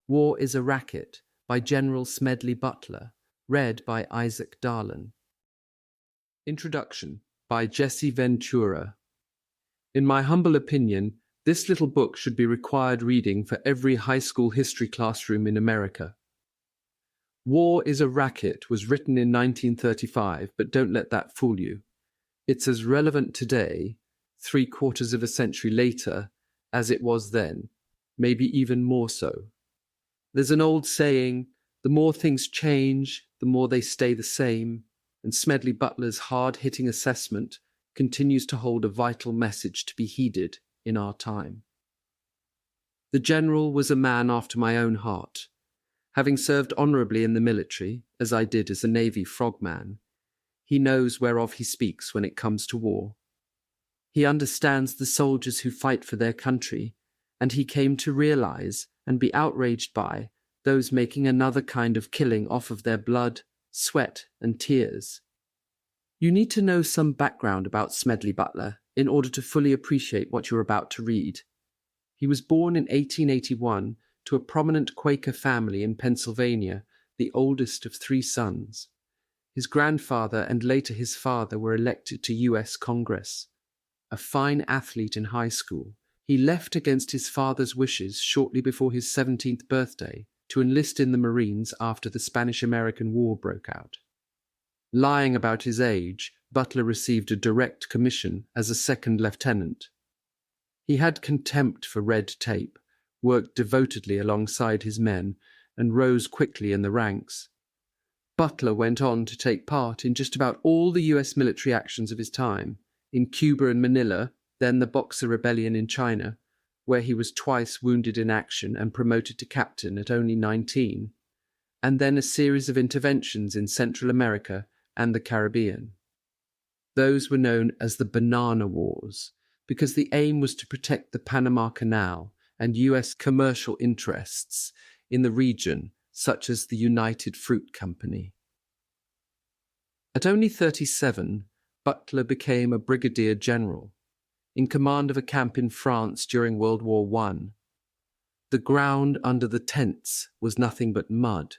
War is a Racket by General Smedley Butler, read by Isaac Darlan. Introduction by Jesse Ventura. In my humble opinion, this little book should be required reading for every high school history classroom in America. War is a Racket was written in 1935, but don't let that fool you. It's as relevant today, 3/4 of a century later, as it was then, maybe even more so. There's an old saying, the more things change, the more they stay the same, and Smedley Butler's hard-hitting assessment continues to hold a vital message to be heeded in our time. The general was a man after my own heart. Having served honourably in the military, as I did as a Navy frogman, he knows whereof he speaks when it comes to war. He understands the soldiers who fight for their country, and he came to realise and be outraged by those making another kind of killing off of their blood, sweat, and tears. You need to know some background about Smedley Butler in order to fully appreciate what you're about to read. He was born in 1881 to a prominent Quaker family in Pennsylvania, the oldest of 3 sons. His grandfather and later his father were elected to U.S. Congress. A fine athlete in high school, he left against his father's wishes shortly before his 17th birthday to enlist in the Marines after the Spanish-American War broke out. Lying about his age, Butler received a direct commission as a second lieutenant. He had contempt for red tape, worked devotedly alongside his men, and rose quickly in the ranks. Butler went on to take part in just about all the U.S. military actions of his time, in Cuba and Manila, then the Boxer Rebellion in China, where he was twice wounded in action and promoted to captain at only 19, and then a series of interventions in Central America and the Caribbean. Those were known as the Banana Wars, because the aim was to protect the Panama Canal and U.S. commercial interests in the region, such as the United Fruit Company. At only 37, Butler became a brigadier general, in command of a camp in France during World War I. The ground under the tents was nothing but mud,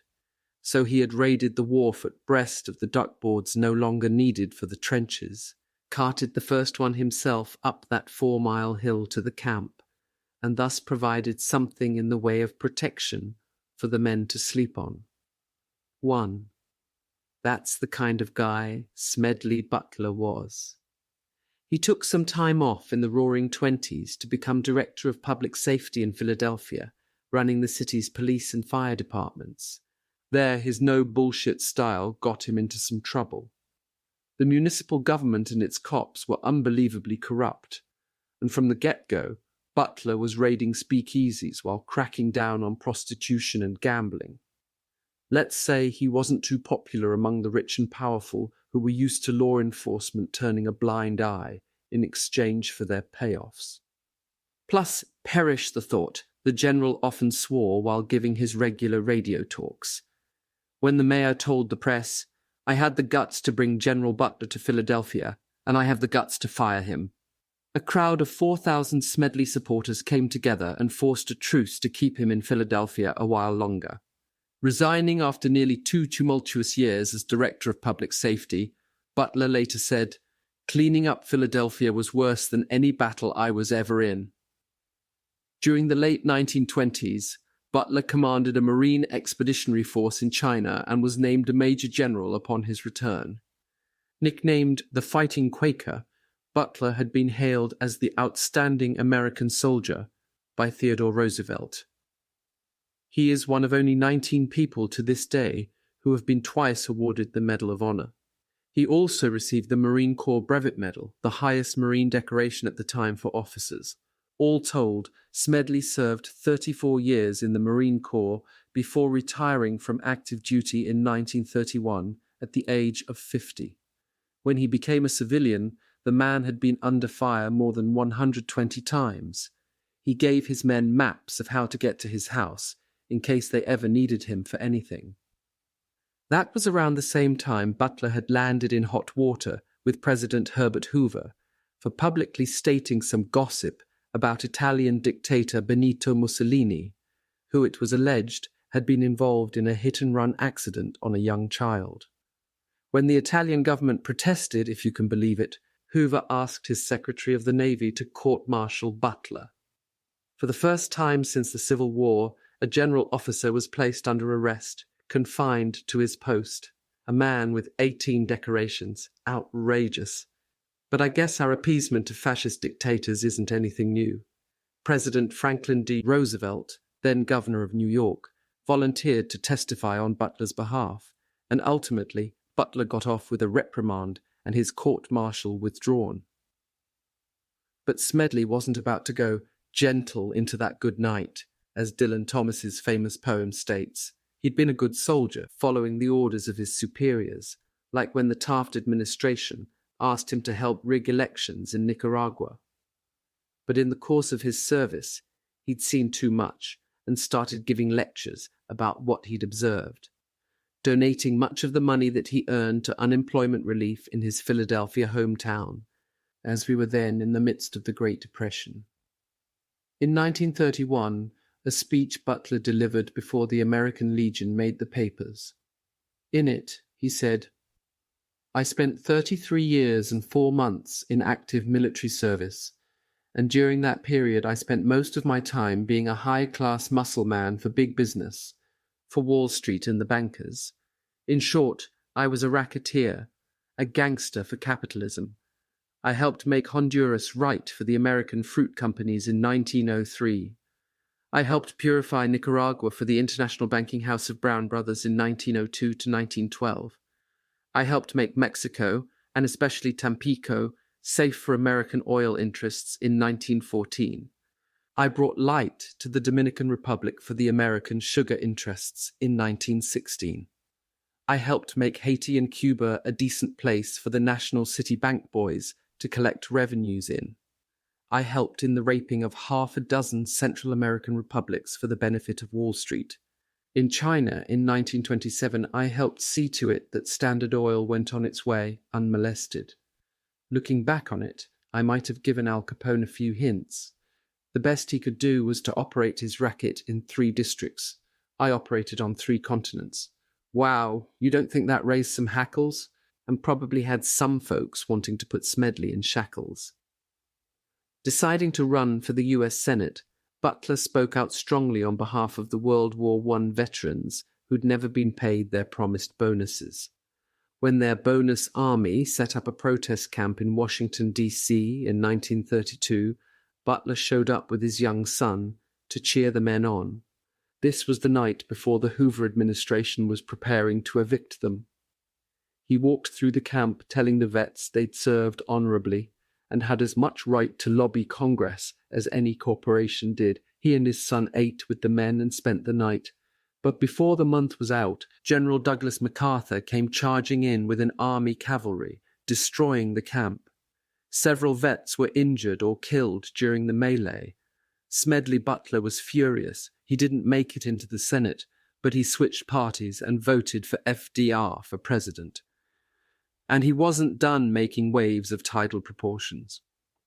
so he had raided the wharf at Brest of the duckboards no longer needed for the trenches, carted the first one himself up that 4-mile hill to the camp, and thus provided something in the way of protection for the men to sleep on. 1. That's the kind of guy Smedley Butler was. He took some time off in the Roaring Twenties to become Director of Public Safety in Philadelphia, running the city's police and fire departments. There, his no-bullshit style got him into some trouble. The municipal government and its cops were unbelievably corrupt, and from the get-go, Butler was raiding speakeasies while cracking down on prostitution and gambling. Let's say he wasn't too popular among the rich and powerful who were used to law enforcement turning a blind eye in exchange for their payoffs. Plus, perish the thought, the general often swore while giving his regular radio talks. When the mayor told the press, "I had the guts to bring General Butler to Philadelphia, and I have the guts to fire him," a crowd of 4,000 Smedley supporters came together and forced a truce to keep him in Philadelphia a while longer. Resigning after nearly 2 tumultuous years as Director of Public Safety, Butler later said, "Cleaning up Philadelphia was worse than any battle I was ever in." During the late 1920s, Butler commanded a Marine expeditionary force in China and was named a Major General upon his return. Nicknamed the Fighting Quaker, Butler had been hailed as the outstanding American soldier by Theodore Roosevelt. He is one of only 19 people to this day who have been twice awarded the Medal of Honor. He also received the Marine Corps Brevet Medal, the highest Marine decoration at the time for officers. All told, Smedley served 34 years in the Marine Corps before retiring from active duty in 1931 at the age of 50. When he became a civilian, the man had been under fire more than 120 times. He gave his men maps of how to get to his house, in case they ever needed him for anything. That was around the same time Butler had landed in hot water with President Herbert Hoover for publicly stating some gossip about Italian dictator Benito Mussolini, who it was alleged had been involved in a hit-and-run accident on a young child. When the Italian government protested, if you can believe it, Hoover asked his Secretary of the Navy to court-martial Butler. For the first time since the Civil War, a general officer was placed under arrest, confined to his post. A man with 18 decorations. Outrageous. But I guess our appeasement of fascist dictators isn't anything new. President Franklin D. Roosevelt, then governor of New York, volunteered to testify on Butler's behalf, and ultimately Butler got off with a reprimand and his court-martial withdrawn. But Smedley wasn't about to go gentle into that good night, as Dylan Thomas's famous poem states. He'd been a good soldier, following the orders of his superiors, like when the Taft administration asked him to help rig elections in Nicaragua. But in the course of his service, he'd seen too much and started giving lectures about what he'd observed, donating much of the money that he earned to unemployment relief in his Philadelphia hometown, as we were then in the midst of the Great Depression. In 1931, a speech Butler delivered before the American Legion made the papers. In it, he said, "I spent 33 years and 4 months in active military service, and during that period I spent most of my time being a high-class muscleman for big business, for Wall Street and the bankers. In short, I was a racketeer, a gangster for capitalism. I helped make Honduras right for the American fruit companies in 1903. I helped purify Nicaragua for the International Banking House of Brown Brothers in 1902 to 1912. I helped make Mexico, and especially Tampico, safe for American oil interests in 1914. I brought light to the Dominican Republic for the American sugar interests in 1916. I helped make Haiti and Cuba a decent place for the National City Bank boys to collect revenues in. I helped in the raping of 6 Central American republics for the benefit of Wall Street. In China, in 1927, I helped see to it that Standard Oil went on its way unmolested. Looking back on it, I might have given Al Capone a few hints. The best he could do was to operate his racket in 3 districts. I operated on 3 continents. Wow, you don't think that raised some hackles? And probably had some folks wanting to put Smedley in shackles." Deciding to run for the US Senate, Butler spoke out strongly on behalf of the World War I veterans who'd never been paid their promised bonuses. When their bonus army set up a protest camp in Washington, D.C. in 1932, Butler showed up with his young son to cheer the men on. This was the night before the Hoover administration was preparing to evict them. He walked through the camp telling the vets they'd served honorably and had as much right to lobby Congress as any corporation did. He and his son ate with the men and spent the night. But before the month was out, General Douglas MacArthur came charging in with an army cavalry, destroying the camp. Several vets were injured or killed during the melee. Smedley Butler was furious. He didn't make it into the Senate, but he switched parties and voted for FDR for president. And he wasn't done making waves of tidal proportions.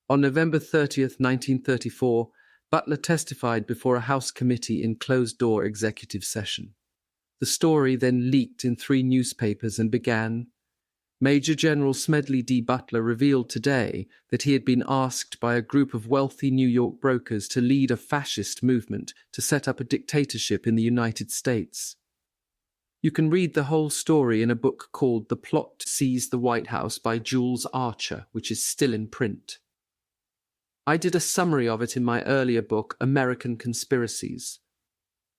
On November 30th, 1934, Butler testified before a House committee in closed-door executive session. The story then leaked in 3 newspapers and began, "Major General Smedley D. Butler revealed today that he had been asked by a group of wealthy New York brokers to lead a fascist movement to set up a dictatorship in the United States." You can read the whole story in a book called The Plot to Seize the White House by Jules Archer, which is still in print. I did a summary of it in my earlier book, American Conspiracies.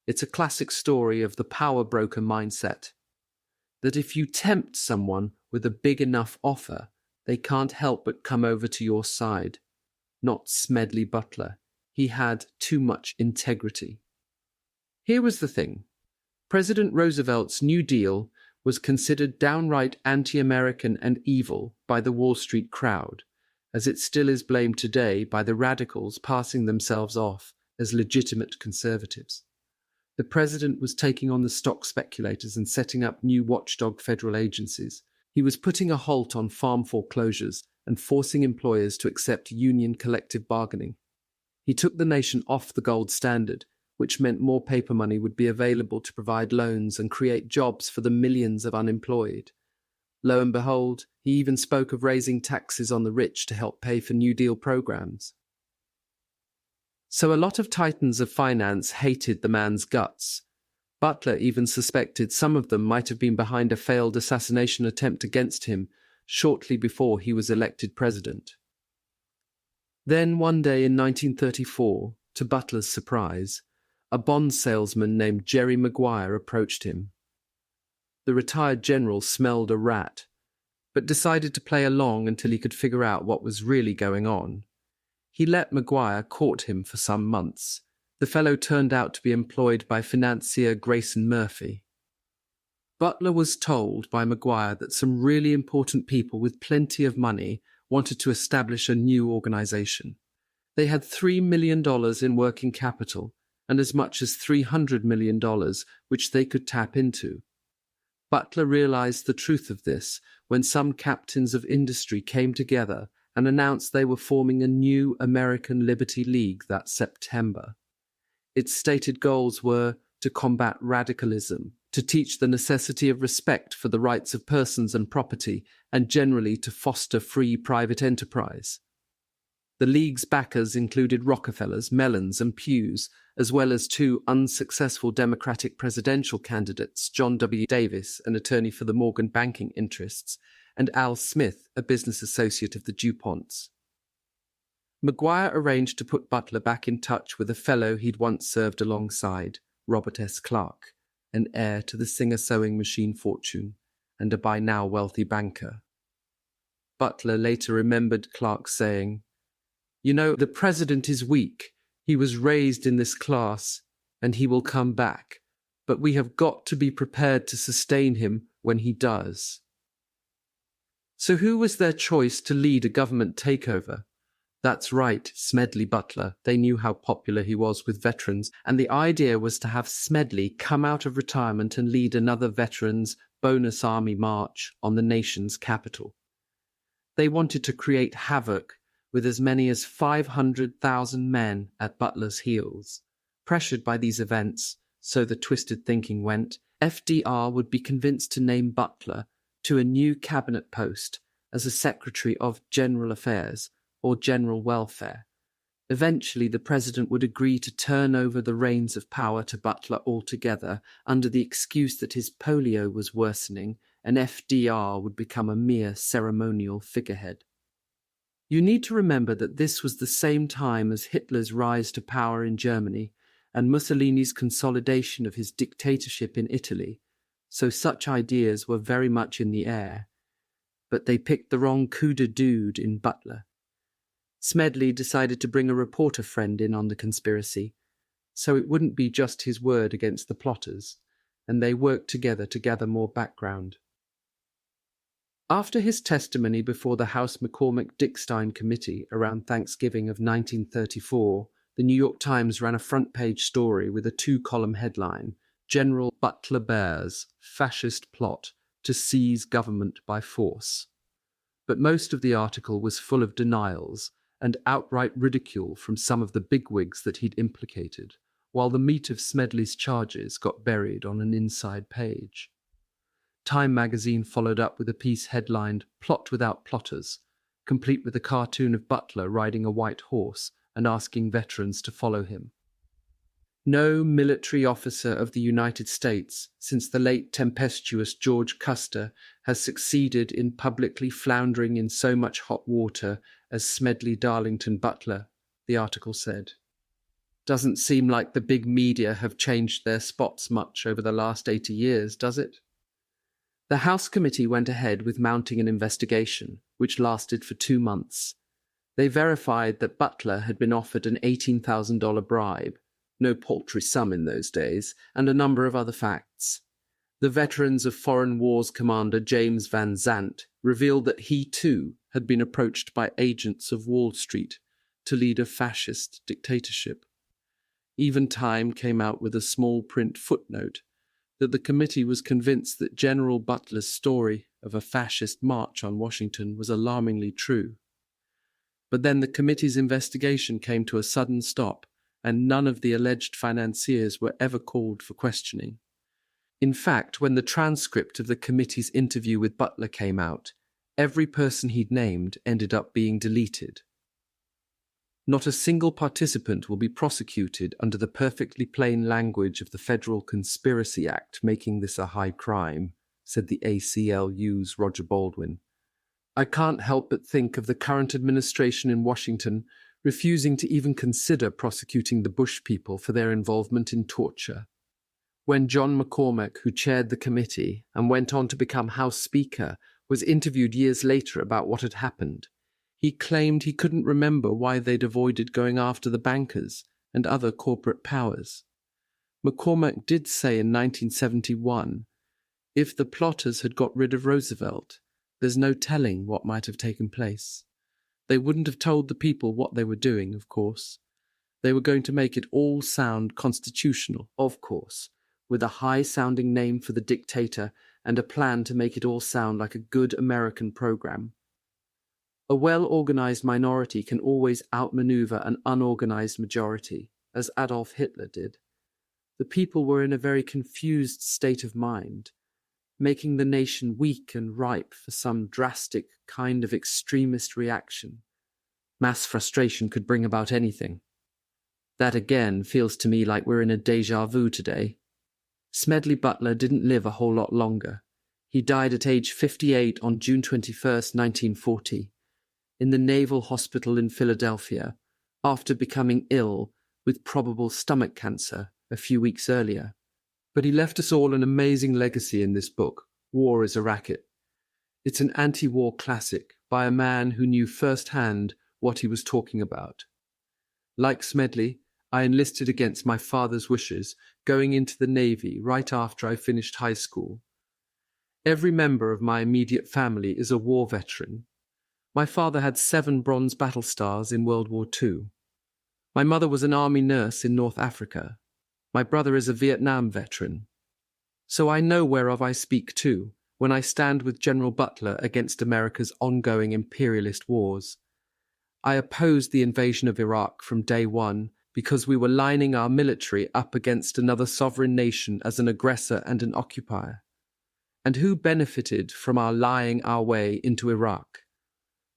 It's a classic story of the power broker mindset, that if you tempt someone with a big enough offer, they can't help but come over to your side. Not Smedley Butler. He had too much integrity. Here was the thing. President Roosevelt's New Deal was considered downright anti-American and evil by the Wall Street crowd, as it still is blamed today by the radicals passing themselves off as legitimate conservatives. The president was taking on the stock speculators and setting up new watchdog federal agencies. He was putting a halt on farm foreclosures and forcing employers to accept union collective bargaining. He took the nation off the gold standard, which meant more paper money would be available to provide loans and create jobs for the millions of unemployed. Lo and behold, he even spoke of raising taxes on the rich to help pay for New Deal programs. So a lot of titans of finance hated the man's guts. Butler even suspected some of them might have been behind a failed assassination attempt against him shortly before he was elected president. Then one day in 1934, to Butler's surprise, a bond salesman named Jerry Maguire approached him. The retired general smelled a rat, but decided to play along until he could figure out what was really going on. He let Maguire court him for some months. The fellow turned out to be employed by financier Grayson Murphy. Butler was told by Maguire that some really important people with plenty of money wanted to establish a new organization. They had $3 million in working capital and as much as $300 million which they could tap into. Butler realized the truth of this when some captains of industry came together and announced they were forming a new American Liberty League that September. Its stated goals were to combat radicalism, to teach the necessity of respect for the rights of persons and property, and generally to foster free private enterprise. The League's backers included Rockefellers, Mellons, and Pews, as well as two unsuccessful Democratic presidential candidates, John W. Davis, an attorney for the Morgan banking interests, and Al Smith, a business associate of the DuPonts. Maguire arranged to put Butler back in touch with a fellow he'd once served alongside, Robert S. Clark, an heir to the Singer sewing machine fortune and a by now wealthy banker. Butler later remembered Clark saying, "You know, the president is weak. He was raised in this class, and he will come back. But we have got to be prepared to sustain him when he does." So who was their choice to lead a government takeover? That's right, Smedley Butler. They knew how popular he was with veterans, and the idea was to have Smedley come out of retirement and lead another veterans' bonus army march on the nation's capital. They wanted to create havoc with as many as 500,000 men at Butler's heels. Pressured by these events, so the twisted thinking went, FDR would be convinced to name Butler to a new cabinet post as a Secretary of General Affairs or General Welfare. Eventually, the president would agree to turn over the reins of power to Butler altogether under the excuse that his polio was worsening and FDR would become a mere ceremonial figurehead. You need to remember that this was the same time as Hitler's rise to power in Germany and Mussolini's consolidation of his dictatorship in Italy, so such ideas were very much in the air. But they picked the wrong coup de dude in Butler. Smedley decided to bring a reporter friend in on the conspiracy, so it wouldn't be just his word against the plotters, and they worked together to gather more background. After his testimony before the House McCormick-Dickstein Committee around Thanksgiving of 1934, the New York Times ran a front-page story with a 2-column headline, "General Butler Bears Fascist Plot to Seize Government by Force." But most of the article was full of denials and outright ridicule from some of the bigwigs that he'd implicated, while the meat of Smedley's charges got buried on an inside page. Time magazine followed up with a piece headlined "Plot Without Plotters," complete with a cartoon of Butler riding a white horse and asking veterans to follow him. No military officer of the United States since the late tempestuous George Custer has succeeded in publicly floundering in so much hot water as Smedley Darlington Butler, the article said. Doesn't seem like the big media have changed their spots much over the last 80 years, does it? The House committee went ahead with mounting an investigation, which lasted for 2 months. They verified that Butler had been offered an $18,000 bribe, no paltry sum in those days, and a number of other facts. The Veterans of Foreign Wars commander James Van Zandt revealed that he too had been approached by agents of Wall Street to lead a fascist dictatorship. Even Time came out with a small print footnote that the committee was convinced that General Butler's story of a fascist march on Washington was alarmingly true. But then the committee's investigation came to a sudden stop and none of the alleged financiers were ever called for questioning. In fact, when the transcript of the committee's interview with Butler came out, every person he'd named ended up being deleted. Not a single participant will be prosecuted under the perfectly plain language of the Federal Conspiracy Act, making this a high crime, said the ACLU's Roger Baldwin. I can't help but think of the current administration in Washington refusing to even consider prosecuting the Bush people for their involvement in torture. When John McCormack, who chaired the committee and went on to become House Speaker, was interviewed years later about what had happened, he claimed he couldn't remember why they'd avoided going after the bankers and other corporate powers. McCormack did say in 1971, if the plotters had got rid of Roosevelt, there's no telling what might have taken place. They wouldn't have told the people what they were doing, of course. They were going to make it all sound constitutional, of course, with a high-sounding name for the dictator and a plan to make it all sound like a good American program. A well-organized minority can always outmaneuver an unorganized majority, as Adolf Hitler did. The people were in a very confused state of mind, making the nation weak and ripe for some drastic kind of extremist reaction. Mass frustration could bring about anything. That again feels to me like we're in a déjà vu today. Smedley Butler didn't live a whole lot longer. He died at age 58 on June 21st, 1940, in the Naval Hospital in Philadelphia, after becoming ill with probable stomach cancer a few weeks earlier. But he left us all an amazing legacy in this book, War is a Racket. It's an anti-war classic by a man who knew firsthand what he was talking about. Like Smedley, I enlisted against my father's wishes, going into the Navy right after I finished high school. Every member of my immediate family is a war veteran. My father had 7 bronze battle stars in World War II. My mother was an army nurse in North Africa. My brother is a Vietnam veteran. So I know whereof I speak too, when I stand with General Butler against America's ongoing imperialist wars. I opposed the invasion of Iraq from day one because we were lining our military up against another sovereign nation as an aggressor and an occupier. And who benefited from our lying our way into Iraq?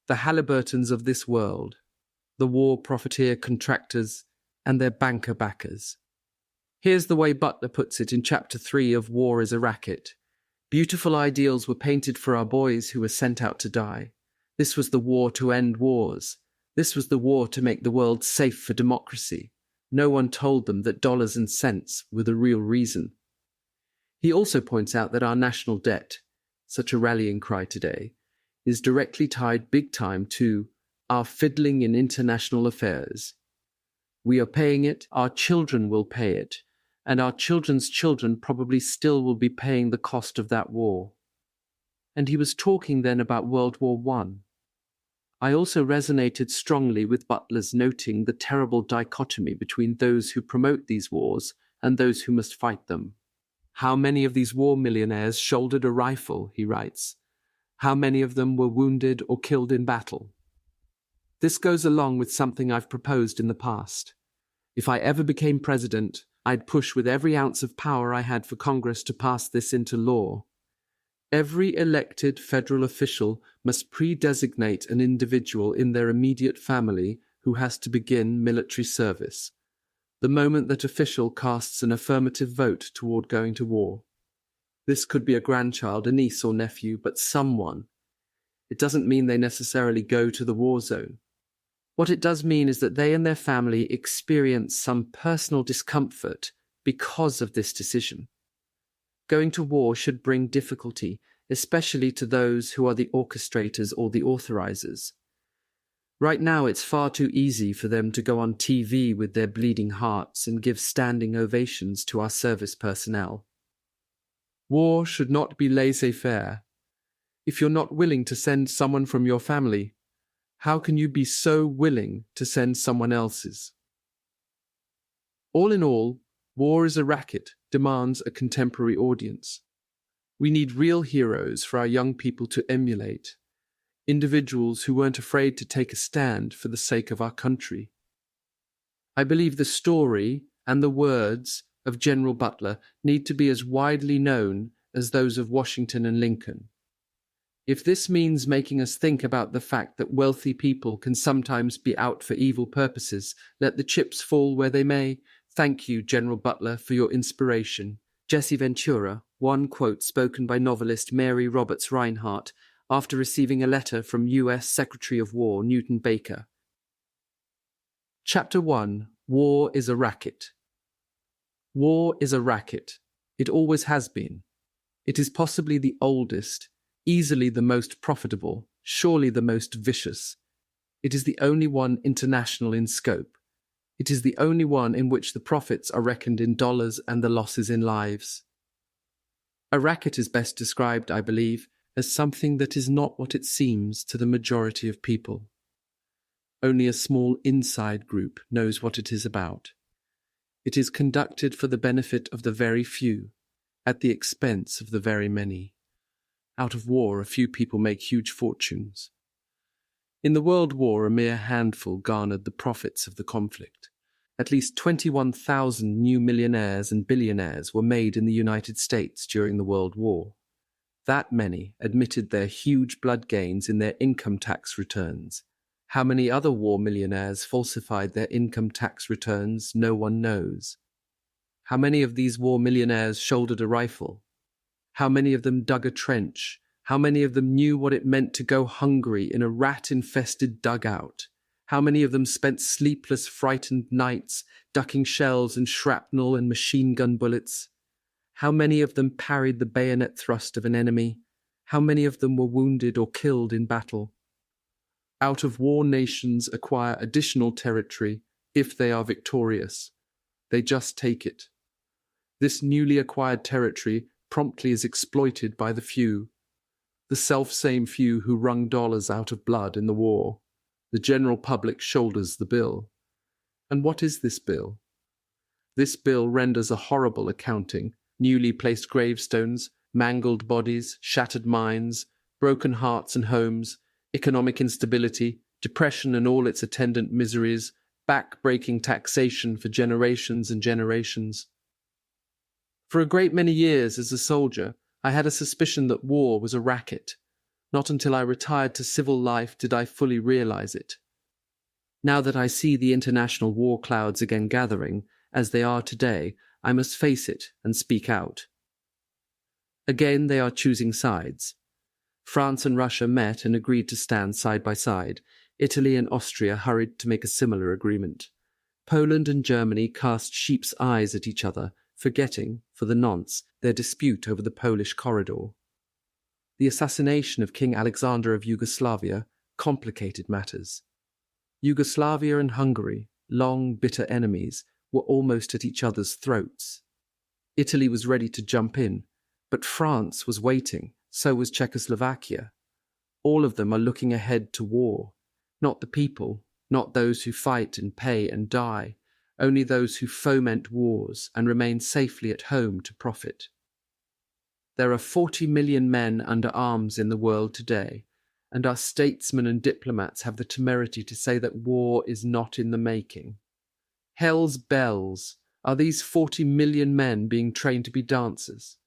The Halliburtons of this world, the war profiteer contractors, and their banker backers. Here's the way Butler puts it in Chapter 3 of War is a Racket. Beautiful ideals were painted for our boys who were sent out to die. This was the war to end wars. This was the war to make the world safe for democracy. No one told them that dollars and cents were the real reason. He also points out that our national debt, such a rallying cry today, is directly tied big time to our fiddling in international affairs. We are paying it, our children will pay it, and our children's children probably still will be paying the cost of that war. And he was talking then about World War I. I also resonated strongly with Butler's noting the terrible dichotomy between those who promote these wars and those who must fight them. How many of these war millionaires shouldered a rifle, he writes. How many of them were wounded or killed in battle? This goes along with something I've proposed in the past. If I ever became president, I'd push with every ounce of power I had for Congress to pass this into law. Every elected federal official must pre-designate an individual in their immediate family who has to begin military service, the moment that official casts an affirmative vote toward going to war. This could be a grandchild, a niece or nephew, but someone. It doesn't mean they necessarily go to the war zone. What it does mean is that they and their family experience some personal discomfort because of this decision. Going to war should bring difficulty, especially to those who are the orchestrators or the authorizers. Right now, it's far too easy for them to go on TV with their bleeding hearts and give standing ovations to our service personnel. War should not be laissez-faire. If you're not willing to send someone from your family, how can you be so willing to send someone else's? All in all, War is a Racket demands a contemporary audience. We need real heroes for our young people to emulate, individuals who weren't afraid to take a stand for the sake of our country. I believe the story and the words of General Butler need to be as widely known as those of Washington and Lincoln. If this means making us think about the fact that wealthy people can sometimes be out for evil purposes, let the chips fall where they may. Thank you, General Butler, for your inspiration. Jesse Ventura, one quote spoken by novelist Mary Roberts Reinhardt after receiving a letter from U.S. Secretary of War Newton Baker. Chapter 1. War is a racket. War is a racket. It always has been. It is possibly the oldest, easily the most profitable, surely the most vicious. It is the only one international in scope. It is the only one in which the profits are reckoned in dollars and the losses in lives. A racket is best described, I believe, as something that is not what it seems to the majority of people. Only a small inside group knows what it is about. It is conducted for the benefit of the very few, at the expense of the very many. Out of war, a few people make huge fortunes. In the World War, a mere handful garnered the profits of the conflict. At least 21,000 new millionaires and billionaires were made in the United States during the World War. That many admitted their huge blood gains in their income tax returns. How many other war millionaires falsified their income tax returns, no one knows. How many of these war millionaires shouldered a rifle? How many of them dug a trench? How many of them knew what it meant to go hungry in a rat-infested dugout? How many of them spent sleepless, frightened nights ducking shells and shrapnel and machine gun bullets? How many of them parried the bayonet thrust of an enemy? How many of them were wounded or killed in battle? Out-of-war nations acquire additional territory if they are victorious. They just take it. This newly acquired territory promptly is exploited by the few, the self-same few who wrung dollars out of blood in the war. The general public shoulders the bill. And what is this bill? This bill renders a horrible accounting: newly placed gravestones, mangled bodies, shattered minds, broken hearts and homes, economic instability, depression and all its attendant miseries, back-breaking taxation for generations and generations. For a great many years as a soldier, I had a suspicion that war was a racket. Not until I retired to civil life did I fully realize it. Now that I see the international war clouds again gathering, as they are today, I must face it and speak out. Again, they are choosing sides. France and Russia met and agreed to stand side by side. Italy and Austria hurried to make a similar agreement. Poland and Germany cast sheep's eyes at each other, forgetting, for the nonce, their dispute over the Polish corridor. The assassination of King Alexander of Yugoslavia complicated matters. Yugoslavia and Hungary, long bitter enemies, were almost at each other's throats. Italy was ready to jump in, but France was waiting, so was Czechoslovakia. All of them are looking ahead to war. Not the people, not those who fight and pay and die, only those who foment wars and remain safely at home to profit. There are 40 million men under arms in the world today, and our statesmen and diplomats have the temerity to say that war is not in the making. Hell's bells! Are these 40 million men being trained to be dancers?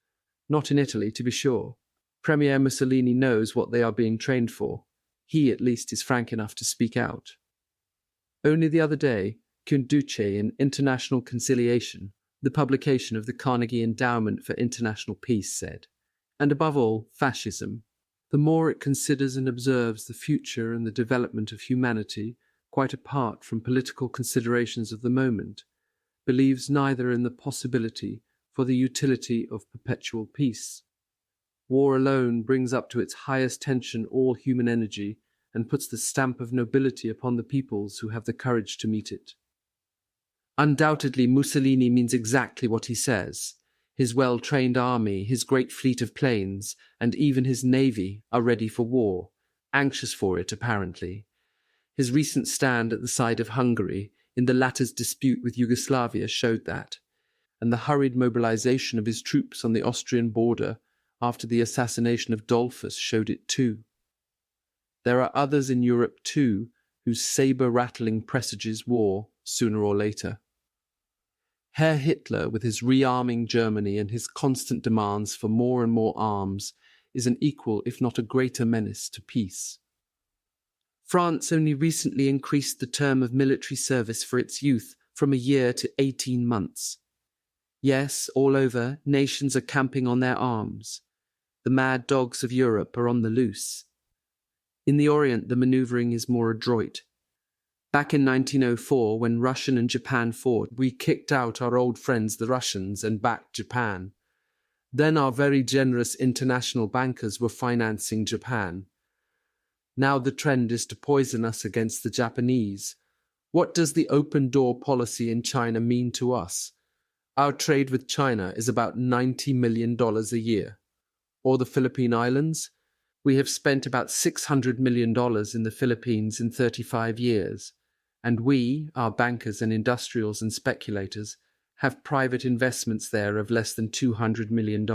Not in Italy, to be sure. Premier Mussolini knows what they are being trained for. He, at least, is frank enough to speak out. Only the other day, Conduce in International Conciliation, the publication of the Carnegie Endowment for International Peace, said, and above all, fascism, the more it considers and observes the future and the development of humanity, quite apart from political considerations of the moment, believes neither in the possibility for the utility of perpetual peace. War alone brings up to its highest tension all human energy and puts the stamp of nobility upon the peoples who have the courage to meet it. Undoubtedly, Mussolini means exactly what he says. His well-trained army, his great fleet of planes, and even his navy are ready for war, anxious for it, apparently. His recent stand at the side of Hungary in the latter's dispute with Yugoslavia showed that, and the hurried mobilization of his troops on the Austrian border after the assassination of Dollfuss showed it too. There are others in Europe too whose saber-rattling presages war, sooner or later. Herr Hitler, with his rearming Germany and his constant demands for more and more arms, is an equal, if not a greater menace to peace. France only recently increased the term of military service for its youth from a year to 18 months. Yes, all over, nations are camping on their arms. The mad dogs of Europe are on the loose. In the Orient, the maneuvering is more adroit. Back in 1904, when Russia and Japan fought, we kicked out our old friends, the Russians, and backed Japan. Then our very generous international bankers were financing Japan. Now the trend is to poison us against the Japanese. What does the open door policy in China mean to us? Our trade with China is about $90 million a year. Or the Philippine Islands? We have spent about $600 million in the Philippines in 35 years. And we, our bankers and industrials and speculators, have private investments there of less than $200 million.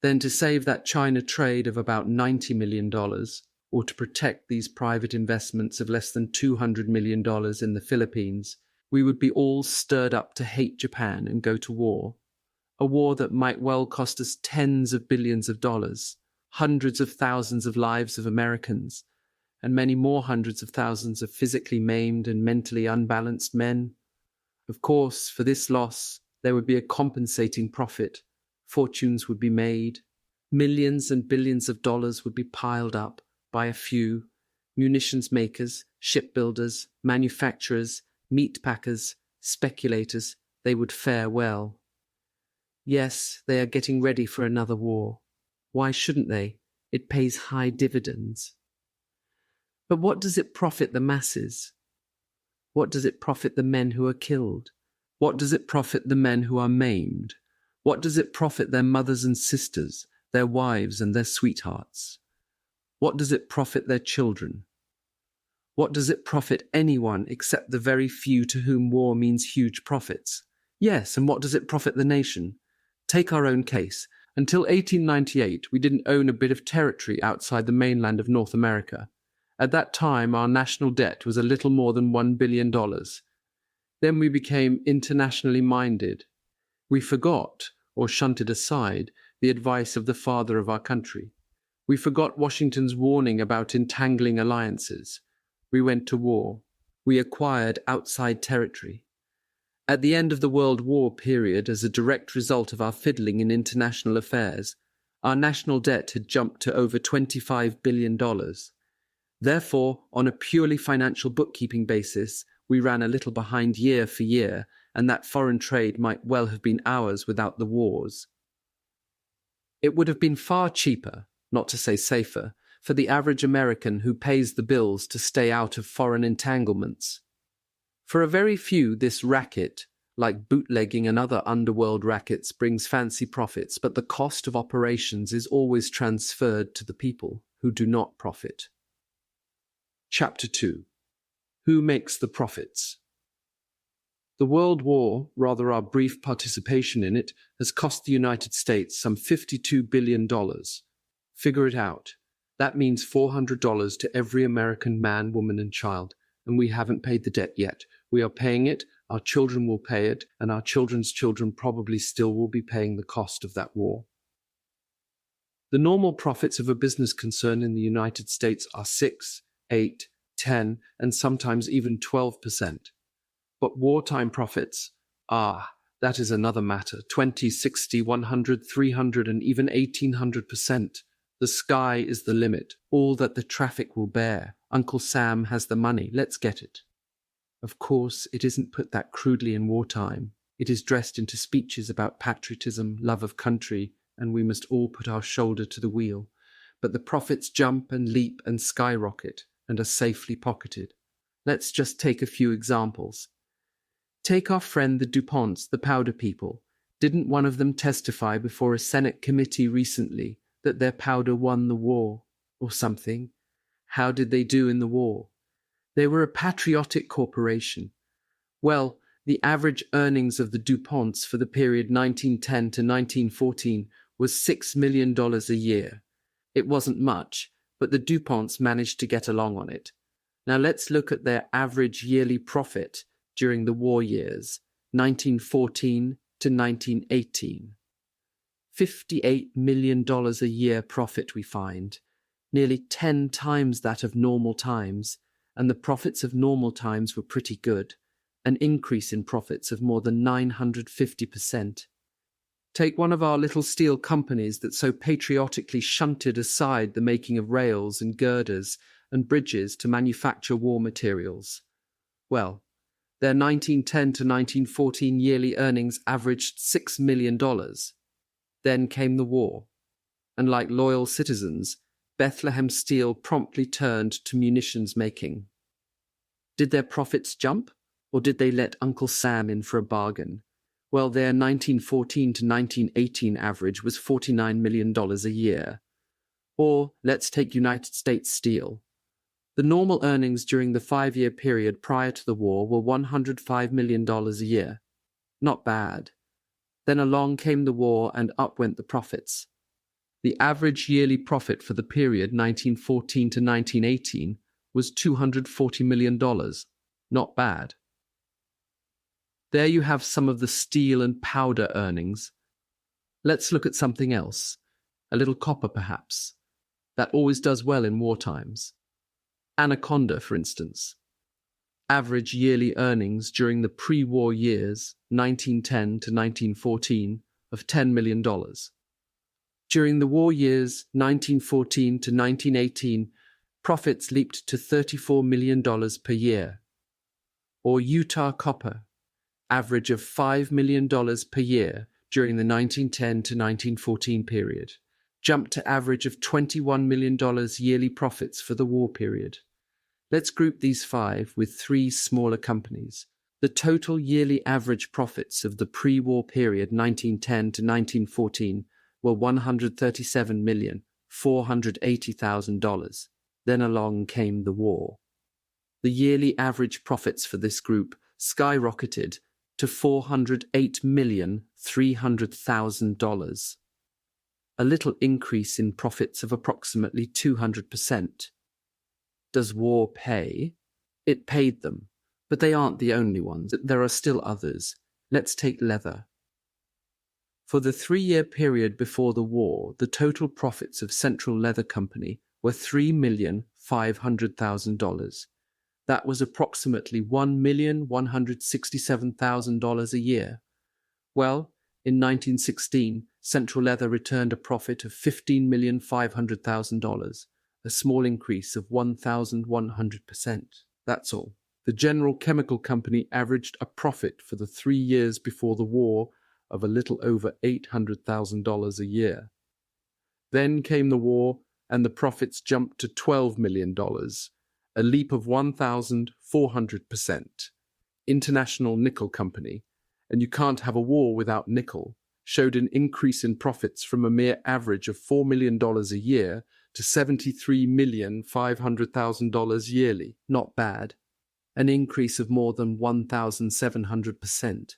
Then to save that China trade of about $90 million, or to protect these private investments of less than $200 million in the Philippines, we would be all stirred up to hate Japan and go to war. A war that might well cost us tens of billions of dollars, hundreds of thousands of lives of Americans, and many more hundreds of thousands of physically maimed and mentally unbalanced men. Of course, for this loss, there would be a compensating profit. Fortunes would be made. Millions and billions of dollars would be piled up by a few. Munitions makers, shipbuilders, manufacturers, meat packers, speculators, they would fare well. Yes, they are getting ready for another war. Why shouldn't they? It pays high dividends. But what does it profit the masses? What does it profit the men who are killed? What does it profit the men who are maimed? What does it profit their mothers and sisters, their wives and their sweethearts? What does it profit their children? What does it profit anyone except the very few to whom war means huge profits? Yes, and what does it profit the nation? Take our own case. Until 1898, we didn't own a bit of territory outside the mainland of North America. At that time, our national debt was a little more than $1 billion. Then we became internationally minded. We forgot, or shunted aside, the advice of the father of our country. We forgot Washington's warning about entangling alliances. We went to war. We acquired outside territory. At the end of the World War period, as a direct result of our fiddling in international affairs, our national debt had jumped to over $25 billion. Therefore, on a purely financial bookkeeping basis, we ran a little behind year for year, and that foreign trade might well have been ours without the wars. It would have been far cheaper, not to say safer, for the average American who pays the bills to stay out of foreign entanglements. For a very few, this racket, like bootlegging and other underworld rackets, brings fancy profits, but the cost of operations is always transferred to the people who do not profit. Chapter 2. Who makes the profits? The World War, rather our brief participation in it, has cost the United States some $52 billion. Figure it out. That means $400 to every American man, woman, and child, and we haven't paid the debt yet. We are paying it, our children will pay it, and our children's children probably still will be paying the cost of that war. The normal profits of a business concern in the United States are 6, 8, 10, and sometimes even 12%. But wartime profits, that is another matter, 20, 60, 100, 300, and even 1800%. The sky is the limit, all that the traffic will bear. Uncle Sam has the money, let's get it. Of course, it isn't put that crudely in wartime. It is dressed into speeches about patriotism, love of country, and we must all put our shoulder to the wheel. But the profits jump and leap and skyrocket and are safely pocketed. Let's just take a few examples. Take our friend the DuPonts, the powder people. Didn't one of them testify before a Senate committee recently that their powder won the war, or something? How did they do in the war? They were a patriotic corporation. Well, the average earnings of the DuPonts for the period 1910 to 1914 was $6 million a year. It wasn't much, but the DuPonts managed to get along on it. Now let's look at their average yearly profit, during the war years, 1914 to 1918. $58 million a year profit we find, nearly 10 times that of normal times, and the profits of normal times were pretty good, an increase in profits of more than 950%. Take one of our little steel companies that so patriotically shunted aside the making of rails and girders and bridges to manufacture war materials. Well, their 1910 to 1914 yearly earnings averaged $6 million. Then came the war, and like loyal citizens, Bethlehem Steel promptly turned to munitions making. Did their profits jump, or did they let Uncle Sam in for a bargain? Well, their 1914 to 1918 average was $49 million a year. Or let's take United States Steel. The normal earnings during the 5-year period prior to the war were $105 million a year. Not bad. Then along came the war and up went the profits. The average yearly profit for the period 1914 to 1918 was $240 million. Not bad. There you have some of the steel and powder earnings. Let's look at something else. A little copper, perhaps. That always does well in war times. Anaconda, for instance. Average yearly earnings during the pre-war years, 1910 to 1914, of $10 million. During the war years, 1914 to 1918, profits leaped to $34 million per year. Or Utah Copper, average of $5 million per year during the 1910 to 1914 period, jumped to average of $21 million yearly profits for the war period. Let's group these 5 with 3 smaller companies. The total yearly average profits of the pre-war period 1910 to 1914 were $137,480,000. Then along came the war. The yearly average profits for this group skyrocketed to $408,300,000. A little increase in profits of approximately 200%. Does war pay? It paid them, but they aren't the only ones. There are still others. Let's take leather. For the 3-year period before the war, the total profits of Central Leather Company were $3,500,000. That was approximately $1,167,000 a year. Well, in 1916, Central Leather returned a profit of $15,500,000, a small increase of 1,100%. That's all. The General Chemical Company averaged a profit for the 3 years before the war of a little over $800,000 a year. Then came the war, and the profits jumped to $12 million, a leap of 1,400%. International Nickel Company, and you can't have a war without nickel, showed an increase in profits from a mere average of $4 million a year to $73,500,000 yearly. Not bad. An increase of more than 1,700%.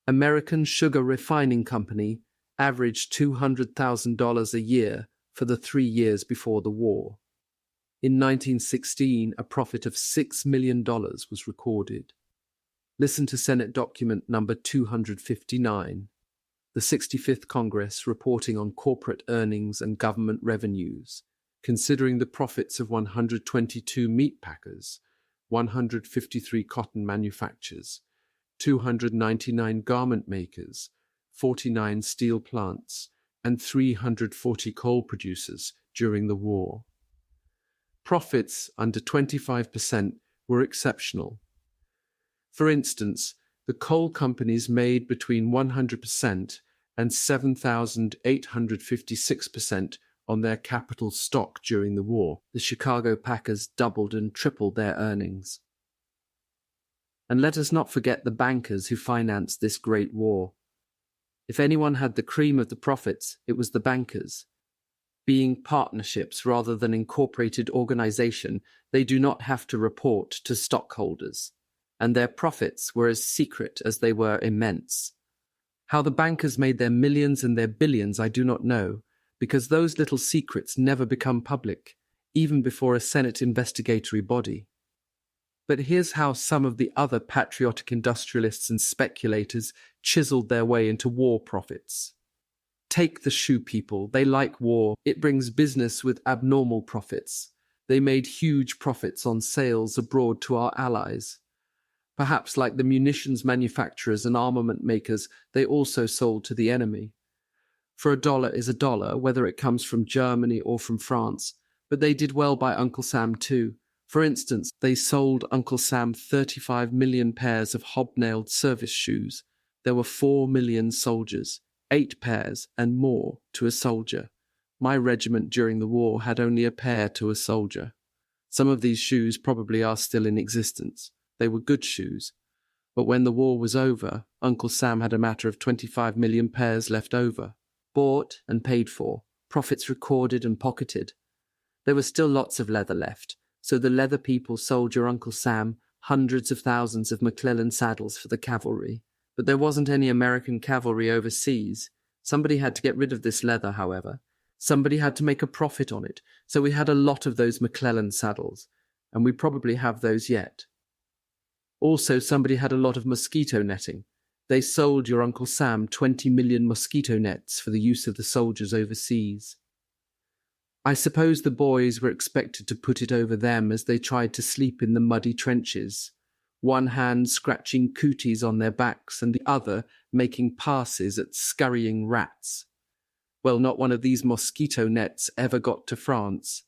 American Sugar Refining Company averaged $200,000 a year for the 3 years before the war. In 1916, a profit of $6 million was recorded. Listen to Senate document number 259. The 65th Congress reporting on corporate earnings and government revenues, considering the profits of 122 meat packers, 153 cotton manufacturers, 299 garment makers, 49 steel plants, and 340 coal producers during the war. Profits under 25% were exceptional. For instance, the coal companies made between 100% and 7,856% on their capital stock during the war. The Chicago Packers doubled and tripled their earnings. And let us not forget the bankers who financed this great war. If anyone had the cream of the profits, it was the bankers. Being partnerships rather than incorporated organization, they do not have to report to stockholders, and their profits were as secret as they were immense. How the bankers made their millions and their billions I do not know, because those little secrets never become public, even before a Senate investigatory body. But here's how some of the other patriotic industrialists and speculators chiseled their way into war profits. Take the shoe people. They like war. It brings business with abnormal profits. They made huge profits on sales abroad to our allies. Perhaps like the munitions manufacturers and armament makers, they also sold to the enemy. For a dollar is a dollar, whether it comes from Germany or from France. But they did well by Uncle Sam too. For instance, they sold Uncle Sam 35 million pairs of hobnailed service shoes. There were 4 million soldiers, 8 pairs and more to a soldier. My regiment during the war had only a pair to a soldier. Some of these shoes probably are still in existence. They were good shoes. But when the war was over, Uncle Sam had a matter of 25 million pairs left over. Bought and paid for, profits recorded and pocketed. There was still lots of leather left, so the leather people sold your Uncle Sam hundreds of thousands of McClellan saddles for the cavalry. But there wasn't any American cavalry overseas. Somebody had to get rid of this leather, however. Somebody had to make a profit on it, so we had a lot of those McClellan saddles, and we probably have those yet. Also, somebody had a lot of mosquito netting. They sold your Uncle Sam 20 million mosquito nets for the use of the soldiers overseas. I suppose the boys were expected to put it over them as they tried to sleep in the muddy trenches, one hand scratching cooties on their backs and the other making passes at scurrying rats. Well, not one of these mosquito nets ever got to France.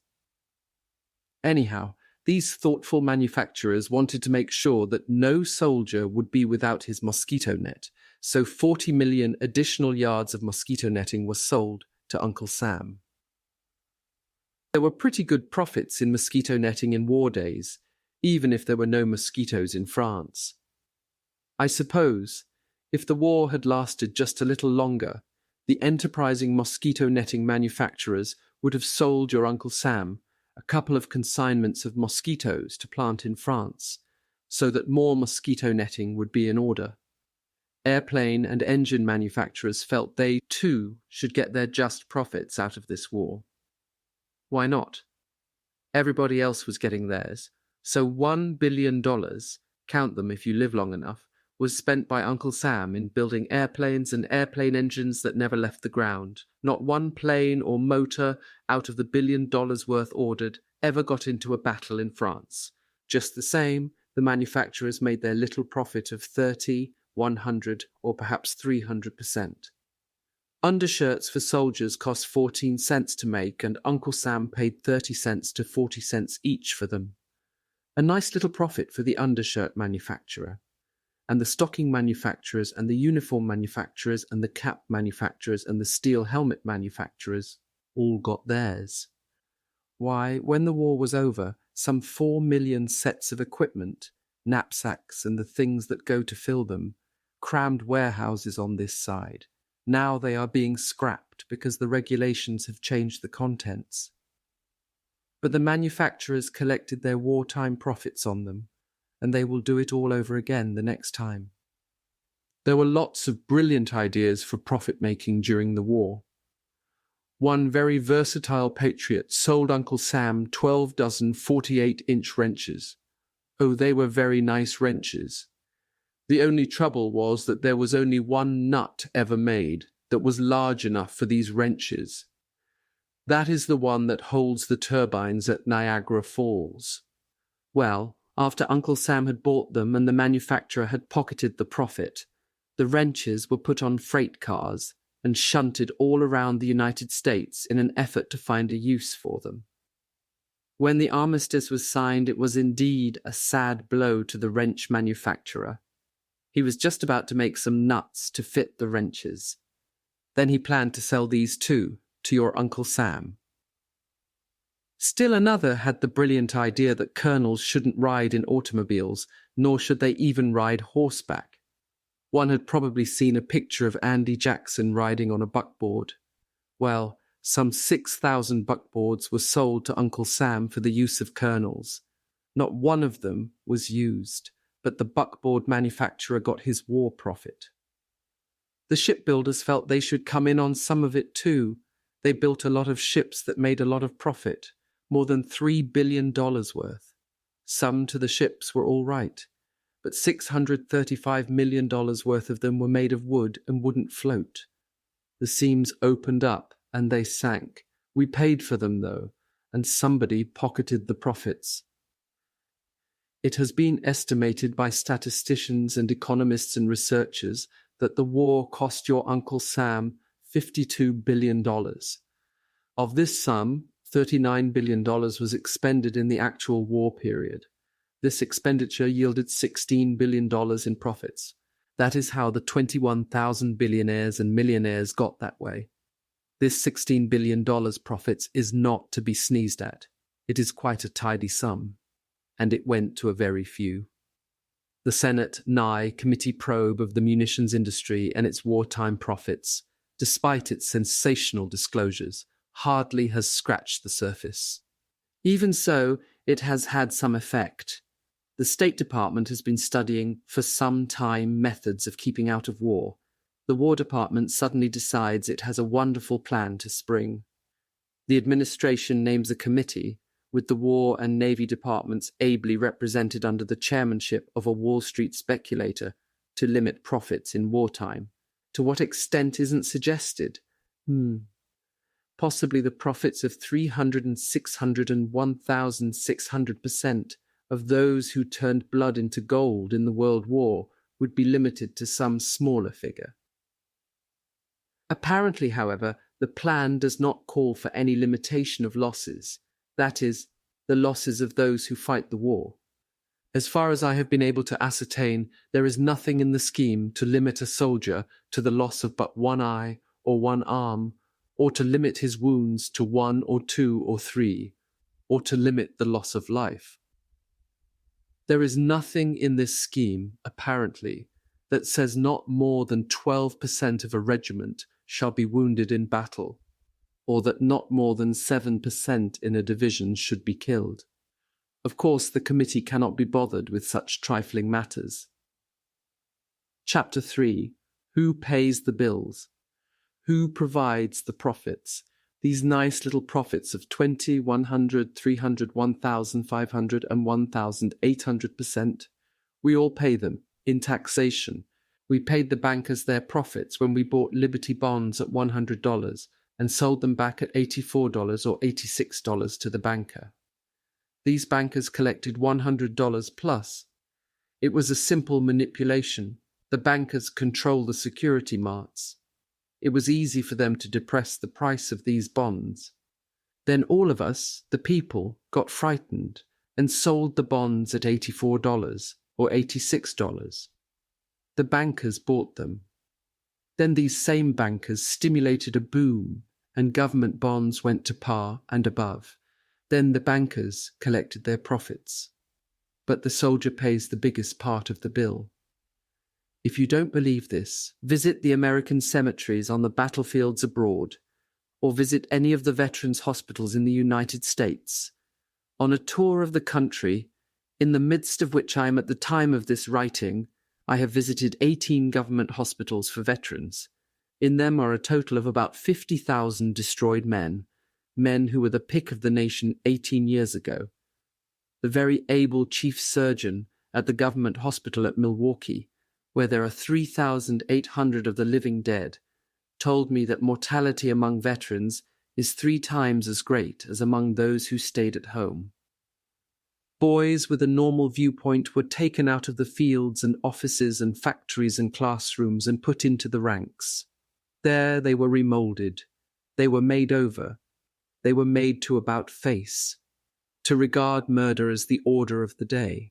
Anyhow, these thoughtful manufacturers wanted to make sure that no soldier would be without his mosquito net, so 40 million additional yards of mosquito netting were sold to Uncle Sam. There were pretty good profits in mosquito netting in war days, even if there were no mosquitoes in France. I suppose, if the war had lasted just a little longer, the enterprising mosquito netting manufacturers would have sold your Uncle Sam a couple of consignments of mosquitoes to plant in France, so that more mosquito netting would be in order. Airplane and engine manufacturers felt they, too, should get their just profits out of this war. Why not? Everybody else was getting theirs, so $1 billion, count them if you live long enough, was spent by Uncle Sam in building airplanes and airplane engines that never left the ground. Not one plane or motor out of the $1 billion worth ordered ever got into a battle in France. Just the same, the manufacturers made their little profit of 30, 100, or perhaps 300%. Undershirts for soldiers cost 14 cents to make, and Uncle Sam paid 30 cents to 40 cents each for them. A nice little profit for the undershirt manufacturer. And the stocking manufacturers and the uniform manufacturers and the cap manufacturers and the steel helmet manufacturers all got theirs. Why, when the war was over, some 4 million sets of equipment, knapsacks and the things that go to fill them, crammed warehouses on this side. Now they are being scrapped because the regulations have changed the contents. But the manufacturers collected their wartime profits on them, and they will do it all over again the next time. There were lots of brilliant ideas for profit-making during the war. One very versatile patriot sold Uncle Sam 12 dozen 48-inch wrenches. Oh, they were very nice wrenches. The only trouble was that there was only one nut ever made that was large enough for these wrenches. That is the one that holds the turbines at Niagara Falls. Well, after Uncle Sam had bought them and the manufacturer had pocketed the profit, the wrenches were put on freight cars and shunted all around the United States in an effort to find a use for them. When the armistice was signed, it was indeed a sad blow to the wrench manufacturer. He was just about to make some nuts to fit the wrenches. Then he planned to sell these too, to your Uncle Sam. Still another had the brilliant idea that colonels shouldn't ride in automobiles, nor should they even ride horseback. One had probably seen a picture of Andy Jackson riding on a buckboard. Well, some 6,000 buckboards were sold to Uncle Sam for the use of colonels. Not one of them was used, but the buckboard manufacturer got his war profit. The shipbuilders felt they should come in on some of it too. They built a lot of ships that made a lot of profit. More than $3 billion worth. Some to the ships were all right, but $635 million worth of them were made of wood and wouldn't float. The seams opened up and they sank. We paid for them, though, and somebody pocketed the profits. It has been estimated by statisticians and economists and researchers that the war cost your Uncle Sam $52 billion. Of this sum, $39 billion was expended in the actual war period. This expenditure yielded $16 billion in profits. That is how the 21,000 billionaires and millionaires got that way. This $16 billion profits is not to be sneezed at. It is quite a tidy sum, and it went to a very few. The Senate Nye committee probe of the munitions industry and its wartime profits, despite its sensational disclosures, hardly has scratched the surface. Even so, it has had some effect. The State Department has been studying for some time methods of keeping out of war. The War Department suddenly decides it has a wonderful plan to spring. The administration names a committee, with the War and Navy departments ably represented under the chairmanship of a Wall Street speculator, to limit profits in wartime. To what extent isn't suggested? Possibly the profits of 300 and 600 and 1,600% of those who turned blood into gold in the World War would be limited to some smaller figure. Apparently, however, the plan does not call for any limitation of losses, that is, the losses of those who fight the war. As far as I have been able to ascertain, there is nothing in the scheme to limit a soldier to the loss of but one eye or one arm, or to limit his wounds to 1 or 2 or 3, or to limit the loss of life. There is nothing in this scheme, apparently, that says not more than 12% of a regiment shall be wounded in battle, or that not more than 7% in a division should be killed. Of course, the committee cannot be bothered with such trifling matters. Chapter 3. Who pays the bills? Who provides the profits? These nice little profits of 20, 100, 300, 1,500 and 1,800%. We all pay them, in taxation. We paid the bankers their profits when we bought Liberty bonds at $100 and sold them back at $84 or $86 to the banker. These bankers collected $100 plus. It was a simple manipulation. The bankers control the security marts. It was easy for them to depress the price of these bonds. Then all of us, the people, got frightened and sold the bonds at $84 or $86. The bankers bought them. Then these same bankers stimulated a boom and government bonds went to par and above. Then the bankers collected their profits. But the soldier pays the biggest part of the bill. If you don't believe this, visit the American cemeteries on the battlefields abroad, or visit any of the veterans' hospitals in the United States. On a tour of the country, in the midst of which I am at the time of this writing, I have visited 18 government hospitals for veterans. In them are a total of about 50,000 destroyed men who were the pick of the nation 18 years ago. The very able chief surgeon at the government hospital at Milwaukee, where there are 3,800 of the living dead, told me that mortality among veterans is 3 times as great as among those who stayed at home. Boys with a normal viewpoint were taken out of the fields and offices and factories and classrooms and put into the ranks. There they were remolded. They were made over. They were made to about face, to regard murder as the order of the day.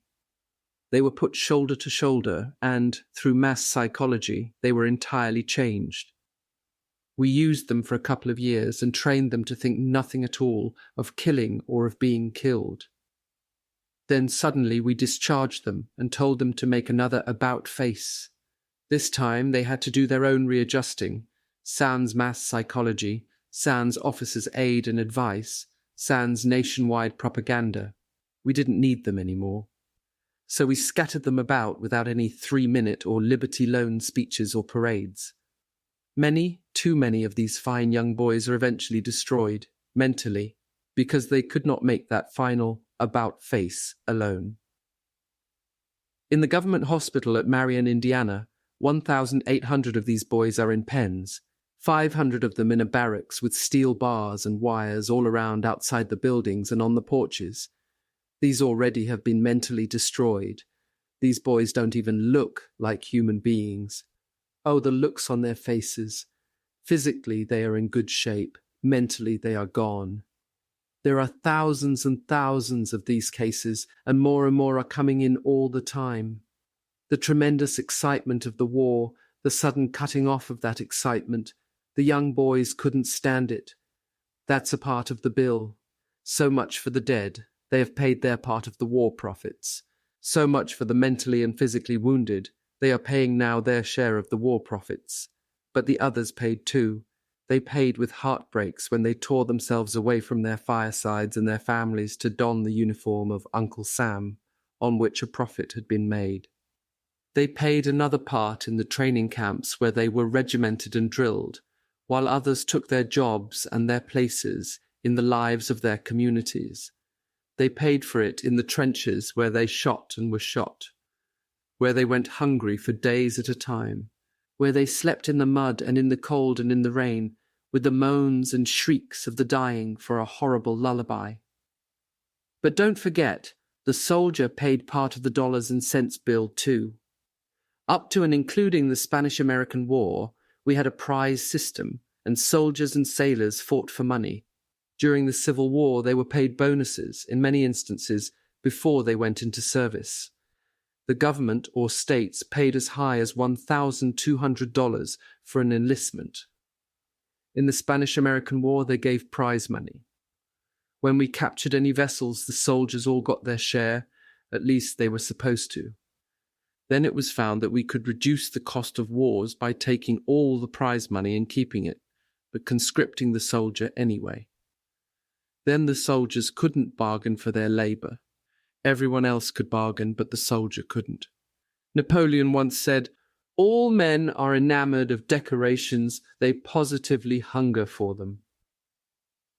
They were put shoulder to shoulder, and, through mass psychology, they were entirely changed. We used them for a couple of years and trained them to think nothing at all of killing or of being killed. Then suddenly we discharged them and told them to make another about face. This time they had to do their own readjusting, sans mass psychology, sans officers' aid and advice, sans nationwide propaganda. We didn't need them anymore. So we scattered them about without any 3-minute or Liberty Loan speeches or parades. Many, too many of these fine young boys are eventually destroyed, mentally, because they could not make that final about face alone. In the government hospital at Marion, Indiana, 1,800 of these boys are in pens, 500 of them in a barracks with steel bars and wires all around outside the buildings and on the porches. These already have been mentally destroyed. These boys don't even look like human beings. Oh, the looks on their faces. Physically, they are in good shape. Mentally, they are gone. There are thousands and thousands of these cases, and more are coming in all the time. The tremendous excitement of the war, the sudden cutting off of that excitement, the young boys couldn't stand it. That's a part of the bill. So much for the dead. They have paid their part of the war profits. So much for the mentally and physically wounded. They are paying now their share of the war profits. But the others paid too. They paid with heartbreaks when they tore themselves away from their firesides and their families to don the uniform of Uncle Sam, on which a profit had been made. They paid another part in the training camps where they were regimented and drilled, while others took their jobs and their places in the lives of their communities. They paid for it in the trenches where they shot and were shot, where they went hungry for days at a time, where they slept in the mud and in the cold and in the rain, with the moans and shrieks of the dying for a horrible lullaby. But don't forget, the soldier paid part of the dollars and cents bill too. Up to and including the Spanish-American War, we had a prize system, and soldiers and sailors fought for money. During the Civil War, they were paid bonuses, in many instances, before they went into service. The government or states paid as high as $1,200 for an enlistment. In the Spanish-American War, they gave prize money. When we captured any vessels, the soldiers all got their share, at least they were supposed to. Then it was found that we could reduce the cost of wars by taking all the prize money and keeping it, but conscripting the soldier anyway. Then the soldiers couldn't bargain for their labor. Everyone else could bargain, but the soldier couldn't. Napoleon once said, "All men are enamored of decorations, they positively hunger for them."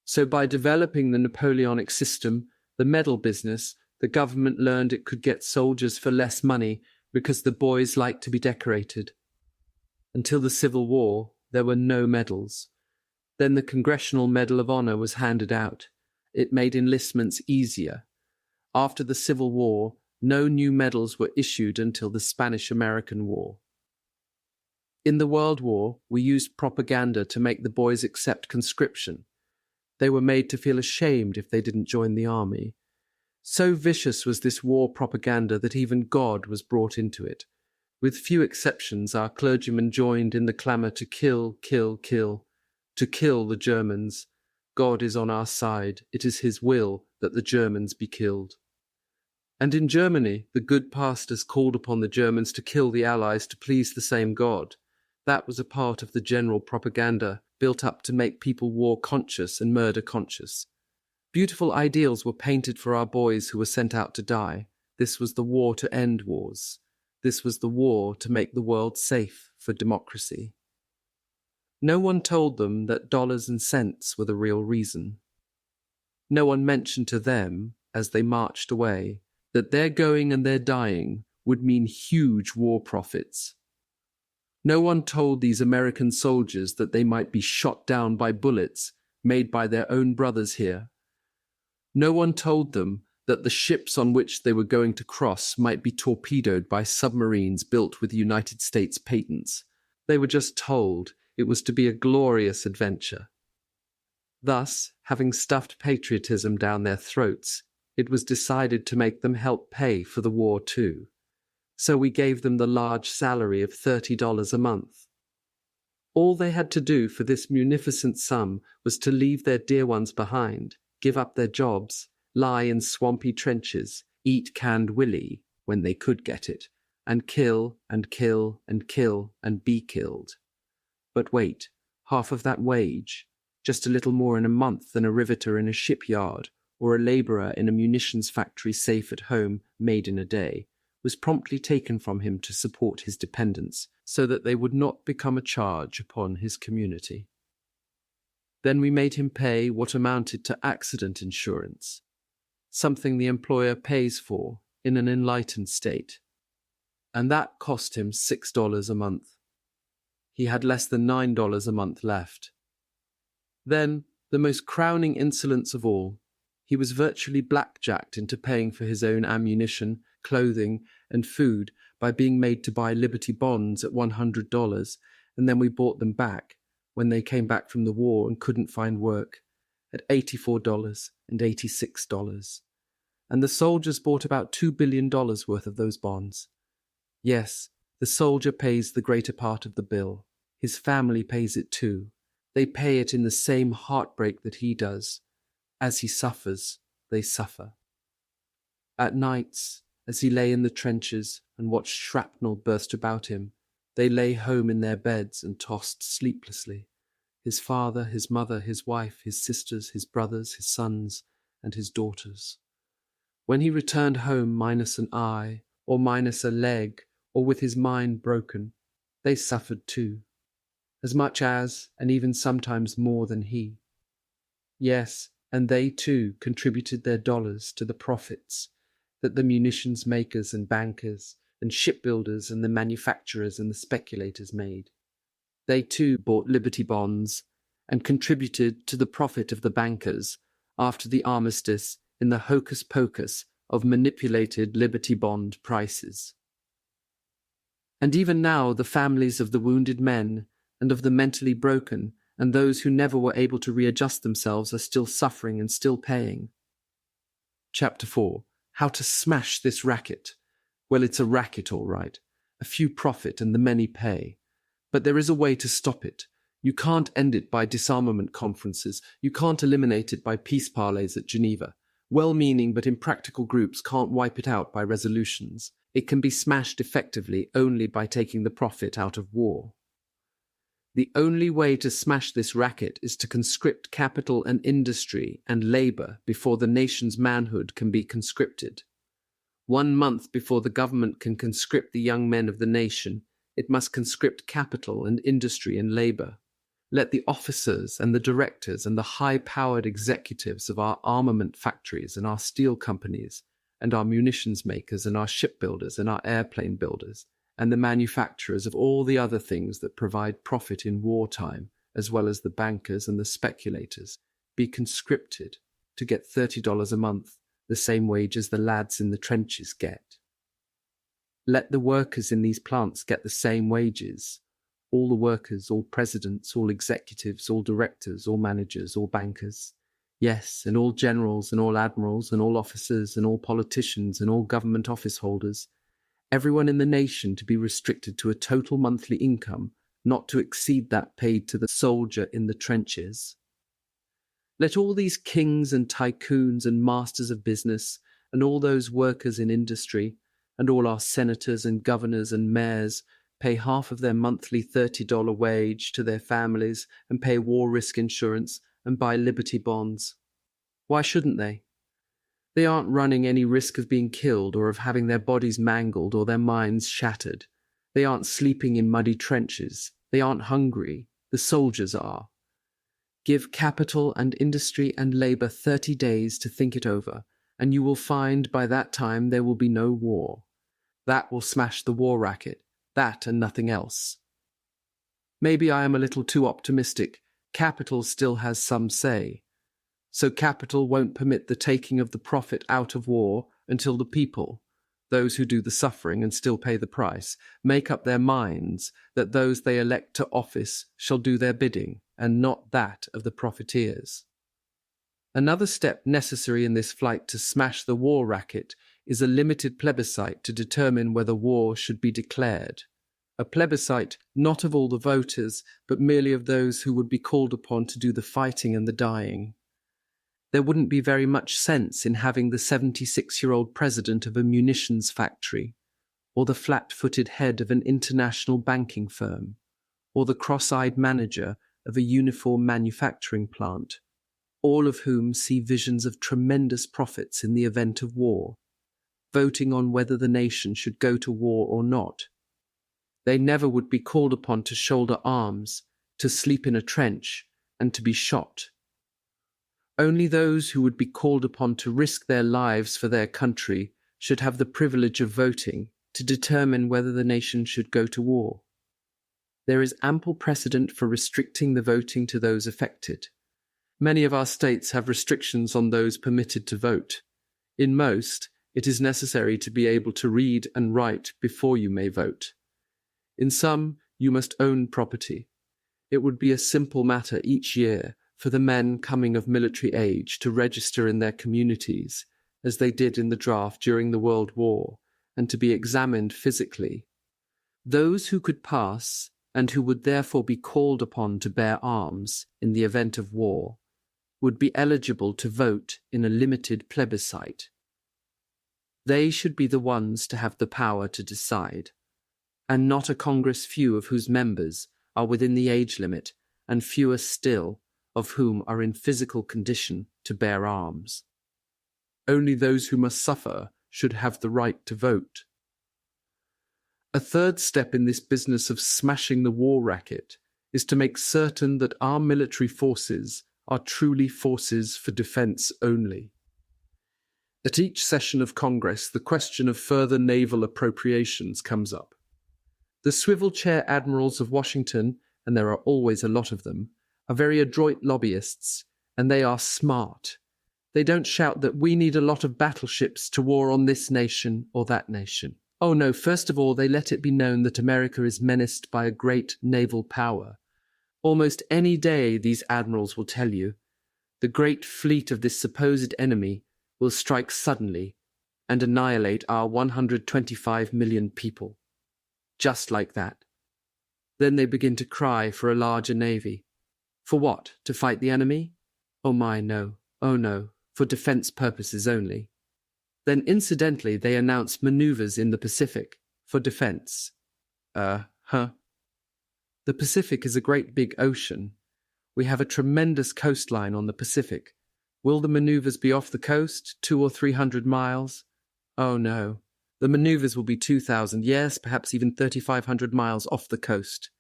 So by developing the Napoleonic system, the medal business, the government learned it could get soldiers for less money because the boys liked to be decorated. Until the Civil War, there were no medals. Then the Congressional Medal of Honor was handed out. It made enlistments easier. After the Civil War, no new medals were issued until the Spanish-American War. In the World War, we used propaganda to make the boys accept conscription. They were made to feel ashamed if they didn't join the army. So vicious was this war propaganda that even God was brought into it. With few exceptions, our clergymen joined in the clamour to kill, kill, kill, to kill the Germans. God is on our side. It is his will that the Germans be killed. And in Germany, the good pastors called upon the Germans to kill the Allies to please the same God. That was a part of the general propaganda built up to make people war-conscious and murder-conscious. Beautiful ideals were painted for our boys who were sent out to die. This was the war to end wars. This was the war to make the world safe for democracy. No one told them that dollars and cents were the real reason. No one mentioned to them, as they marched away, that their going and their dying would mean huge war profits. No one told these American soldiers that they might be shot down by bullets made by their own brothers here. No one told them that the ships on which they were going to cross might be torpedoed by submarines built with United States patents. They were just told it was to be a glorious adventure. Thus, having stuffed patriotism down their throats, it was decided to make them help pay for the war too. So we gave them the large salary of $30 a month. All they had to do for this munificent sum was to leave their dear ones behind, give up their jobs, lie in swampy trenches, eat canned willy when they could get it, and kill and kill and kill and be killed. But wait, half of that wage, just a little more in a month than a riveter in a shipyard or a labourer in a munitions factory safe at home made in a day, was promptly taken from him to support his dependents so that they would not become a charge upon his community. Then we made him pay what amounted to accident insurance, something the employer pays for in an enlightened state. And that cost him $6 a month. He had less than $9 a month left. Then, the most crowning insolence of all, he was virtually blackjacked into paying for his own ammunition, clothing, and food by being made to buy Liberty bonds at $100, and then we bought them back when they came back from the war and couldn't find work at $84 and $86. And the soldiers bought about $2 billion worth of those bonds. Yes, the soldier pays the greater part of the bill. His family pays it too. They pay it in the same heartbreak that he does. As he suffers, they suffer. At nights, as he lay in the trenches and watched shrapnel burst about him, they lay home in their beds and tossed sleeplessly. His father, his mother, his wife, his sisters, his brothers, his sons, and his daughters. When he returned home minus an eye, or minus a leg, or with his mind broken, they suffered too, as much as, and even sometimes more than he. Yes, and they too contributed their dollars to the profits that the munitions makers and bankers and shipbuilders and the manufacturers and the speculators made. They too bought Liberty bonds and contributed to the profit of the bankers after the armistice in the hocus-pocus of manipulated Liberty bond prices. And even now the families of the wounded men and of the mentally broken and those who never were able to readjust themselves are still suffering and still paying. Chapter 4. How to smash this racket. Well, it's a racket, all right. A few profit and the many pay. But there is a way to stop it. You can't end it by disarmament conferences. You can't eliminate it by peace parleys at Geneva. Well-meaning but impractical groups can't wipe it out by resolutions. It can be smashed effectively only by taking the profit out of war. The only way to smash this racket is to conscript capital and industry and labor before the nation's manhood can be conscripted. 1 month before the government can conscript the young men of the nation, it must conscript capital and industry and labor. Let the officers and the directors and the high-powered executives of our armament factories and our steel companies and our munitions makers and our shipbuilders and our airplane builders and the manufacturers of all the other things that provide profit in wartime, as well as the bankers and the speculators, be conscripted to get $30 a month, the same wage as the lads in the trenches get. Let the workers in these plants get the same wages. All the workers, all presidents, all executives, all directors, all managers, all bankers. Yes, and all generals and all admirals and all officers and all politicians and all government office holders. Everyone in the nation to be restricted to a total monthly income, not to exceed that paid to the soldier in the trenches. Let all these kings and tycoons and masters of business, and all those workers in industry, and all our senators and governors and mayors pay half of their monthly $30 wage to their families and pay war risk insurance and buy Liberty bonds. Why shouldn't they? They aren't running any risk of being killed or of having their bodies mangled or their minds shattered. They aren't sleeping in muddy trenches. They aren't hungry. The soldiers are. Give capital and industry and labor 30 days to think it over, and you will find by that time there will be no war. That will smash the war racket. That and nothing else. Maybe I am a little too optimistic. Capital still has some say. So capital won't permit the taking of the profit out of war until the people, those who do the suffering and still pay the price, make up their minds that those they elect to office shall do their bidding, and not that of the profiteers. Another step necessary in this flight to smash the war racket is a limited plebiscite to determine whether war should be declared. A plebiscite not of all the voters, but merely of those who would be called upon to do the fighting and the dying. There wouldn't be very much sense in having the 76-year-old president of a munitions factory, or the flat-footed head of an international banking firm, or the cross-eyed manager of a uniform manufacturing plant, all of whom see visions of tremendous profits in the event of war, voting on whether the nation should go to war or not. They never would be called upon to shoulder arms, to sleep in a trench, and to be shot. Only those who would be called upon to risk their lives for their country should have the privilege of voting to determine whether the nation should go to war. There is ample precedent for restricting the voting to those affected. Many of our states have restrictions on those permitted to vote. In most, it is necessary to be able to read and write before you may vote. In some, you must own property. It would be a simple matter each year for the men coming of military age to register in their communities, as they did in the draft during the World War, and to be examined physically. Those who could pass, and who would therefore be called upon to bear arms in the event of war, would be eligible to vote in a limited plebiscite. They should be the ones to have the power to decide, and not a Congress few of whose members are within the age limit, and fewer still of whom are in physical condition to bear arms. Only those who must suffer should have the right to vote. A third step in this business of smashing the war racket is to make certain that our military forces are truly forces for defense only. At each session of Congress, the question of further naval appropriations comes up. The swivel chair admirals of Washington, and there are always a lot of them, are very adroit lobbyists, and they are smart. They don't shout that we need a lot of battleships to war on this nation or that nation. Oh no, first of all, they let it be known that America is menaced by a great naval power. Almost any day, these admirals will tell you, the great fleet of this supposed enemy will strike suddenly and annihilate our 125 million people. Just like that. Then they begin to cry for a larger navy. For what? To fight the enemy? Oh my, no. Oh no. For defense purposes only. Then incidentally they announce maneuvers in the Pacific for defense. The Pacific is a great big ocean. We have a tremendous coastline on the Pacific. Will the maneuvers be off the coast, 200 or 300 miles? Oh no. The maneuvers will be 2,000, yes, perhaps even 3,500 miles off the coast.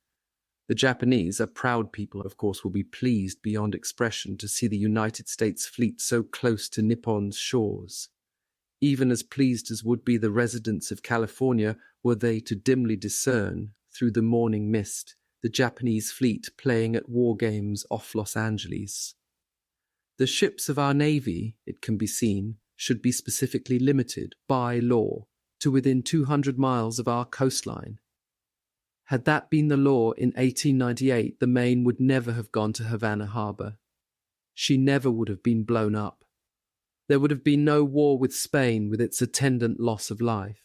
The Japanese, a proud people, of course, will be pleased beyond expression to see the United States fleet so close to Nippon's shores. Even as pleased as would be the residents of California were they to dimly discern, through the morning mist, the Japanese fleet playing at war games off Los Angeles. The ships of our Navy, it can be seen, should be specifically limited, by law, to within 200 miles of our coastline. Had that been the law in 1898, the Maine would never have gone to Havana Harbor. She never would have been blown up. There would have been no war with Spain with its attendant loss of life.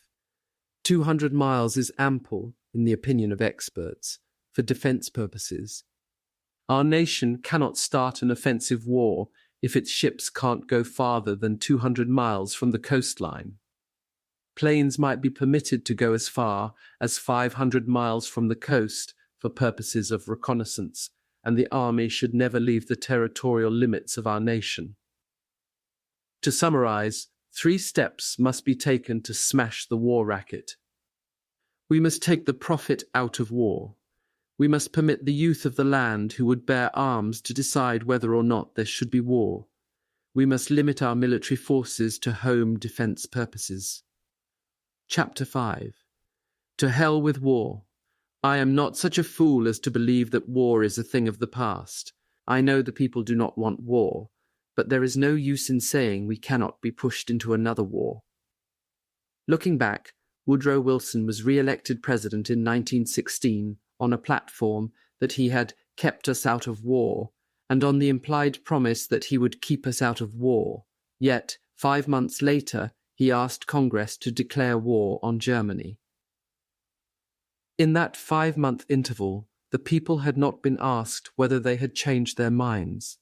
200 miles is ample, in the opinion of experts, for defense purposes. Our nation cannot start an offensive war if its ships can't go farther than 200 miles from the coastline. Planes might be permitted to go as far as 500 miles from the coast for purposes of reconnaissance, and the army should never leave the territorial limits of our nation. To summarize, 3 steps must be taken to smash the war racket. We must take the profit out of war. We must permit the youth of the land who would bear arms to decide whether or not there should be war. We must limit our military forces to home defense purposes. Chapter 5. To hell with war. I am not such a fool as to believe that war is a thing of the past. I know the people do not want war, but there is no use in saying we cannot be pushed into another war. Looking back, Woodrow Wilson was re-elected president in 1916 on a platform that he had kept us out of war, and on the implied promise that he would keep us out of war. Yet, 5 months later, he asked Congress to declare war on Germany. In that 5-month interval, the people had not been asked whether they had changed their minds.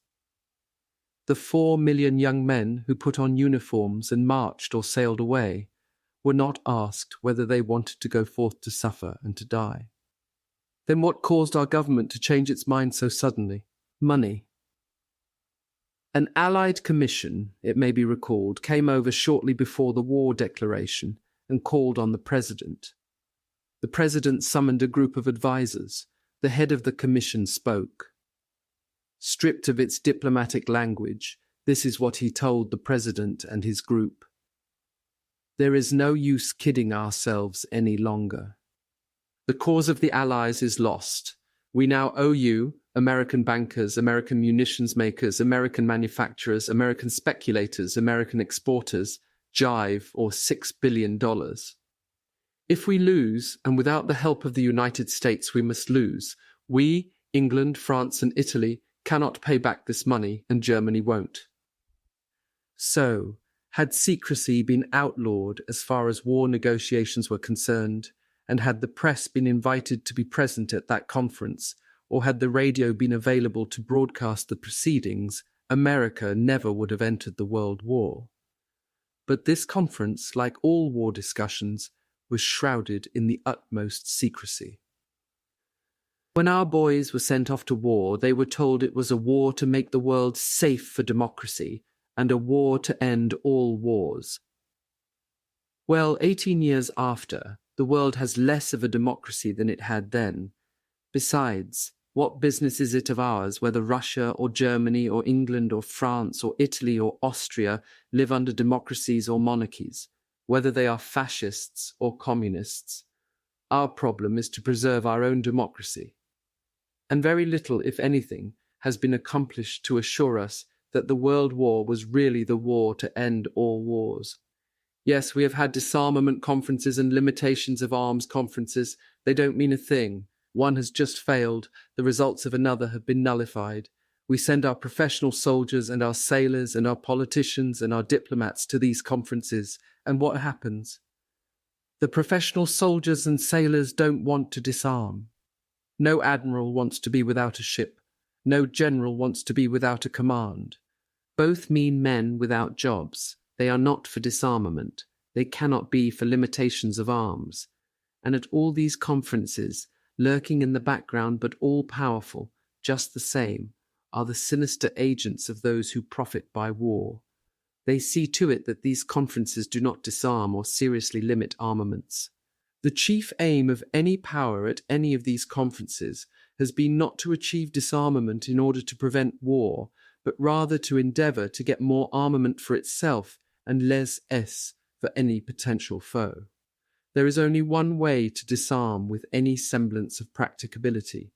The 4 million young men who put on uniforms and marched or sailed away were not asked whether they wanted to go forth to suffer and to die. Then what caused our government to change its mind so suddenly? Money. An Allied commission, it may be recalled, came over shortly before the war declaration and called on the president. The president summoned a group of advisers. The head of the commission spoke. Stripped of its diplomatic language, this is what he told the president and his group. There is no use kidding ourselves any longer. The cause of the Allies is lost. We now owe you, American bankers, American munitions makers, American manufacturers, American speculators, American exporters, jive or $6 billion. If we lose, and without the help of the United States we must lose, we, England, France and Italy, cannot pay back this money, and Germany won't. So, had secrecy been outlawed as far as war negotiations were concerned, and had the press been invited to be present at that conference, or had the radio been available to broadcast the proceedings, America never would have entered the World War. But this conference, like all war discussions, was shrouded in the utmost secrecy. When our boys were sent off to war, they were told it was a war to make the world safe for democracy and a war to end all wars. Well, 18 years after, the world has less of a democracy than it had then. Besides, what business is it of ours whether Russia or Germany or England or France or Italy or Austria live under democracies or monarchies, whether they are fascists or communists? Our problem is to preserve our own democracy. And very little, if anything, has been accomplished to assure us that the World War was really the war to end all wars. Yes, we have had disarmament conferences and limitations of arms conferences. They don't mean a thing. One has just failed. The results of another have been nullified. We send our professional soldiers and our sailors and our politicians and our diplomats to these conferences, and what happens? The professional soldiers and sailors don't want to disarm. No admiral wants to be without a ship. No general wants to be without a command. Both mean men without jobs. They are not for disarmament. They cannot be for limitations of arms. And at all these conferences, lurking in the background but all-powerful, just the same, are the sinister agents of those who profit by war. They see to it that these conferences do not disarm or seriously limit armaments. The chief aim of any power at any of these conferences has been not to achieve disarmament in order to prevent war, but rather to endeavour to get more armament for itself and less for any potential foe. There is only one way to disarm with any semblance of practicability.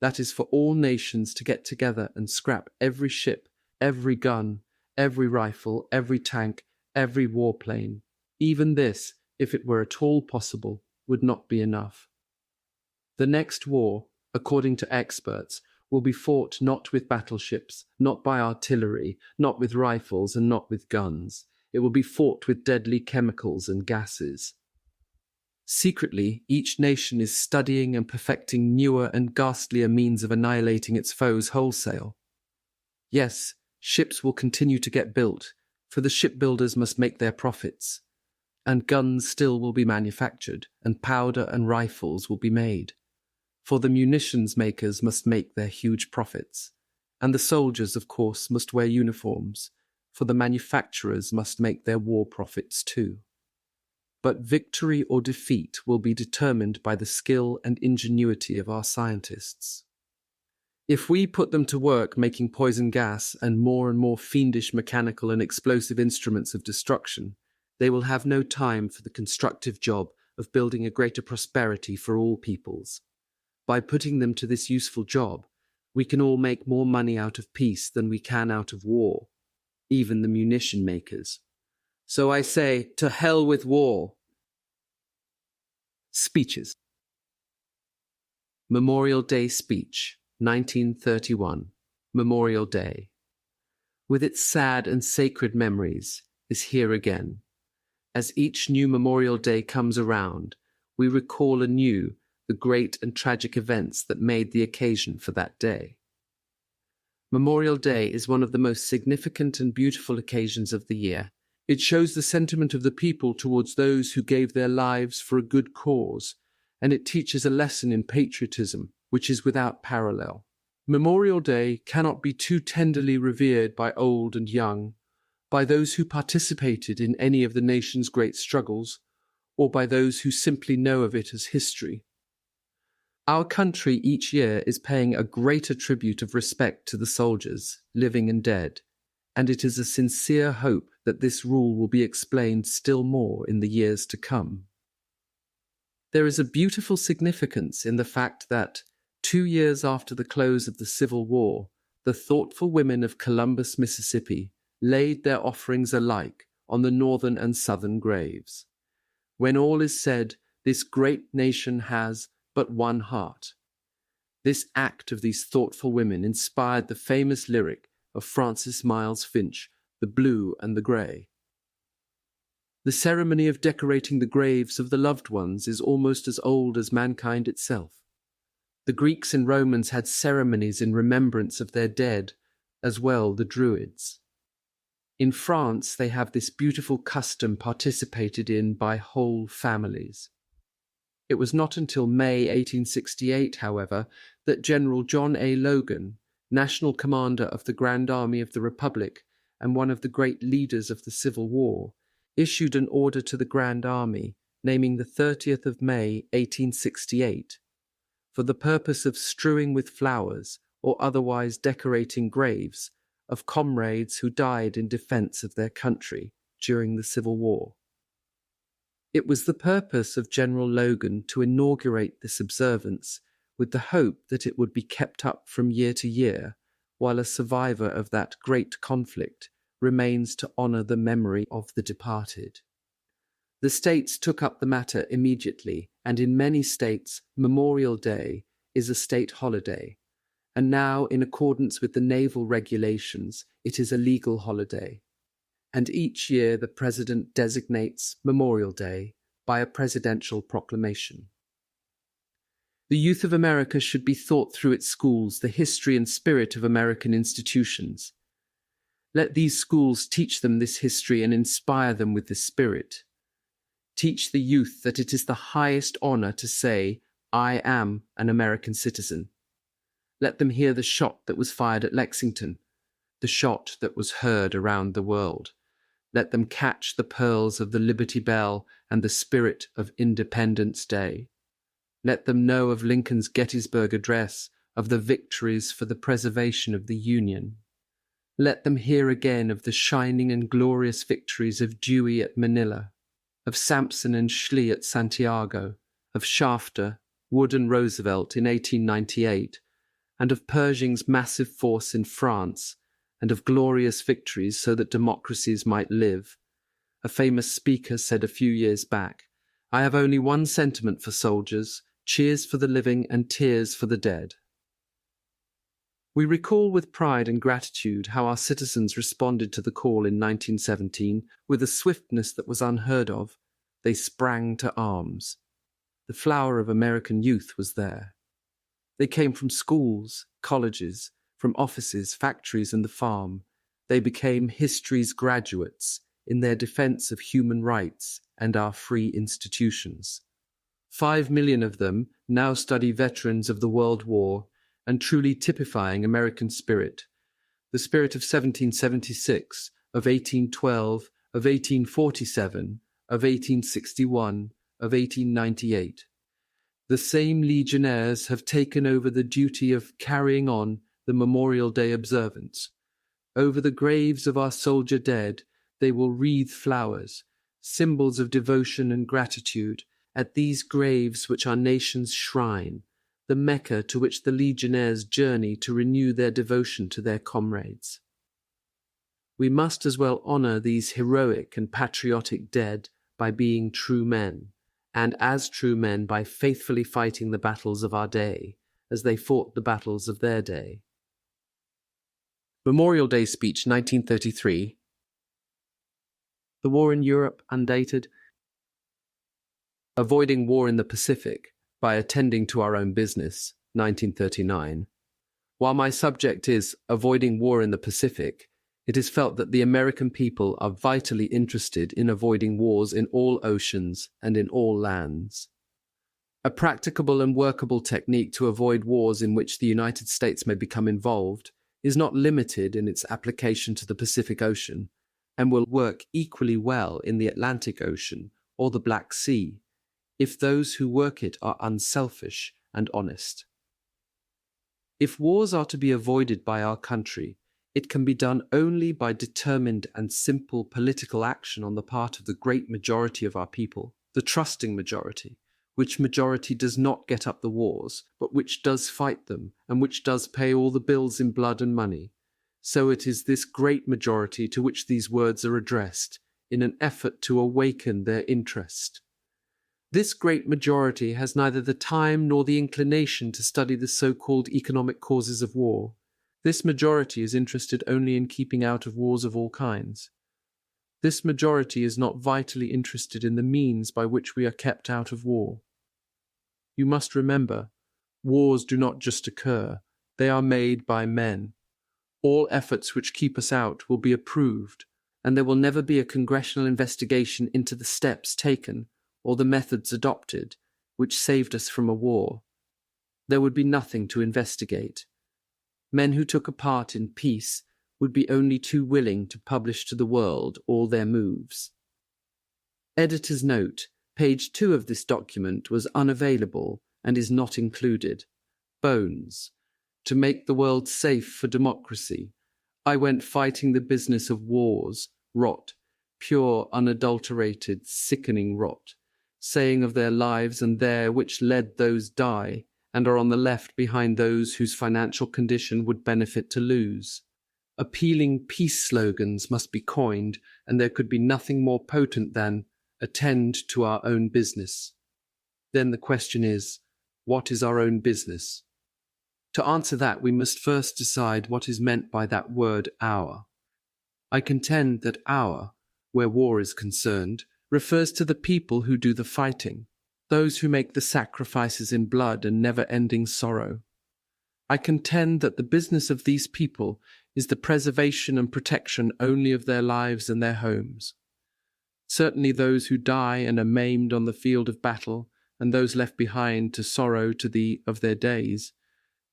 That is for all nations to get together and scrap every ship, every gun, every rifle, every tank, every warplane. Even this, if it were at all possible, would not be enough. The next war, according to experts, will be fought not with battleships, not by artillery, not with rifles, and not with guns. It will be fought with deadly chemicals and gases. Secretly, each nation is studying and perfecting newer and ghastlier means of annihilating its foes wholesale. Yes, ships will continue to get built, for the shipbuilders must make their profits. And guns still will be manufactured, and powder and rifles will be made. For the munitions makers must make their huge profits. And the soldiers, of course, must wear uniforms, for the manufacturers must make their war profits too. But victory or defeat will be determined by the skill and ingenuity of our scientists. If we put them to work making poison gas and more fiendish mechanical and explosive instruments of destruction, they will have no time for the constructive job of building a greater prosperity for all peoples. By putting them to this useful job, we can all make more money out of peace than we can out of war, even the munition makers. So I say, to hell with war. Speeches. Memorial Day Speech, 1931. Memorial Day, with its sad and sacred memories, is here again. As each new Memorial Day comes around, we recall anew the great and tragic events that made the occasion for that day. Memorial Day is one of the most significant and beautiful occasions of the year. It shows the sentiment of the people towards those who gave their lives for a good cause, and it teaches a lesson in patriotism which is without parallel. Memorial Day cannot be too tenderly revered by old and young, by those who participated in any of the nation's great struggles, or by those who simply know of it as history. Our country each year is paying a greater tribute of respect to the soldiers, living and dead, and it is a sincere hope that this rule will be explained still more in the years to come. There is a beautiful significance in the fact that, 2 years after the close of the Civil War, the thoughtful women of Columbus, Mississippi, laid their offerings alike on the northern and southern graves. When all is said, this great nation has but one heart. This act of these thoughtful women inspired the famous lyric of Francis Miles Finch, "The Blue and the Grey." The ceremony of decorating the graves of the loved ones is almost as old as mankind itself. The Greeks and Romans had ceremonies in remembrance of their dead, as well the Druids. In France, they have this beautiful custom participated in by whole families. It was not until May 1868, however, that General John A. Logan, National Commander of the Grand Army of the Republic and one of the great leaders of the Civil War, issued an order to the Grand Army naming the 30th of May 1868 for the purpose of strewing with flowers or otherwise decorating graves of comrades who died in defense of their country during the Civil War. It was the purpose of General Logan to inaugurate this observance with the hope that it would be kept up from year to year while a survivor of that great conflict remains to honor the memory of the departed. The states took up the matter immediately, and in many states, Memorial Day is a state holiday, and now, in accordance with the naval regulations, it is a legal holiday. And each year the President designates Memorial Day by a presidential proclamation. The youth of America should be taught through its schools the history and spirit of American institutions. Let these schools teach them this history and inspire them with this spirit. Teach the youth that it is the highest honor to say, "I am an American citizen." Let them hear the shot that was fired at Lexington, the shot that was heard around the world. Let them catch the pearls of the Liberty Bell and the spirit of Independence Day. Let them know of Lincoln's Gettysburg Address, of the victories for the preservation of the Union. Let them hear again of the shining and glorious victories of Dewey at Manila, of Sampson and Schley at Santiago, of Shafter, Wood and Roosevelt in 1898, and of Pershing's massive force in France, and of glorious victories so that democracies might live. A famous speaker said a few years back, "I have only one sentiment for soldiers, cheers for the living and tears for the dead." We recall with pride and gratitude how our citizens responded to the call in 1917 with a swiftness that was unheard of. They sprang to arms. The flower of American youth was there. They came from schools, colleges, from offices, factories, and the farm. They became history's graduates in their defense of human rights and our free institutions. 5 million of them now study veterans of the World War and truly typifying American spirit, the spirit of 1776, of 1812, of 1847, of 1861, of 1898. The same legionnaires have taken over the duty of carrying on the Memorial Day observance. Over the graves of our soldier dead, they will wreathe flowers, symbols of devotion and gratitude, at these graves which our nation's shrine, the Mecca to which the legionnaires journey to renew their devotion to their comrades. We must as well honor these heroic and patriotic dead by being true men, and as true men by faithfully fighting the battles of our day, as they fought the battles of their day. Memorial Day Speech 1933. The War in Europe, undated. Avoiding War in the Pacific by Attending to Our Own Business, 1939. While my subject is Avoiding War in the Pacific, it is felt that the American people are vitally interested in avoiding wars in all oceans and in all lands. A practicable and workable technique to avoid wars in which the United States may become involved is not limited in its application to the Pacific Ocean, and will work equally well in the Atlantic Ocean or the Black Sea, if those who work it are unselfish and honest. If wars are to be avoided by our country, it can be done only by determined and simple political action on the part of the great majority of our people, the trusting majority, which majority does not get up the wars, but which does fight them, and which does pay all the bills in blood and money. So it is this great majority to which these words are addressed, in an effort to awaken their interest. This great majority has neither the time nor the inclination to study the so-called economic causes of war. This majority is interested only in keeping out of wars of all kinds. This majority is not vitally interested in the means by which we are kept out of war. You must remember, wars do not just occur, they are made by men. All efforts which keep us out will be approved, and there will never be a congressional investigation into the steps taken or the methods adopted which saved us from a war. There would be nothing to investigate. Men who took a part in peace would be only too willing to publish to the world all their moves. Editor's note: page 2 of this document was unavailable and is not included. Bones. To make the world safe for democracy, I went fighting the business of wars, rot, pure, unadulterated, sickening rot, saying of their lives and there which led those die, and are on the left behind those whose financial condition would benefit to lose. Appealing peace slogans must be coined, and there could be nothing more potent than attend to our own business. Then the question is, what is our own business? To answer that, we must first decide what is meant by that word our. I contend that our, where war is concerned, refers to the people who do the fighting, those who make the sacrifices in blood and never-ending sorrow. I contend that the business of these people is the preservation and protection only of their lives and their homes. Certainly those who die and are maimed on the field of battle, and those left behind to sorrow to the of their days,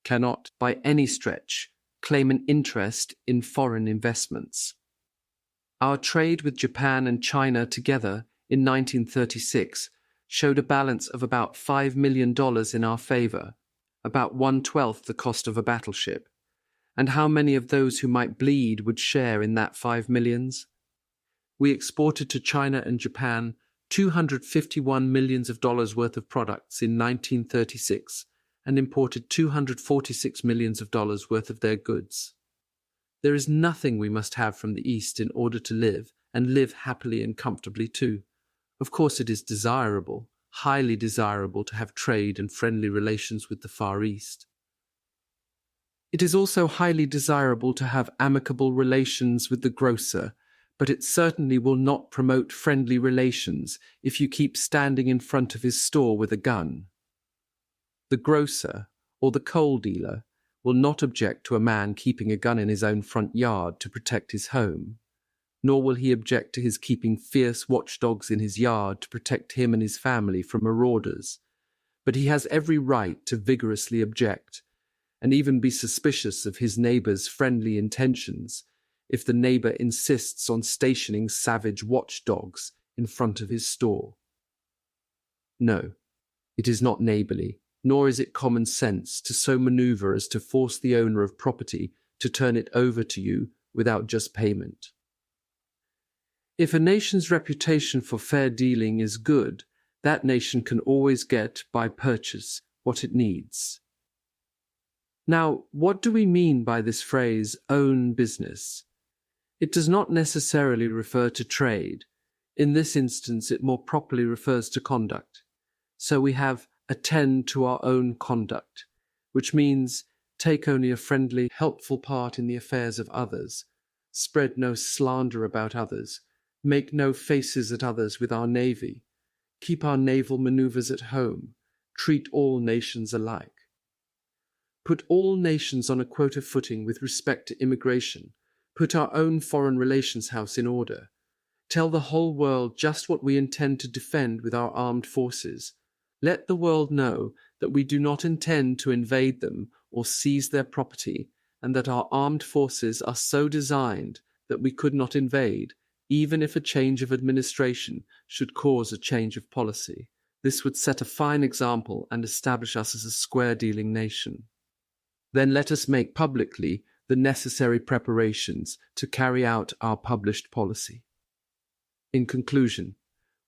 cannot, by any stretch, claim an interest in foreign investments. Our trade with Japan and China together in 1936 showed a balance of about $5 million in our favor, about 1/12 the cost of a battleship. And how many of those who might bleed would share in that 5 millions? We exported to China and Japan $251 million worth of products in 1936 and imported $246 million worth of their goods. There is nothing we must have from the East in order to live, and live happily and comfortably too. Of course it is desirable, highly desirable, to have trade and friendly relations with the Far East. It is also highly desirable to have amicable relations with the grocer, but it certainly will not promote friendly relations if you keep standing in front of his store with a gun. The grocer, or the coal dealer, will not object to a man keeping a gun in his own front yard to protect his home, nor will he object to his keeping fierce watchdogs in his yard to protect him and his family from marauders. But he has every right to vigorously object, and even be suspicious of his neighbor's friendly intentions, if the neighbor insists on stationing savage watchdogs in front of his store. No, it is not neighborly, nor is it common sense to so maneuver as to force the owner of property to turn it over to you without just payment. If a nation's reputation for fair dealing is good, that nation can always get, by purchase, what it needs. Now, what do we mean by this phrase, own business? It does not necessarily refer to trade. In this instance, it more properly refers to conduct. So we have attend to our own conduct, which means take only a friendly, helpful part in the affairs of others, spread no slander about others, make no faces at others with our navy, keep our naval maneuvers at home, treat all nations alike. Put all nations on a quota footing with respect to immigration, put our own foreign relations house in order, tell the whole world just what we intend to defend with our armed forces. Let the world know that we do not intend to invade them or seize their property, and that our armed forces are so designed that we could not invade, even if a change of administration should cause a change of policy. This would set a fine example and establish us as a square-dealing nation. Then let us make publicly the necessary preparations to carry out our published policy. In conclusion,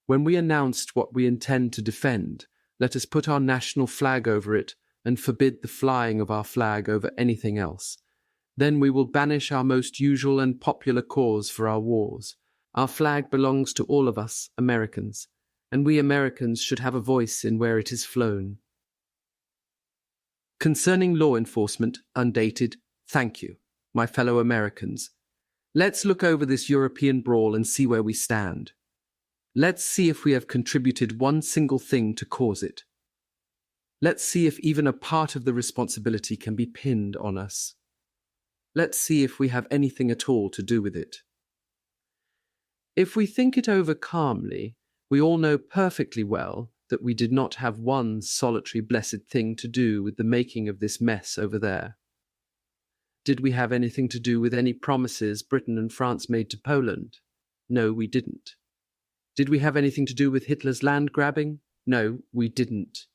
when we announced what we intend to defend, let us put our national flag over it and forbid the flying of our flag over anything else. Then we will banish our most usual and popular cause for our wars. Our flag belongs to all of us, Americans, and we Americans should have a voice in where it is flown. Concerning law enforcement, undated, thank you, my fellow Americans. Let's look over this European brawl and see where we stand. Let's see if we have contributed one single thing to cause it. Let's see if even a part of the responsibility can be pinned on us. Let's see if we have anything at all to do with it. If we think it over calmly, we all know perfectly well that we did not have one solitary blessed thing to do with the making of this mess over there. Did we have anything to do with any promises Britain and France made to Poland? No, we didn't. Did we have anything to do with Hitler's land grabbing? No, we didn't.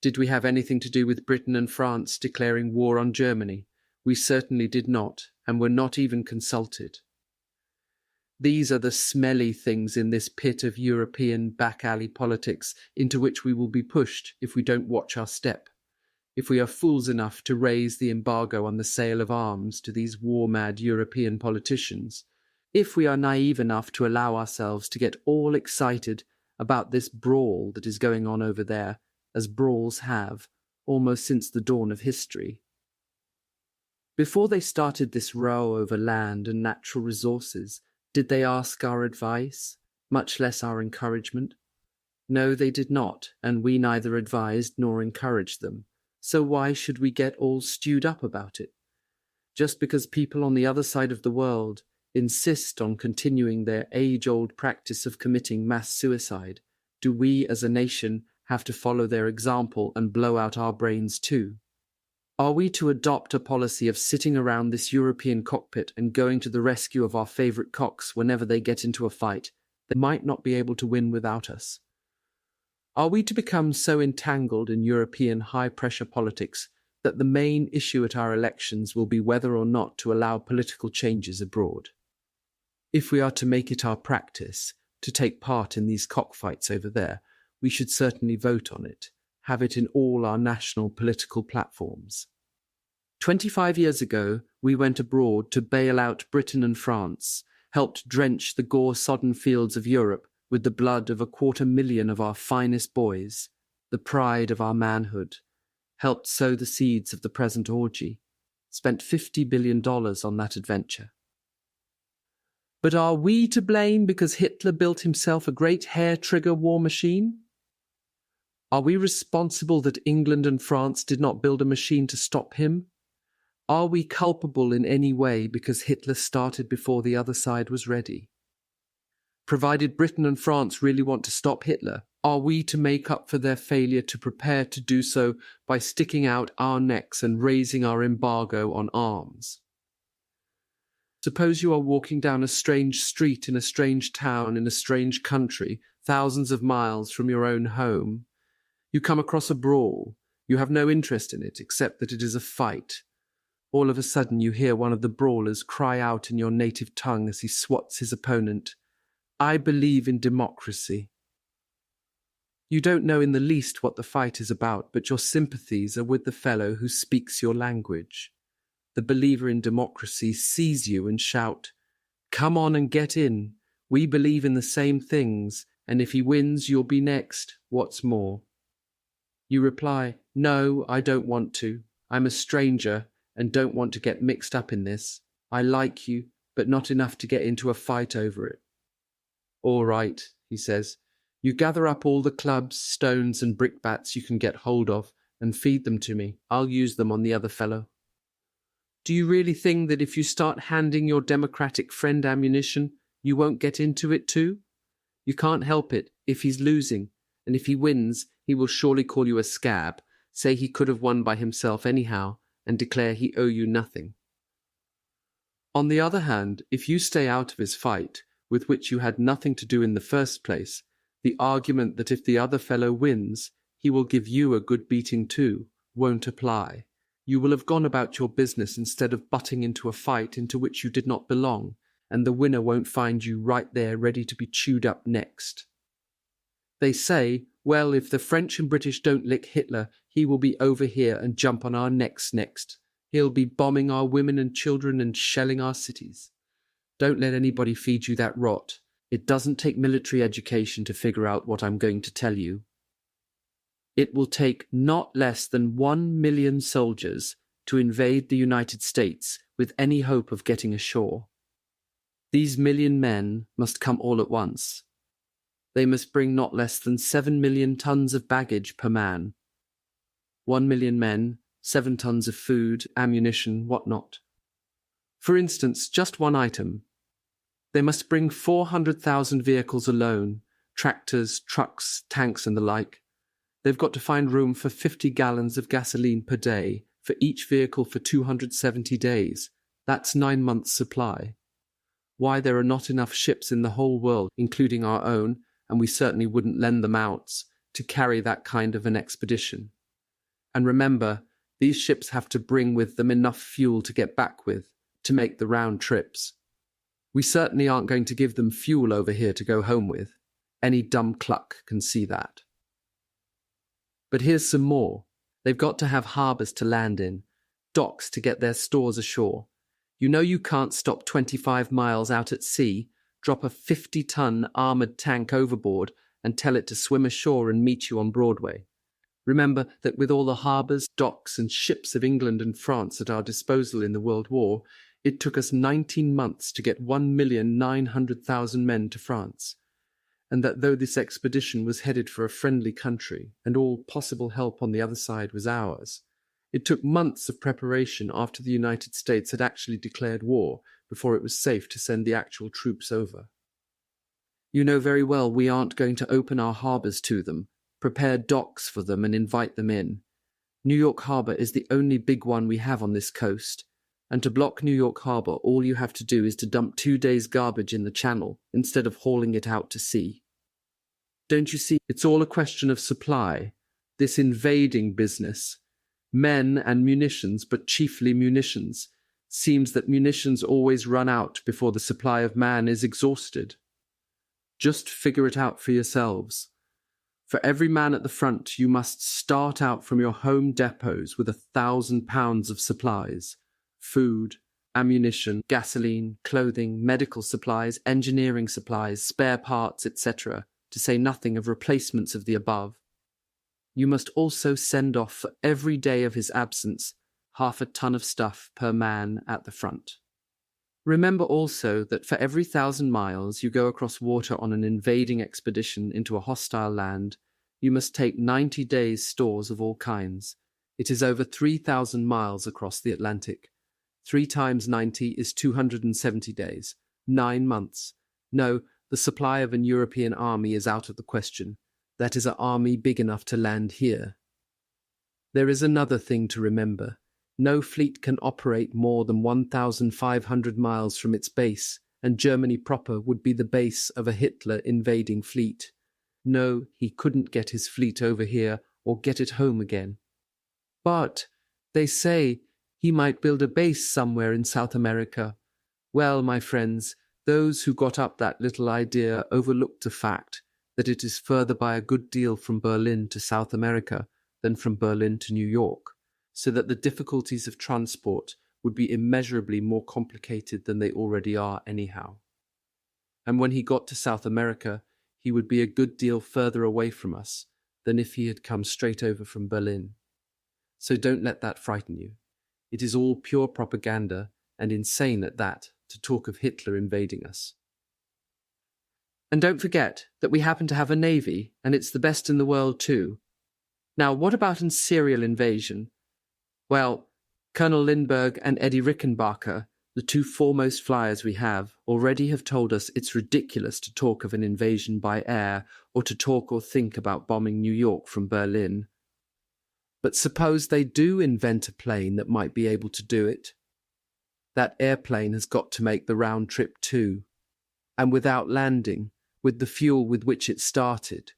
Did we have anything to do with Britain and France declaring war on Germany? We certainly did not, and were not even consulted. These are the smelly things in this pit of European back-alley politics into which we will be pushed if we don't watch our step, if we are fools enough to raise the embargo on the sale of arms to these war-mad European politicians, if we are naive enough to allow ourselves to get all excited about this brawl that is going on over there, as brawls have, almost since the dawn of history. Before they started this row over land and natural resources, did they ask our advice, much less our encouragement? No, they did not, and we neither advised nor encouraged them. So why should we get all stewed up about it? Just because people on the other side of the world insist on continuing their age-old practice of committing mass suicide, do we as a nation have to follow their example and blow out our brains too? Are we to adopt a policy of sitting around this European cockpit and going to the rescue of our favourite cocks whenever they get into a fight that might not be able to win without us? Are we to become so entangled in European high-pressure politics that the main issue at our elections will be whether or not to allow political changes abroad? If we are to make it our practice to take part in these cockfights over there, we should certainly vote on it, have it in all our national political platforms. 25 years ago, we went abroad to bail out Britain and France, helped drench the gore-sodden fields of Europe with the blood of 250,000 of our finest boys, the pride of our manhood, helped sow the seeds of the present orgy, spent $50 billion on that adventure. But are we to blame because Hitler built himself a great hair-trigger war machine? Are we responsible that England and France did not build a machine to stop him? Are we culpable in any way because Hitler started before the other side was ready? Provided Britain and France really want to stop Hitler, are we to make up for their failure to prepare to do so by sticking out our necks and raising our embargo on arms? Suppose you are walking down a strange street in a strange town in a strange country, thousands of miles from your own home. You come across a brawl. You have no interest in it except that it is a fight. All of a sudden you hear one of the brawlers cry out in your native tongue as he swats his opponent, "I believe in democracy." You don't know in the least what the fight is about, but your sympathies are with the fellow who speaks your language. The believer in democracy sees you and shout, "Come on and get in. We believe in the same things, and if he wins, you'll be next. What's more?" You reply, "No, I don't want to. I'm a stranger and don't want to get mixed up in this. I like you, but not enough to get into a fight over it." "All right," he says. "You gather up all the clubs, stones and brickbats you can get hold of and feed them to me. I'll use them on the other fellow." Do you really think that if you start handing your Democratic friend ammunition, you won't get into it too? You can't help it if he's losing, and if he wins, he will surely call you a scab, say he could have won by himself anyhow, and declare he owe you nothing. On the other hand, if you stay out of his fight, with which you had nothing to do in the first place, The argument that if the other fellow wins, he will give you a good beating too, won't apply. You will have gone about your business instead of butting into a fight into which you did not belong, and the winner won't find you right there ready to be chewed up next. They say, well, if the French and British don't lick Hitler, he will be over here and jump on our necks next. He'll be bombing our women and children and shelling our cities. Don't let anybody feed you that rot. It doesn't take military education to figure out what I'm going to tell you. It will take not less than 1 million soldiers to invade the United States with any hope of getting ashore. These million men must come all at once. They must bring not less than 7 million tons of baggage per man. 1 million men, 7 tons of food, ammunition, whatnot. For instance, just one item. They must bring 400,000 vehicles alone, tractors, trucks, tanks and the like. They've got to find room for 50 gallons of gasoline per day for each vehicle for 270 days. That's 9 months' supply. Why there are not enough ships in the whole world, including our own, and we certainly wouldn't lend them out, to carry that kind of an expedition. And remember, these ships have to bring with them enough fuel to get back with, to make the round trips. We certainly aren't going to give them fuel over here to go home with. Any dumb cluck can see that. But here's some more. They've got to have harbours to land in, docks to get their stores ashore. You know you can't stop 25 miles out at sea, drop a 50-ton armoured tank overboard and tell it to swim ashore and meet you on Broadway. Remember that with all the harbours, docks and ships of England and France at our disposal in the World War, it took us 19 months to get 1,900,000 men to France. And that though this expedition was headed for a friendly country and all possible help on the other side was ours, it took months of preparation after the United States had actually declared war before it was safe to send the actual troops over. You know very well we aren't going to open our harbours to them, prepare docks for them and invite them in. New York Harbour is the only big one we have on this coast, and to block New York Harbour all you have to do is to dump 2 days' garbage in the channel instead of hauling it out to sea. Don't you see, it's all a question of supply, this invading business. Men and munitions, but chiefly munitions. Seems that munitions always run out before the supply of man is exhausted. Just figure it out for yourselves. For every man at the front, you must start out from your home depots with 1,000 pounds of supplies. Food, ammunition, gasoline, clothing, medical supplies, engineering supplies, spare parts, etc., to say nothing of replacements of the above. You must also send off for every day of his absence 1/2 ton of stuff per man at the front. Remember also that for every 1,000 miles you go across water on an invading expedition into a hostile land, you must take 90 days' stores of all kinds. It is over 3,000 miles across the Atlantic. 3 times 90 is 270 days. 9 months. No, the supply of an European army is out of the question. That is an army big enough to land here. There is another thing to remember. No fleet can operate more than 1,500 miles from its base, and Germany proper would be the base of a Hitler invading fleet. No, he couldn't get his fleet over here or get it home again. But they say he might build a base somewhere in South America. Well, my friends, those who got up that little idea overlooked the fact that it is further by a good deal from Berlin to South America than from Berlin to New York, so that the difficulties of transport would be immeasurably more complicated than they already are anyhow. And when he got to South America, he would be a good deal further away from us than if he had come straight over from Berlin. So don't let that frighten you. It is all pure propaganda, and insane at that, to talk of Hitler invading us. And don't forget that we happen to have a navy, and it's the best in the world too. Now, what about a serial invasion? Well, Colonel Lindbergh and Eddie Rickenbacker, the 2 foremost flyers we have, already have told us it's ridiculous to talk of an invasion by air or to talk or think about bombing New York from Berlin. But suppose they do invent a plane that might be able to do it. That airplane has got to make the round trip too. And without landing, with the fuel with which it started.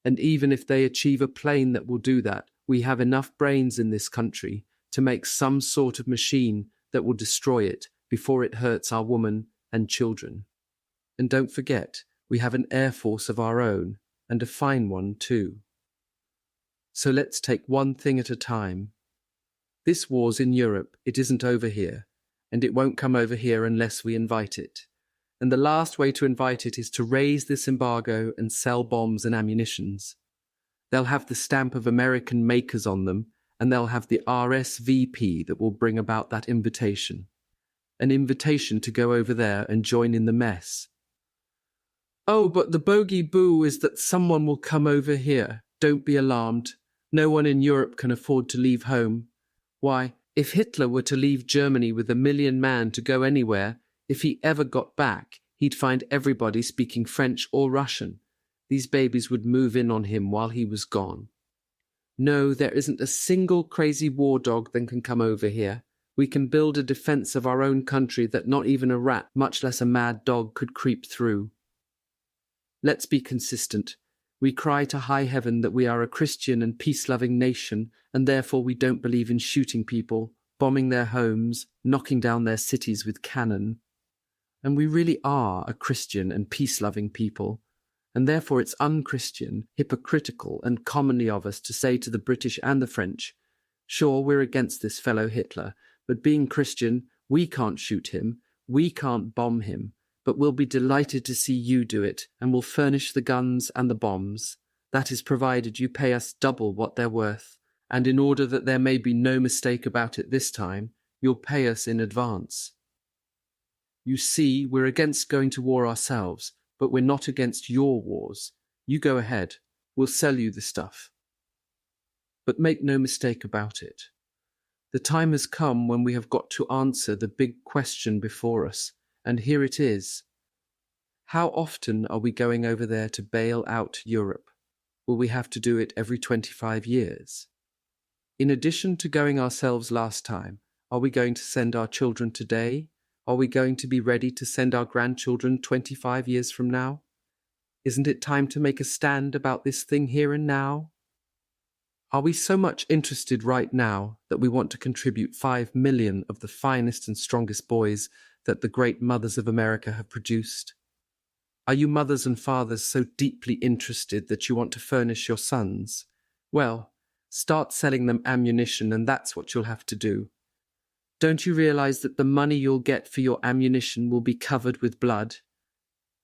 And even if they achieve a plane that will do that, we have enough brains in this country to make some sort of machine that will destroy it before it hurts our women and children. And don't forget, we have an air force of our own, and a fine one too. So let's take one thing at a time. This war's in Europe, it isn't over here, and it won't come over here unless we invite it. And the last way to invite it is to raise this embargo and sell bombs and ammunitions. They'll have the stamp of American makers on them, and they'll have the RSVP that will bring about that invitation. An invitation to go over there and join in the mess. Oh, but the bogey boo is that someone will come over here. Don't be alarmed. No one in Europe can afford to leave home. Why, if Hitler were to leave Germany with 1 million men to go anywhere, if he ever got back, he'd find everybody speaking French or Russian. These babies would move in on him while he was gone. No, there isn't a single crazy war dog that can come over here. We can build a defense of our own country that not even a rat, much less a mad dog, could creep through. Let's be consistent. We cry to high heaven that we are a Christian and peace-loving nation, and therefore we don't believe in shooting people, bombing their homes, knocking down their cities with cannon. And we really are a Christian and peace-loving people, and therefore it's unchristian, hypocritical, and commonly of us to say to the British and the French, sure, we're against this fellow Hitler, but being Christian, we can't shoot him, we can't bomb him, but we'll be delighted to see you do it, and will furnish the guns and the bombs. That is provided you pay us double what they're worth, and in order that there may be no mistake about it this time, you'll pay us in advance. You see, we're against going to war ourselves, but we're not against your wars. You go ahead, we'll sell you the stuff. But make no mistake about it. The time has come when we have got to answer the big question before us, and here it is. How often are we going over there to bail out Europe? Will we have to do it every 25 years? In addition to going ourselves last time, are we going to send our children today? Are we going to be ready to send our grandchildren 25 years from now? Isn't it time to make a stand about this thing here and now? Are we so much interested right now that we want to contribute 5 million of the finest and strongest boys that the great mothers of America have produced? Are you mothers and fathers so deeply interested that you want to furnish your sons? Well, start selling them ammunition, and that's what you'll have to do. Don't you realize that the money you'll get for your ammunition will be covered with blood?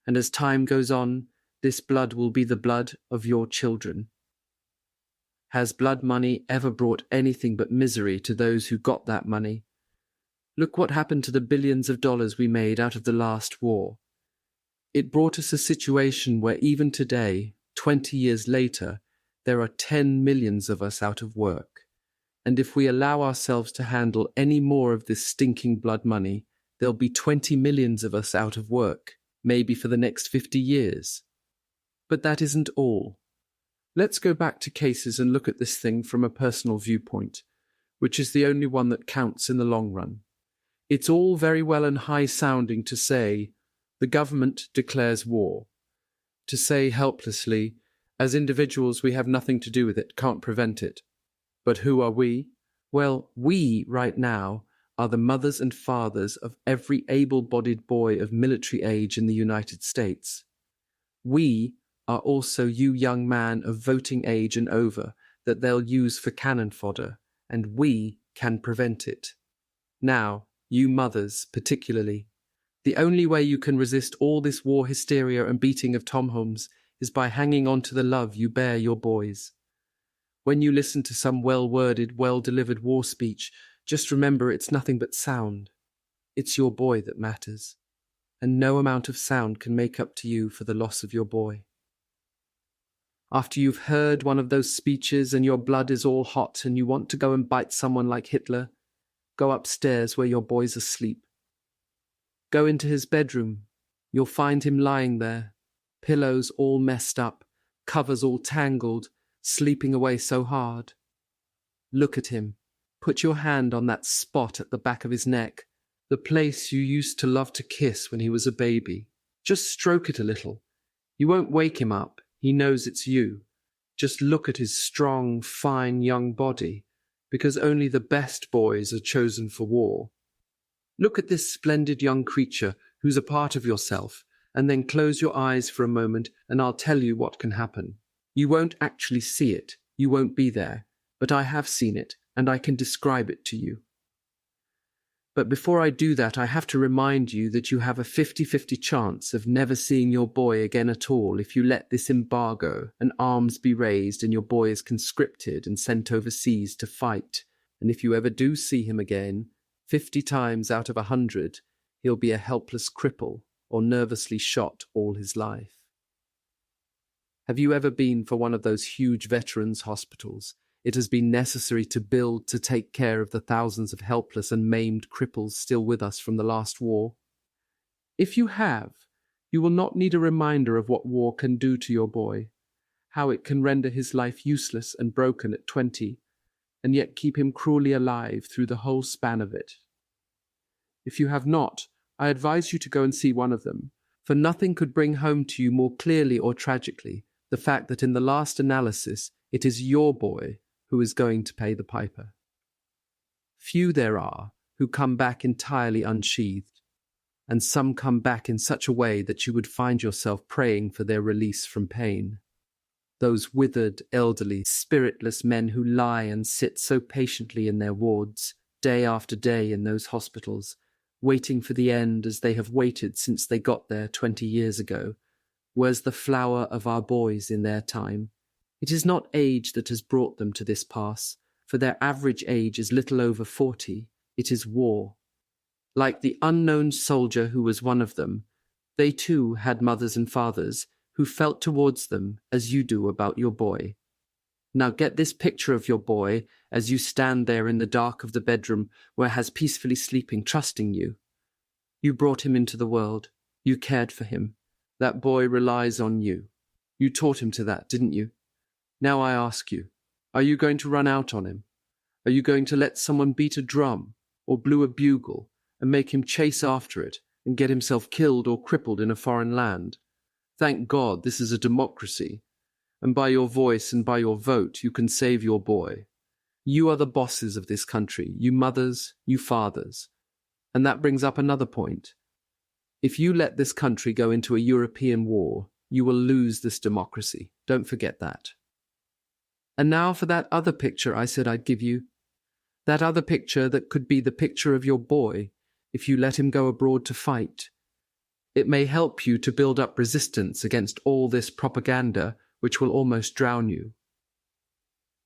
And as time goes on, this blood will be the blood of your children. Has blood money ever brought anything but misery to those who got that money? Look what happened to the billions of dollars we made out of the last war. It brought us a situation where even today, 20 years later, there are 10 millions of us out of work. And if we allow ourselves to handle any more of this stinking blood money, there'll be 20 millions of us out of work, maybe for the next 50 years. But that isn't all. Let's go back to cases and look at this thing from a personal viewpoint, which is the only one that counts in the long run. It's all very well and high-sounding to say, the government declares war. To say helplessly, as individuals we have nothing to do with it, can't prevent it. But who are we? Well, we, right now, are the mothers and fathers of every able-bodied boy of military age in the United States. We are also you young man of voting age and over that they'll use for cannon fodder, and we can prevent it. Now, you mothers particularly, the only way you can resist all this war hysteria and beating of tom-toms is by hanging on to the love you bear your boys. When you listen to some well-worded, well-delivered war speech, just remember it's nothing but sound. It's your boy that matters, and no amount of sound can make up to you for the loss of your boy. After you've heard one of those speeches and your blood is all hot and you want to go and bite someone like Hitler, go upstairs where your boy's asleep. Go into his bedroom. You'll find him lying there, pillows all messed up, covers all tangled, sleeping away so hard. Look at him. Put your hand on that spot at the back of his neck, the place you used to love to kiss when he was a baby. Just stroke it a little. You won't wake him up. He knows it's you. Just look at his strong, fine young body, because only the best boys are chosen for war. Look at this splendid young creature who's a part of yourself, and then close your eyes for a moment and I'll tell you what can happen. You won't actually see it, you won't be there, but I have seen it, and I can describe it to you. But before I do that, I have to remind you that you have a 50-50 chance of never seeing your boy again at all if you let this embargo and arms be raised and your boy is conscripted and sent overseas to fight. And if you ever do see him again, 50 times out of 100, he'll be a helpless cripple or nervously shot all his life. Have you ever been for one of those huge veterans' hospitals? It has been necessary to build to take care of the thousands of helpless and maimed cripples still with us from the last war. If you have, you will not need a reminder of what war can do to your boy, how it can render his life useless and broken at 20, and yet keep him cruelly alive through the whole span of it. If you have not, I advise you to go and see one of them, for nothing could bring home to you more clearly or tragically the fact that in the last analysis it is your boy who is going to pay the piper. Few there are who come back entirely unsheathed, and some come back in such a way that you would find yourself praying for their release from pain. Those withered, elderly, spiritless men who lie and sit so patiently in their wards, day after day in those hospitals, waiting for the end as they have waited since they got there 20 years ago, was the flower of our boys in their time. It is not age that has brought them to this pass, for their average age is little over 40. It is war. Like the unknown soldier who was one of them, they too had mothers and fathers who felt towards them as you do about your boy. Now get this picture of your boy as you stand there in the dark of the bedroom where he has peacefully sleeping, trusting you. You brought him into the world. You cared for him. That boy relies on you. You taught him to that, didn't you? Now I ask you, are you going to run out on him? Are you going to let someone beat a drum or blow a bugle and make him chase after it and get himself killed or crippled in a foreign land? Thank God this is a democracy, and by your voice and by your vote you can save your boy. You are the bosses of this country, you mothers, you fathers. And that brings up another point. If you let this country go into a European war, you will lose this democracy. Don't forget that. And now for that other picture I said I'd give you. That other picture that could be the picture of your boy if you let him go abroad to fight. It may help you to build up resistance against all this propaganda which will almost drown you.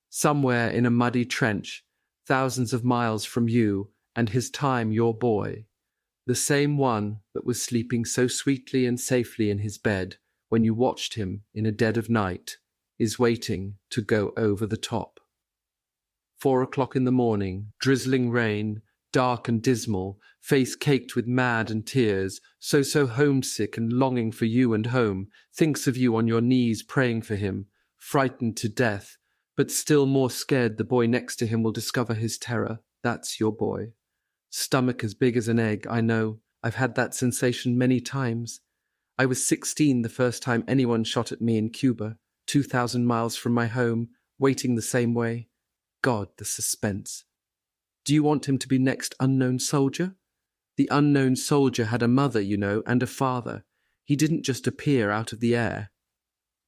Somewhere in a muddy trench, thousands of miles from you and his time your boy, the same one that was sleeping so sweetly and safely in his bed when you watched him in a dead of night, is waiting to go over the top. 4 o'clock in the morning, drizzling rain, dark and dismal, face caked with mad and tears, so homesick and longing for you and home, thinks of you on your knees praying for him, frightened to death, but still more scared the boy next to him will discover his terror. That's your boy. Stomach as big as an egg, I know. I've had that sensation many times. I was 16 the first time anyone shot at me in Cuba, 2,000 miles from my home, waiting the same way. God, the suspense. Do you want him to be next unknown soldier? The unknown soldier had a mother, you know, and a father. He didn't just appear out of the air.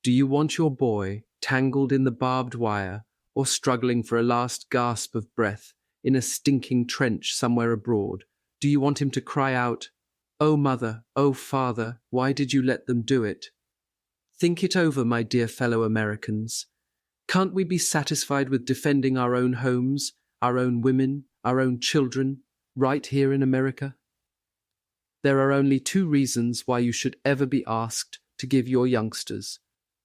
Do you want your boy tangled in the barbed wire or struggling for a last gasp of breath in a stinking trench somewhere abroad? Do you want him to cry out, "Oh mother, oh father, why did you let them do it?" Think it over, my dear fellow Americans. Can't we be satisfied with defending our own homes, our own women, our own children, right here in America? There are only 2 reasons why you should ever be asked to give your youngsters.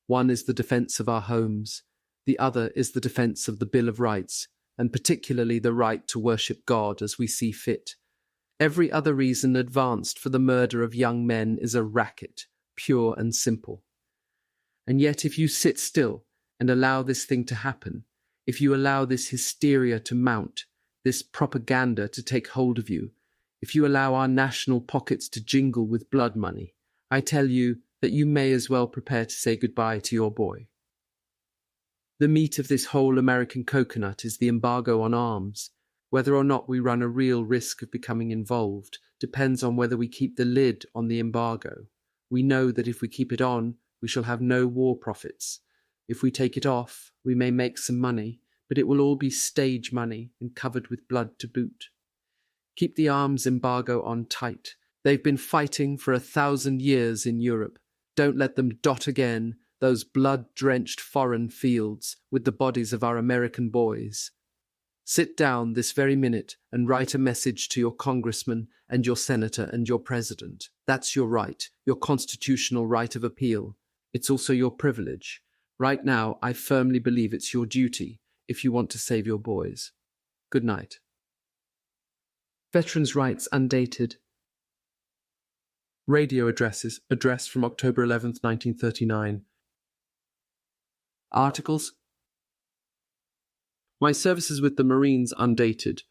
One is the defense of our homes. The other is the defense of the Bill of Rights, and particularly the right to worship God as we see fit. Every other reason advanced for the murder of young men is a racket, pure and simple. And yet if you sit still and allow this thing to happen, if you allow this hysteria to mount, this propaganda to take hold of you, if you allow our national pockets to jingle with blood money, I tell you, that you may as well prepare to say goodbye to your boy. The meat of this whole American coconut is the embargo on arms. Whether or not we run a real risk of becoming involved depends on whether we keep the lid on the embargo. We know that if we keep it on, we shall have no war profits. If we take it off, we may make some money, but it will all be stage money and covered with blood to boot. Keep the arms embargo on tight. They've been fighting for 1,000 years in Europe. Don't let them dot again those blood-drenched foreign fields with the bodies of our American boys. Sit down this very minute and write a message to your congressman and your senator and your president. That's your right, your constitutional right of appeal. It's also your privilege. Right now, I firmly believe it's your duty if you want to save your boys. Good night. Veterans' Rights Undated. Radio addresses. Address from October 11th, 1939. Articles. My services with the Marines undated.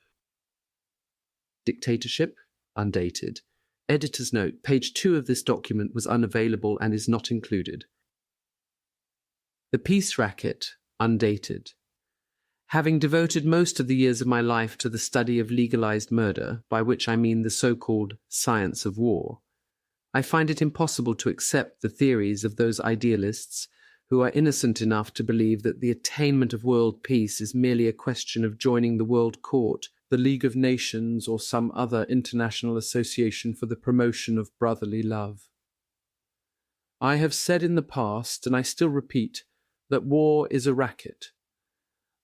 Dictatorship undated. Editor's note, page 2 of this document was unavailable and is not included. The Peace Racket undated. Having devoted most of the years of my life to the study of legalized murder, by which I mean the so-called science of war, I find it impossible to accept the theories of those idealists who are innocent enough to believe that the attainment of world peace is merely a question of joining the World Court, the League of Nations, or some other international association for the promotion of brotherly love. I have said in the past, and I still repeat, that war is a racket.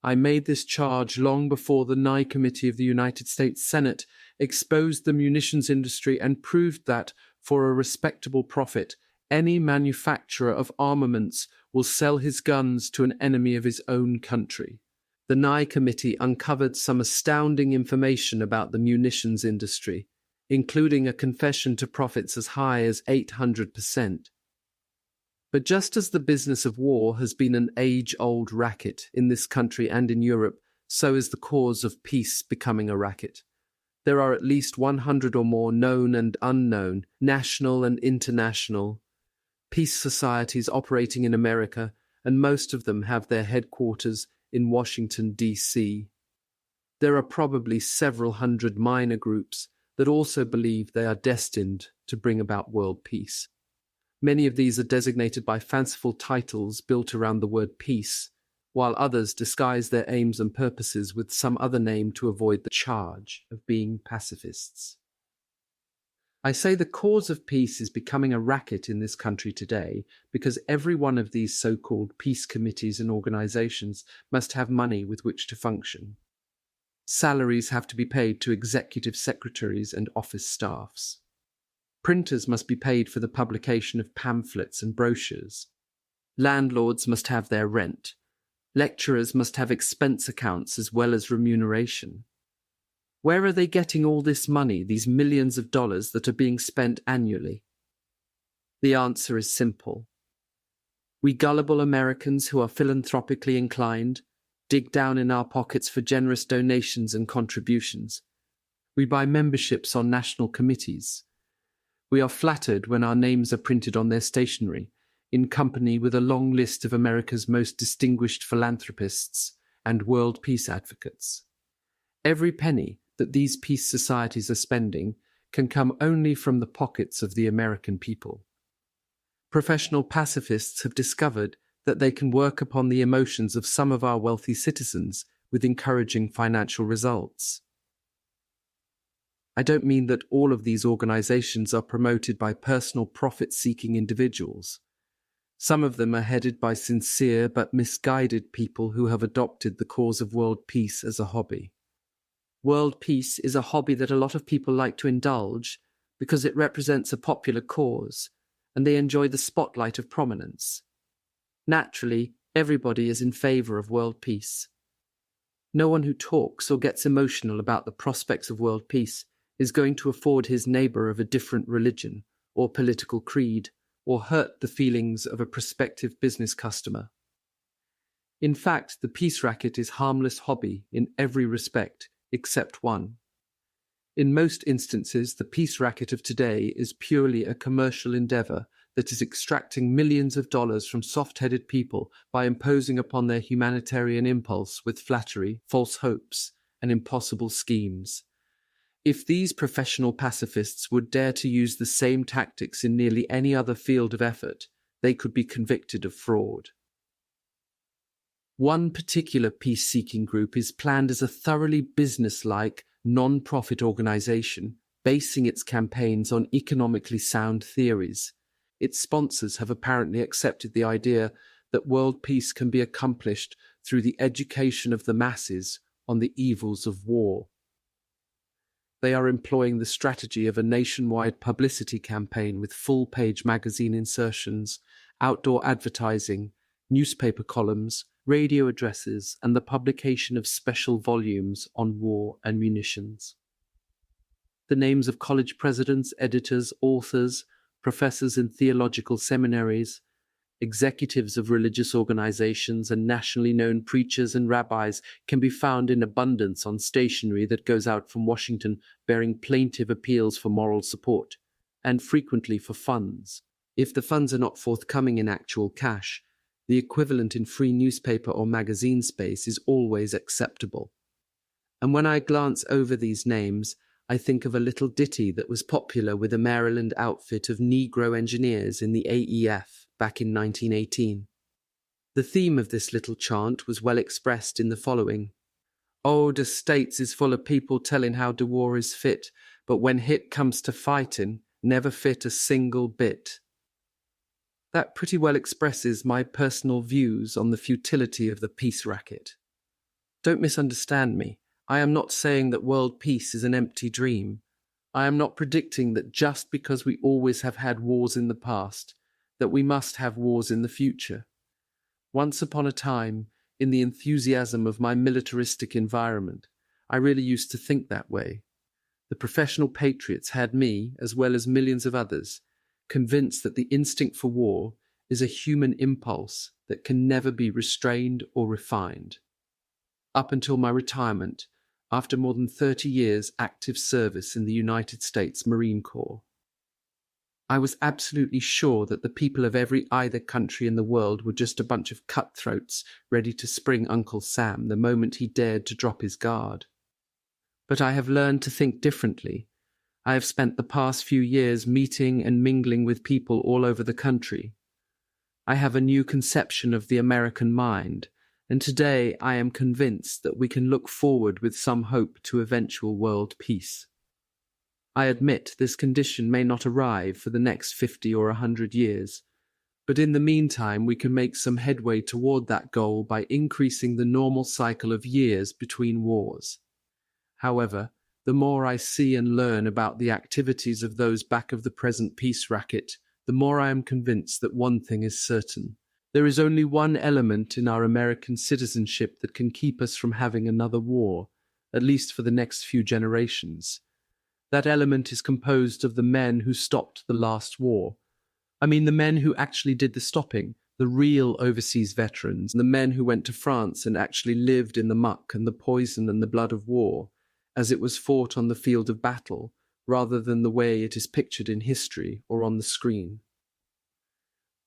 I made this charge long before the Nye Committee of the United States Senate exposed the munitions industry and proved that, for a respectable profit, any manufacturer of armaments will sell his guns to an enemy of his own country. The Nye Committee uncovered some astounding information about the munitions industry, including a confession to profits as high as 800%. But just as the business of war has been an age-old racket in this country and in Europe, so is the cause of peace becoming a racket. There are at least 100 or more known and unknown, national and international, peace societies operating in America, and most of them have their headquarters in Washington, D.C. There are probably several hundred minor groups that also believe they are destined to bring about world peace. Many of these are designated by fanciful titles built around the word peace, while others disguise their aims and purposes with some other name to avoid the charge of being pacifists. I say the cause of peace is becoming a racket in this country today because every one of these so-called peace committees and organizations must have money with which to function. Salaries have to be paid to executive secretaries and office staffs. Printers must be paid for the publication of pamphlets and brochures. Landlords must have their rent. Lecturers must have expense accounts as well as remuneration. Where are they getting all this money, these millions of dollars that are being spent annually? The answer is simple. We gullible Americans who are philanthropically inclined dig down in our pockets for generous donations and contributions. We buy memberships on national committees. We are flattered when our names are printed on their stationery, in company with a long list of America's most distinguished philanthropists and world peace advocates. Every penny that these peace societies are spending can come only from the pockets of the American people. Professional pacifists have discovered that they can work upon the emotions of some of our wealthy citizens with encouraging financial results. I don't mean that all of these organizations are promoted by personal profit-seeking individuals. Some of them are headed by sincere but misguided people who have adopted the cause of world peace as a hobby. World peace is a hobby that a lot of people like to indulge because it represents a popular cause, and they enjoy the spotlight of prominence. Naturally, everybody is in favor of world peace. No one who talks or gets emotional about the prospects of world peace is going to afford his neighbor of a different religion or political creed or hurt the feelings of a prospective business customer. In fact, the peace racket is harmless hobby in every respect except one. In most instances, the peace racket of today is purely a commercial endeavor that is extracting millions of dollars from soft-headed people by imposing upon their humanitarian impulse with flattery, false hopes, and impossible schemes. If these professional pacifists would dare to use the same tactics in nearly any other field of effort, they could be convicted of fraud. One particular peace-seeking group is planned as a thoroughly business-like, non-profit organization, basing its campaigns on economically sound theories. Its sponsors have apparently accepted the idea that world peace can be accomplished through the education of the masses on the evils of war. They are employing the strategy of a nationwide publicity campaign with full-page magazine insertions, outdoor advertising, newspaper columns, radio addresses, and the publication of special volumes on war and munitions. The names of college presidents, editors, authors, professors in theological seminaries, executives of religious organizations, and nationally known preachers and rabbis can be found in abundance on stationery that goes out from Washington bearing plaintive appeals for moral support, and frequently for funds. If the funds are not forthcoming in actual cash, the equivalent in free newspaper or magazine space is always acceptable. And when I glance over these names, I think of a little ditty that was popular with a Maryland outfit of Negro engineers in the AEF back in 1918. The theme of this little chant was well expressed in the following: "Oh, the States is full of people telling how the war is fit, but when hit comes to fighting, never fit a single bit." That pretty well expresses my personal views on the futility of the peace racket. Don't misunderstand me. I am not saying that world peace is an empty dream. I am not predicting that just because we always have had wars in the past, that we must have wars in the future. Once upon a time, in the enthusiasm of my militaristic environment, I really used to think that way. The professional patriots had me, as well as millions of others, convinced that the instinct for war is a human impulse that can never be restrained or refined. Up until my retirement, after more than 30 years active service in the United States Marine Corps, I was absolutely sure that the people of either country in the world were just a bunch of cutthroats ready to spring Uncle Sam the moment he dared to drop his guard. But I have learned to think differently. I have spent the past few years meeting and mingling with people all over the country. I have a new conception of the American mind, and today I am convinced that we can look forward with some hope to eventual world peace. I admit this condition may not arrive for the next 50 or 100 years, but in the meantime we can make some headway toward that goal by increasing the normal cycle of years between wars. However, the more I see and learn about the activities of those back of the present peace racket, the more I am convinced that one thing is certain. There is only one element in our American citizenship that can keep us from having another war, at least for the next few generations. That element is composed of the men who stopped the last war. I mean the men who actually did the stopping, the real overseas veterans, the men who went to France and actually lived in the muck and the poison and the blood of war, as it was fought on the field of battle, rather than the way it is pictured in history or on the screen.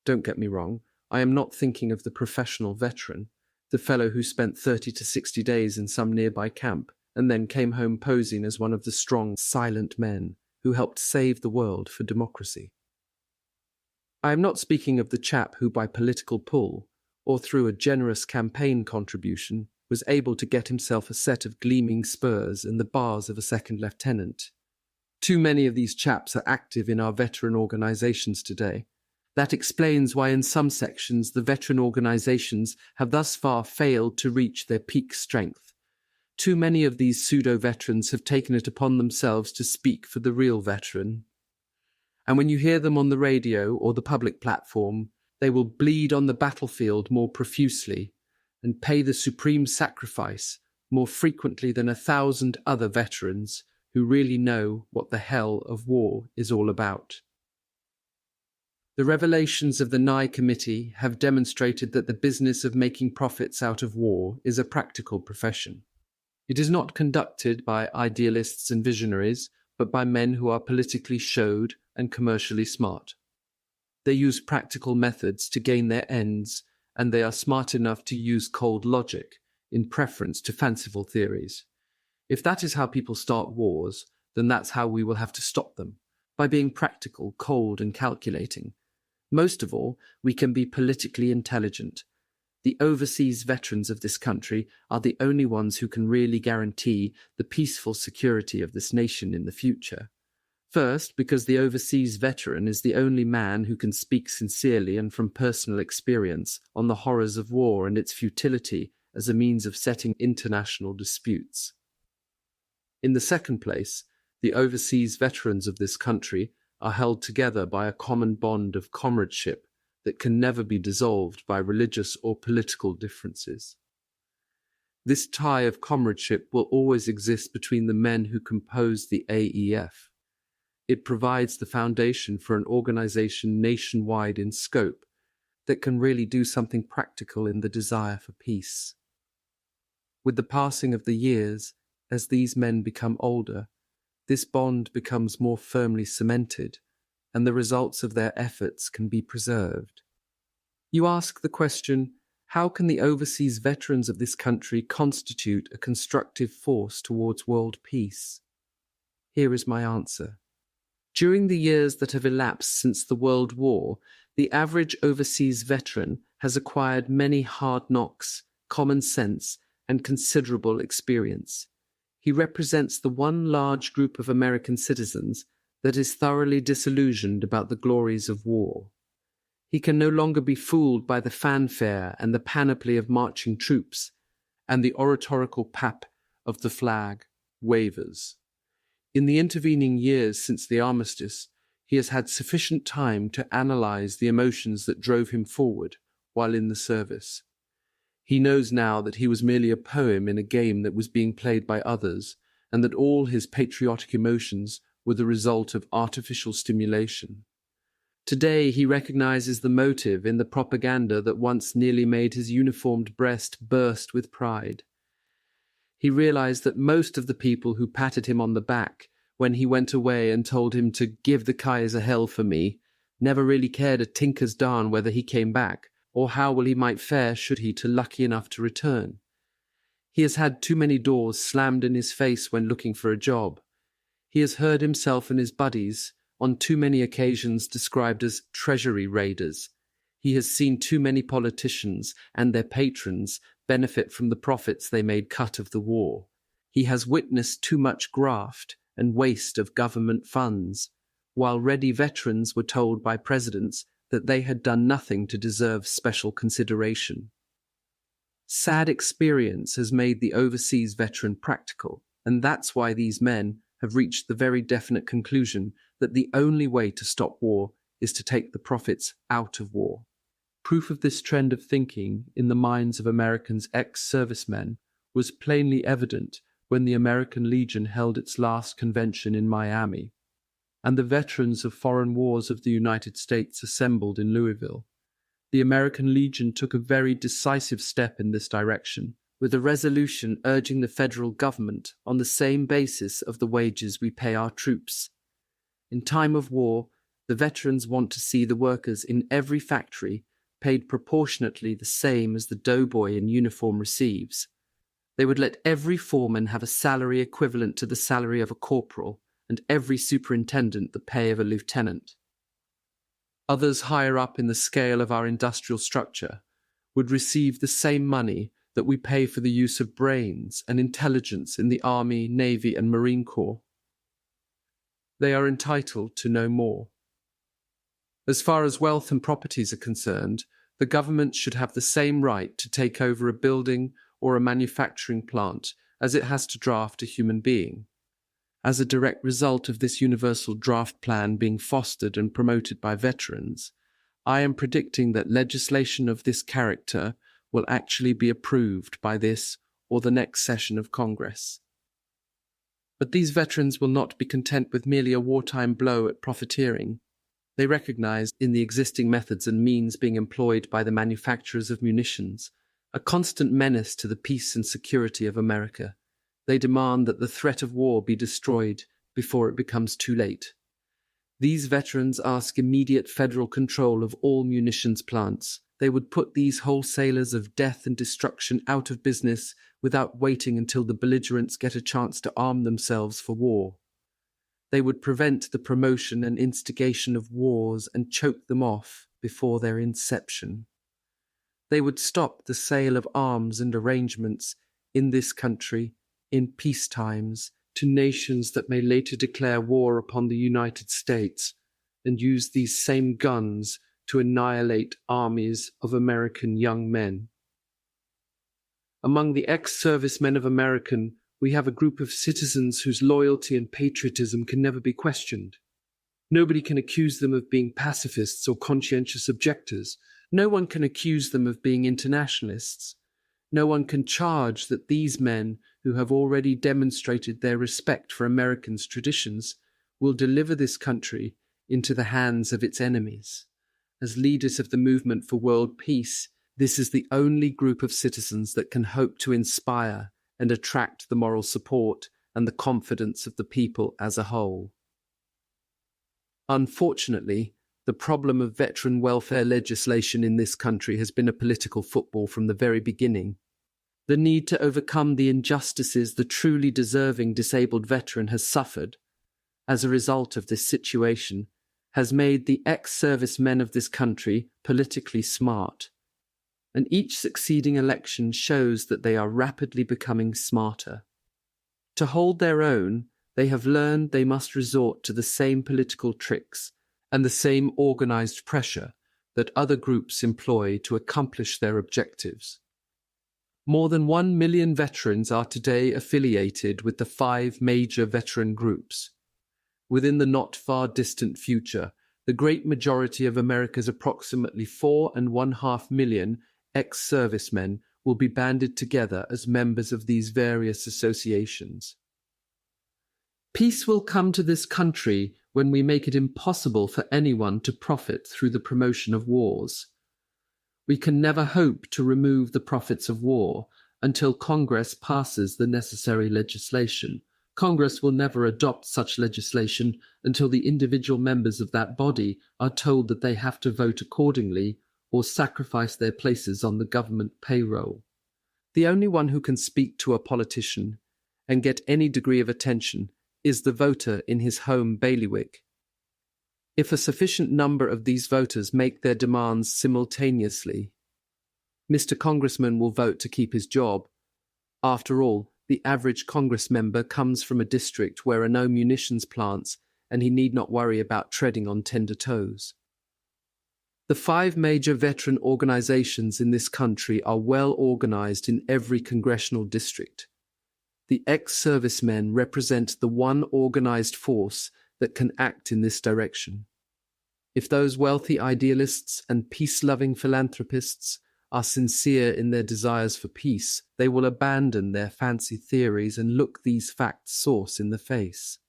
Don't get me wrong, I am not thinking of the professional veteran, the fellow who spent 30 to 60 days in some nearby camp and then came home posing as one of the strong, silent men who helped save the world for democracy. I am not speaking of the chap who by political pull, or through a generous campaign contribution, was able to get himself a set of gleaming spurs and the bars of a second lieutenant. Too many of these chaps are active in our veteran organizations today. That explains why in some sections the veteran organizations have thus far failed to reach their peak strength. Too many of these pseudo-veterans have taken it upon themselves to speak for the real veteran. And when you hear them on the radio or the public platform, they will bleed on the battlefield more profusely and pay the supreme sacrifice more frequently than 1,000 other veterans who really know what the hell of war is all about. The revelations of the Nye Committee have demonstrated that the business of making profits out of war is a practical profession. It is not conducted by idealists and visionaries, but by men who are politically shrewd and commercially smart. They use practical methods to gain their ends, and they are smart enough to use cold logic in preference to fanciful theories. If that is how people start wars, then that's how we will have to stop them, by being practical, cold, and calculating. Most of all, we can be politically intelligent. The overseas veterans of this country are the only ones who can really guarantee the peaceful security of this nation in the future. First, because the overseas veteran is the only man who can speak sincerely and from personal experience on the horrors of war and its futility as a means of settling international disputes. In the second place, the overseas veterans of this country are held together by a common bond of comradeship that can never be dissolved by religious or political differences. This tie of comradeship will always exist between the men who compose the AEF. It provides the foundation for an organization nationwide in scope that can really do something practical in the desire for peace. With the passing of the years, as these men become older, this bond becomes more firmly cemented, and the results of their efforts can be preserved. You ask the question, how can the overseas veterans of this country constitute a constructive force towards world peace? Here is my answer. During the years that have elapsed since the World War, the average overseas veteran has acquired many hard knocks, common sense, and considerable experience. He represents the one large group of American citizens that is thoroughly disillusioned about the glories of war. He can no longer be fooled by the fanfare and the panoply of marching troops, and the oratorical pap of the flag wavers. In the intervening years since the armistice, he has had sufficient time to analyze the emotions that drove him forward while in the service. He knows now that he was merely a poem in a game that was being played by others, and that all his patriotic emotions were the result of artificial stimulation. Today he recognizes the motive in the propaganda that once nearly made his uniformed breast burst with pride. He realized that most of the people who patted him on the back when he went away and told him to give the Kaiser hell for me never really cared a tinker's darn whether he came back, or how well he might fare should he to lucky enough to return. He has had too many doors slammed in his face when looking for a job. He has heard himself and his buddies, on too many occasions described as treasury raiders. He has seen too many politicians and their patrons benefit from the profits they made cut of the war. He has witnessed too much graft and waste of government funds, while ready veterans were told by presidents that they had done nothing to deserve special consideration. Sad experience has made the overseas veteran practical, and that's why these men have reached the very definite conclusion that the only way to stop war is to take the profits out of war. Proof of this trend of thinking in the minds of Americans' ex-servicemen was plainly evident when the American Legion held its last convention in Miami, and the veterans of foreign wars of the United States assembled in Louisville. The American Legion took a very decisive step in this direction, with a resolution urging the federal government on the same basis of the wages we pay our troops. In time of war, the veterans want to see the workers in every factory paid proportionately the same as the doughboy in uniform receives. They would let every foreman have a salary equivalent to the salary of a corporal, and every superintendent the pay of a lieutenant. Others higher up in the scale of our industrial structure would receive the same money that we pay for the use of brains and intelligence in the Army, Navy, and Marine Corps. They are entitled to no more. As far as wealth and properties are concerned, the government should have the same right to take over a building or a manufacturing plant as it has to draft a human being. As a direct result of this universal draft plan being fostered and promoted by veterans, I am predicting that legislation of this character will actually be approved by this or the next session of Congress. But these veterans will not be content with merely a wartime blow at profiteering. They recognize in the existing methods and means being employed by the manufacturers of munitions a constant menace to the peace and security of America. They demand that the threat of war be destroyed before it becomes too late. These veterans ask immediate federal control of all munitions plants. They would put these wholesalers of death and destruction out of business without waiting until the belligerents get a chance to arm themselves for war. They would prevent the promotion and instigation of wars and choke them off before their inception. They would stop the sale of arms and arrangements in this country in peace times to nations that may later declare war upon the United States and use these same guns to annihilate armies of American young men. Among the ex-servicemen of America, we have a group of citizens whose loyalty and patriotism can never be questioned. Nobody can accuse them of being pacifists or conscientious objectors. No one can accuse them of being internationalists. No one can charge that these men, who have already demonstrated their respect for Americans' traditions, will deliver this country into the hands of its enemies. As leaders of the movement for world peace, this is the only group of citizens that can hope to inspire and attract the moral support and the confidence of the people as a whole. Unfortunately, the problem of veteran welfare legislation in this country has been a political football from the very beginning. The need to overcome the injustices the truly deserving disabled veteran has suffered as a result of this situation has made the ex-servicemen of this country politically smart, and each succeeding election shows that they are rapidly becoming smarter. To hold their own, they have learned they must resort to the same political tricks and the same organized pressure that other groups employ to accomplish their objectives. More than 1 million veterans are today affiliated with the 5 major veteran groups. Within the not far distant future, the great majority of America's approximately 4.5 million ex-servicemen will be banded together as members of these various associations. Peace will come to this country when we make it impossible for anyone to profit through the promotion of wars. We can never hope to remove the profits of war until Congress passes the necessary legislation. Congress will never adopt such legislation until the individual members of that body are told that they have to vote accordingly or sacrifice their places on the government payroll. The only one who can speak to a politician and get any degree of attention is the voter in his home bailiwick. If a sufficient number of these voters make their demands simultaneously, Mr. Congressman will vote to keep his job. After all, the average Congress member comes from a district where are no munitions plants, and he need not worry about treading on tender toes. The 5 major veteran organizations in this country are well organized in every congressional district. The ex-servicemen represent the one organized force that can act in this direction. If those wealthy idealists and peace-loving philanthropists are sincere in their desires for peace, they will abandon their fancy theories and look these facts source in the face.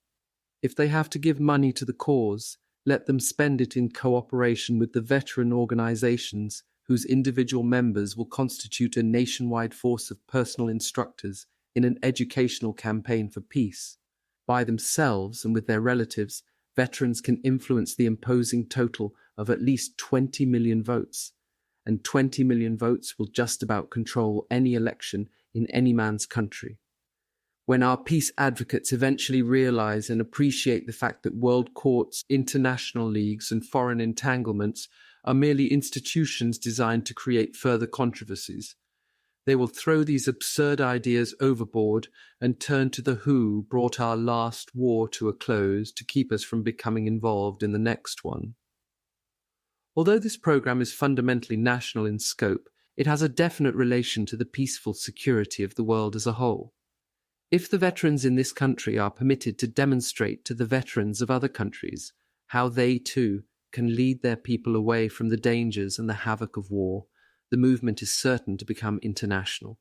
If they have to give money to the cause, let them spend it in cooperation with the veteran organizations whose individual members will constitute a nationwide force of personal instructors in an educational campaign for peace. By themselves and with their relatives, veterans can influence the imposing total of at least 20 million votes, and 20 million votes will just about control any election in any man's country. When our peace advocates eventually realize and appreciate the fact that world courts, international leagues, and foreign entanglements are merely institutions designed to create further controversies, they will throw these absurd ideas overboard and turn to the who brought our last war to a close to keep us from becoming involved in the next one. Although this program is fundamentally national in scope, it has a definite relation to the peaceful security of the world as a whole. If the veterans in this country are permitted to demonstrate to the veterans of other countries how they too can lead their people away from the dangers and the havoc of war, the movement is certain to become international.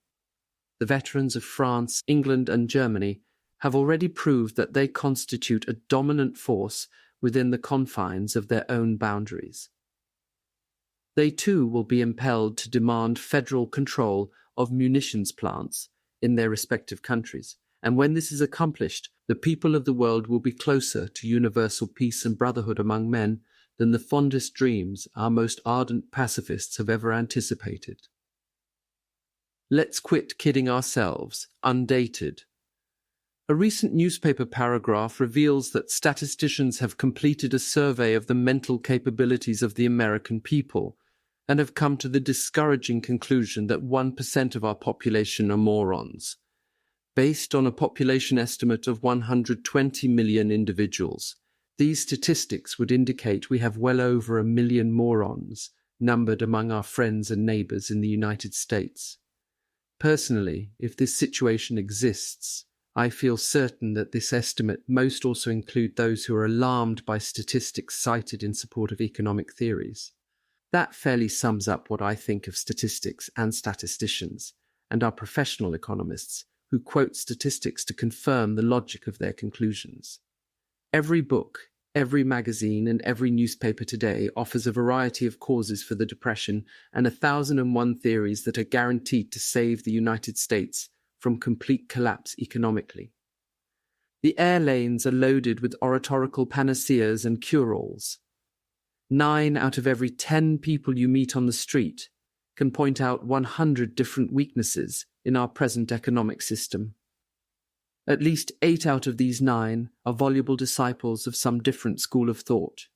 The veterans of France, England, and Germany have already proved that they constitute a dominant force within the confines of their own boundaries. They too will be impelled to demand federal control of munitions plants in their respective countries, And when this is accomplished, the people of the world will be closer to universal peace and brotherhood among men than the fondest dreams our most ardent pacifists have ever anticipated. Let's quit kidding ourselves. Undated. A recent newspaper paragraph reveals that statisticians have completed a survey of the mental capabilities of the American people and have come to the discouraging conclusion that 1% of our population are morons. Based on a population estimate of 120 million individuals, these statistics would indicate we have well over 1 million morons numbered among our friends and neighbors in the United States. Personally, if this situation exists, I feel certain that this estimate must also include those who are alarmed by statistics cited in support of economic theories. That fairly sums up what I think of statistics and statisticians, and our professional economists who quote statistics to confirm the logic of their conclusions. Every book, every magazine, and every newspaper today offers a variety of causes for the Depression and 1,001 theories that are guaranteed to save the United States from complete collapse economically. The air lanes are loaded with oratorical panaceas and cure-alls. 9 out of every 10 people you meet on the street can point out 100 different weaknesses in our present economic system. At least 8 out of these 9 are voluble disciples of some different school of thought.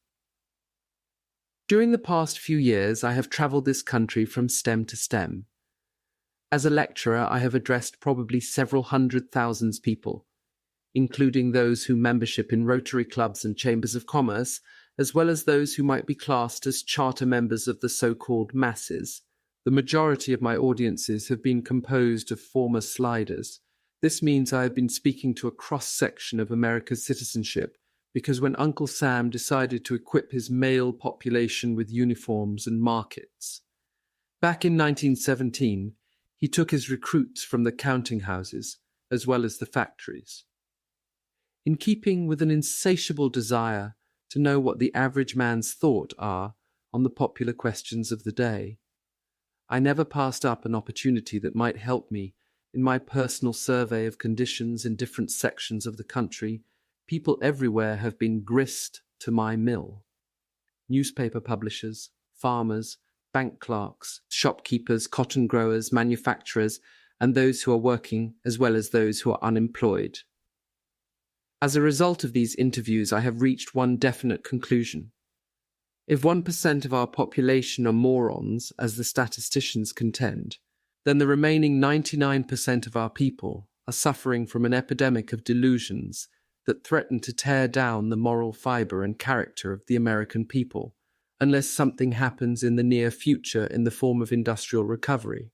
During the past few years, I have traveled this country from stem to stem. As a lecturer, I have addressed probably several hundred thousand people, including those who membership in Rotary clubs and chambers of commerce, as well as those who might be classed as charter members of the so-called masses. The majority of my audiences have been composed of former sliders. This means I have been speaking to a cross-section of America's citizenship, because when Uncle Sam decided to equip his male population with uniforms and markets, back in 1917, he took his recruits from the counting houses as well as the factories. In keeping with an insatiable desire to know what the average man's thoughts are on the popular questions of the day, I never passed up an opportunity that might help me in my personal survey of conditions in different sections of the country. People everywhere have been grist to my mill. Newspaper publishers, farmers, bank clerks, shopkeepers, cotton growers, manufacturers, and those who are working as well as those who are unemployed. As a result of these interviews, I have reached one definite conclusion. If 1% of our population are morons, as the statisticians contend, then the remaining 99% of our people are suffering from an epidemic of delusions that threaten to tear down the moral fiber and character of the American people, unless something happens in the near future in the form of industrial recovery.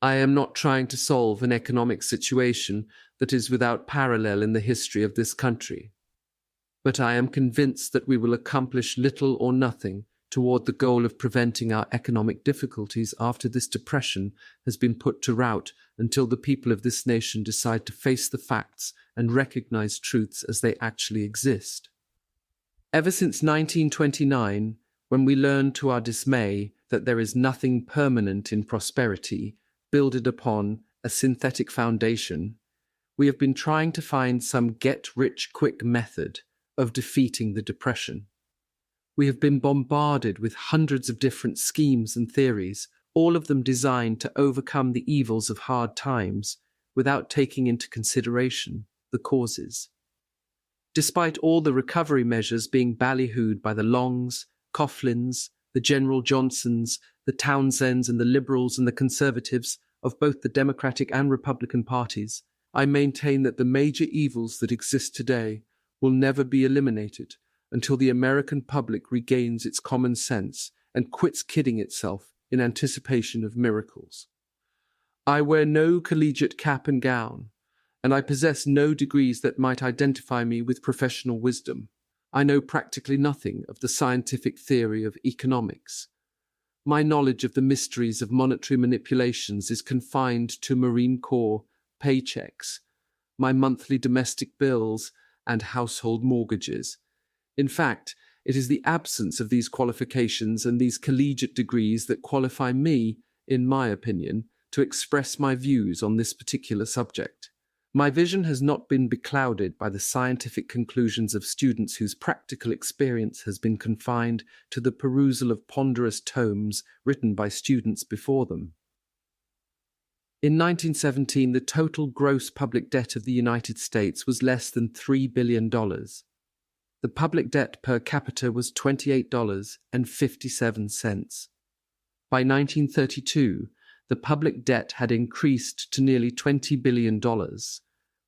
I am not trying to solve an economic situation that is without parallel in the history of this country, but I am convinced that we will accomplish little or nothing toward the goal of preventing our economic difficulties after this depression has been put to rout, until the people of this nation decide to face the facts and recognize truths as they actually exist. Ever since 1929, when we learned to our dismay that there is nothing permanent in prosperity, builded upon a synthetic foundation, we have been trying to find some get-rich-quick method of defeating the depression. We have been bombarded with hundreds of different schemes and theories, all of them designed to overcome the evils of hard times without taking into consideration the causes. Despite all the recovery measures being ballyhooed by the Longs, Coughlins, the General Johnsons, the Townsends, and the Liberals and the Conservatives of both the Democratic and Republican parties, I maintain that the major evils that exist today will never be eliminated until the American public regains its common sense and quits kidding itself in anticipation of miracles. I wear no collegiate cap and gown, and I possess no degrees that might identify me with professional wisdom. I know practically nothing of the scientific theory of economics. My knowledge of the mysteries of monetary manipulations is confined to Marine Corps paychecks, my monthly domestic bills, and household mortgages. In fact, it is the absence of these qualifications and these collegiate degrees that qualify me, in my opinion, to express my views on this particular subject. My vision has not been beclouded by the scientific conclusions of students whose practical experience has been confined to the perusal of ponderous tomes written by students before them. In 1917, the total gross public debt of the United States was less than $3 billion. The public debt per capita was $28.57. By 1932, the public debt had increased to nearly $20 billion,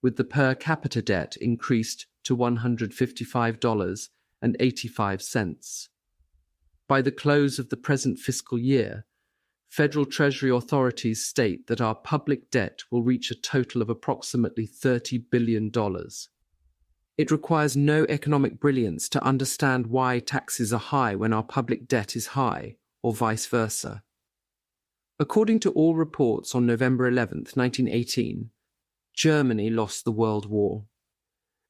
with the per capita debt increased to $155.85. By the close of the present fiscal year, Federal Treasury authorities state that our public debt will reach a total of approximately $30 billion. It requires no economic brilliance to understand why taxes are high when our public debt is high, or vice versa. According to all reports on November 11, 1918, Germany lost the World War.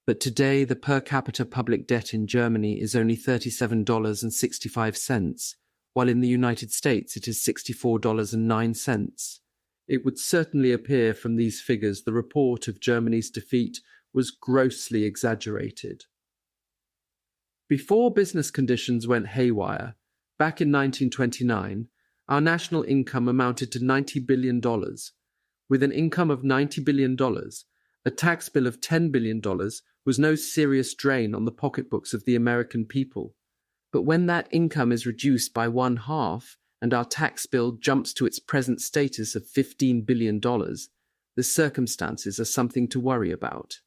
But today the per capita public debt in Germany is only $37.65, while in the United States it is $64.09. It would certainly appear from these figures the report of Germany's defeat was grossly exaggerated. Before business conditions went haywire, back in 1929, our national income amounted to $90 billion. With an income of $90 billion, a tax bill of $10 billion was no serious drain on the pocketbooks of the American people. But when that income is reduced by one half and our tax bill jumps to its present status of $15 billion, the circumstances are something to worry about.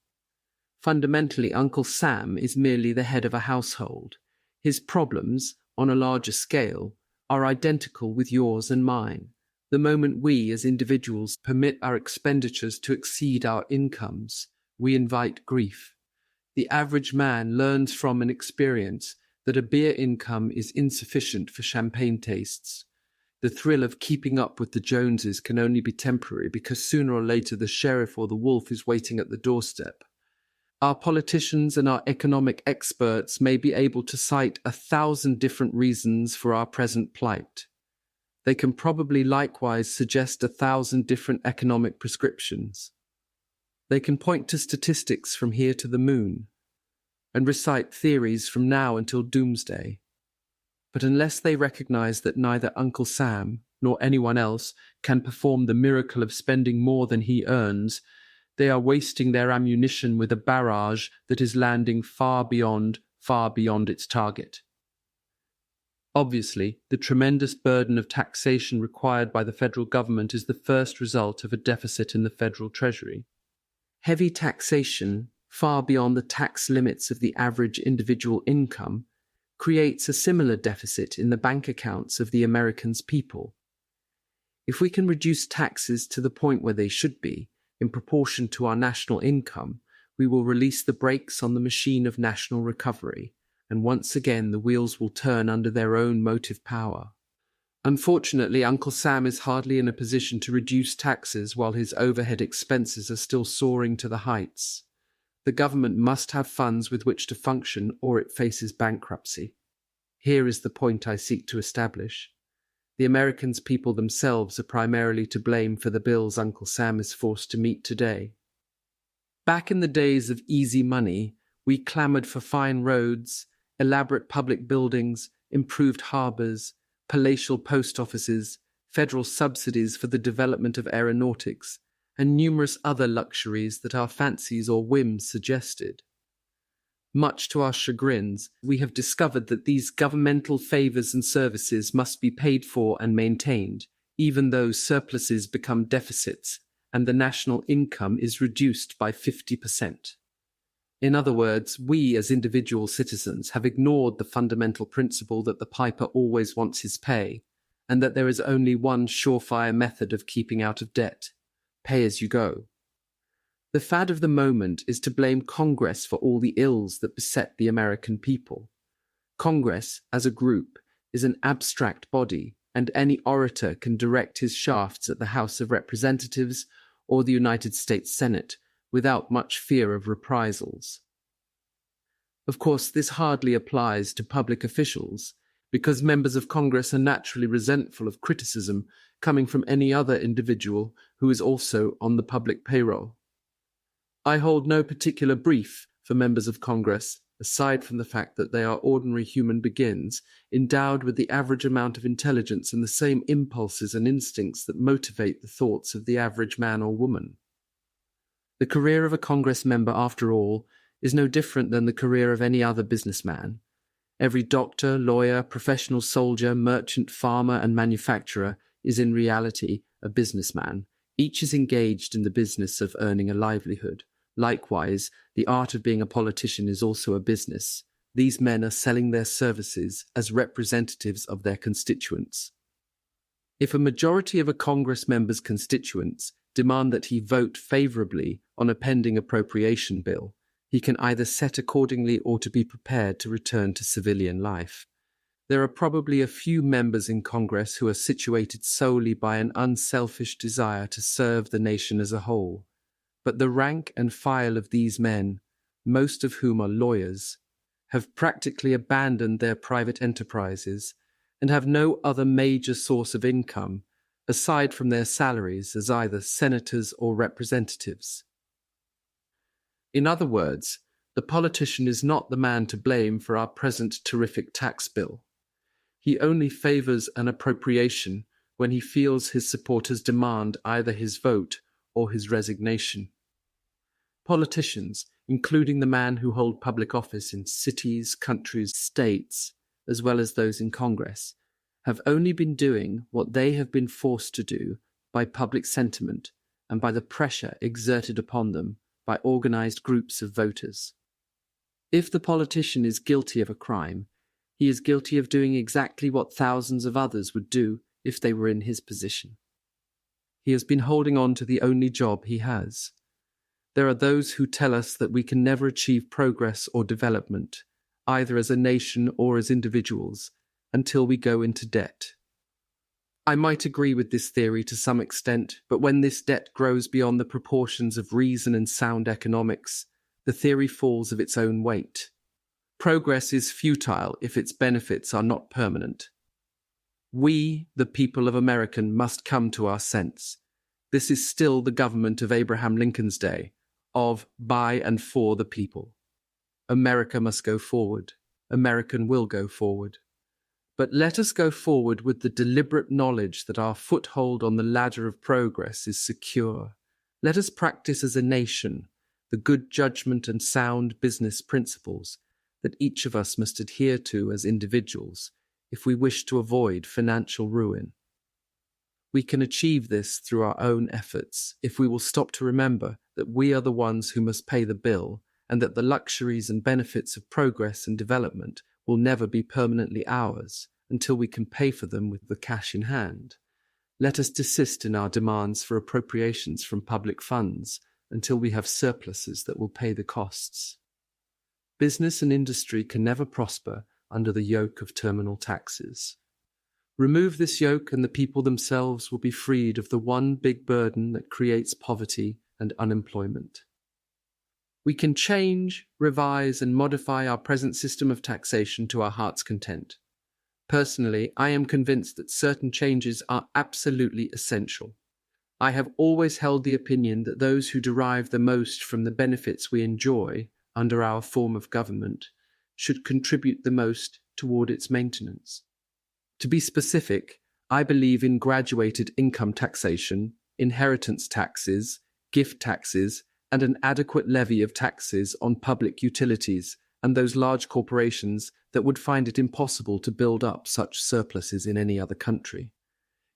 Fundamentally, Uncle Sam is merely the head of a household. His problems, on a larger scale, are identical with yours and mine. The moment we, as individuals, permit our expenditures to exceed our incomes, we invite grief. The average man learns from an experience that a beer income is insufficient for champagne tastes. The thrill of keeping up with the Joneses can only be temporary because sooner or later the sheriff or the wolf is waiting at the doorstep. Our politicians and our economic experts may be able to cite 1,000 different reasons for our present plight. They can probably likewise suggest 1,000 different economic prescriptions. They can point to statistics from here to the moon and recite theories from now until doomsday. But unless they recognize that neither Uncle Sam nor anyone else can perform the miracle of spending more than he earns, they are wasting their ammunition with a barrage that is landing far beyond its target. Obviously, the tremendous burden of taxation required by the federal government is the first result of a deficit in the federal treasury. Heavy taxation, far beyond the tax limits of the average individual income, creates a similar deficit in the bank accounts of the Americans' people. If we can reduce taxes to the point where they should be, in proportion to our national income, we will release the brakes on the machine of national recovery, and once again the wheels will turn under their own motive power. Unfortunately, Uncle Sam is hardly in a position to reduce taxes while his overhead expenses are still soaring to the heights. The government must have funds with which to function, or it faces bankruptcy. Here is the point I seek to establish. The Americans' people themselves are primarily to blame for the bills Uncle Sam is forced to meet today. Back in the days of easy money, we clamored for fine roads, elaborate public buildings, improved harbors, palatial post offices, federal subsidies for the development of aeronautics, and numerous other luxuries that our fancies or whims suggested. Much to our chagrins, we have discovered that these governmental favors and services must be paid for and maintained, even though surpluses become deficits and the national income is reduced by 50%. In other words, we as individual citizens have ignored the fundamental principle that the piper always wants his pay, and that there is only one surefire method of keeping out of debt: pay as you go. The fad of the moment is to blame Congress for all the ills that beset the American people. Congress, as a group, is an abstract body, and any orator can direct his shafts at the House of Representatives or the United States Senate without much fear of reprisals. Of course, this hardly applies to public officials, because members of Congress are naturally resentful of criticism coming from any other individual who is also on the public payroll. I hold no particular brief for members of Congress, aside from the fact that they are ordinary human beings, endowed with the average amount of intelligence and the same impulses and instincts that motivate the thoughts of the average man or woman. The career of a Congress member, after all, is no different than the career of any other businessman. Every doctor, lawyer, professional soldier, merchant, farmer, and manufacturer is in reality a businessman. Each is engaged in the business of earning a livelihood. Likewise, the art of being a politician is also a business. These men are selling their services as representatives of their constituents. If a majority of a Congress member's constituents demand that he vote favorably on a pending appropriation bill, he can either set accordingly or to be prepared to return to civilian life. There are probably a few members in Congress who are situated solely by an unselfish desire to serve the nation as a whole. But the rank and file of these men, most of whom are lawyers, have practically abandoned their private enterprises and have no other major source of income aside from their salaries as either senators or representatives. In other words, the politician is not the man to blame for our present terrific tax bill. He only favors an appropriation when he feels his supporters demand either his vote or his resignation. Politicians, including the men who hold public office in cities, countries, states, as well as those in Congress, have only been doing what they have been forced to do by public sentiment and by the pressure exerted upon them by organized groups of voters. If the politician is guilty of a crime, he is guilty of doing exactly what thousands of others would do if they were in his position. He has been holding on to the only job he has. There are those who tell us that we can never achieve progress or development, either as a nation or as individuals, until we go into debt. I might agree with this theory to some extent, but when this debt grows beyond the proportions of reason and sound economics, the theory falls of its own weight. Progress is futile if its benefits are not permanent. We, the people of America, must come to our sense. This is still the government of Abraham Lincoln's day, of, by, and for the people. America must go forward. American will go forward. But let us go forward with the deliberate knowledge that our foothold on the ladder of progress is secure. Let us practice as a nation the good judgment and sound business principles that each of us must adhere to as individuals if we wish to avoid financial ruin. We can achieve this through our own efforts if we will stop to remember that we are the ones who must pay the bill and that the luxuries and benefits of progress and development will never be permanently ours until we can pay for them with the cash in hand. Let us desist in our demands for appropriations from public funds until we have surpluses that will pay the costs. Business and industry can never prosper under the yoke of terminal taxes. Remove this yoke and the people themselves will be freed of the one big burden that creates poverty and unemployment. We can change, revise, and modify our present system of taxation to our heart's content. Personally, I am convinced that certain changes are absolutely essential. I have always held the opinion that those who derive the most from the benefits we enjoy under our form of government should contribute the most toward its maintenance. To be specific, I believe in graduated income taxation, inheritance taxes, gift taxes, and an adequate levy of taxes on public utilities and those large corporations that would find it impossible to build up such surpluses in any other country.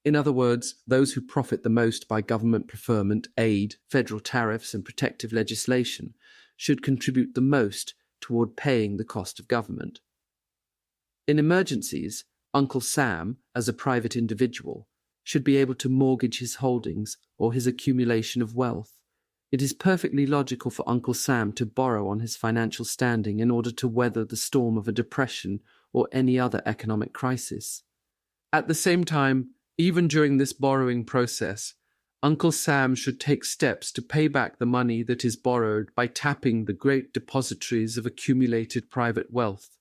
In other words, those who profit the most by government preferment, aid, federal tariffs, and protective legislation should contribute the most toward paying the cost of government. In emergencies, Uncle Sam, as a private individual, should be able to mortgage his holdings or his accumulation of wealth. It is perfectly logical for Uncle Sam to borrow on his financial standing in order to weather the storm of a depression or any other economic crisis. At the same time, even during this borrowing process, Uncle Sam should take steps to pay back the money that is borrowed by tapping the great depositories of accumulated private wealth.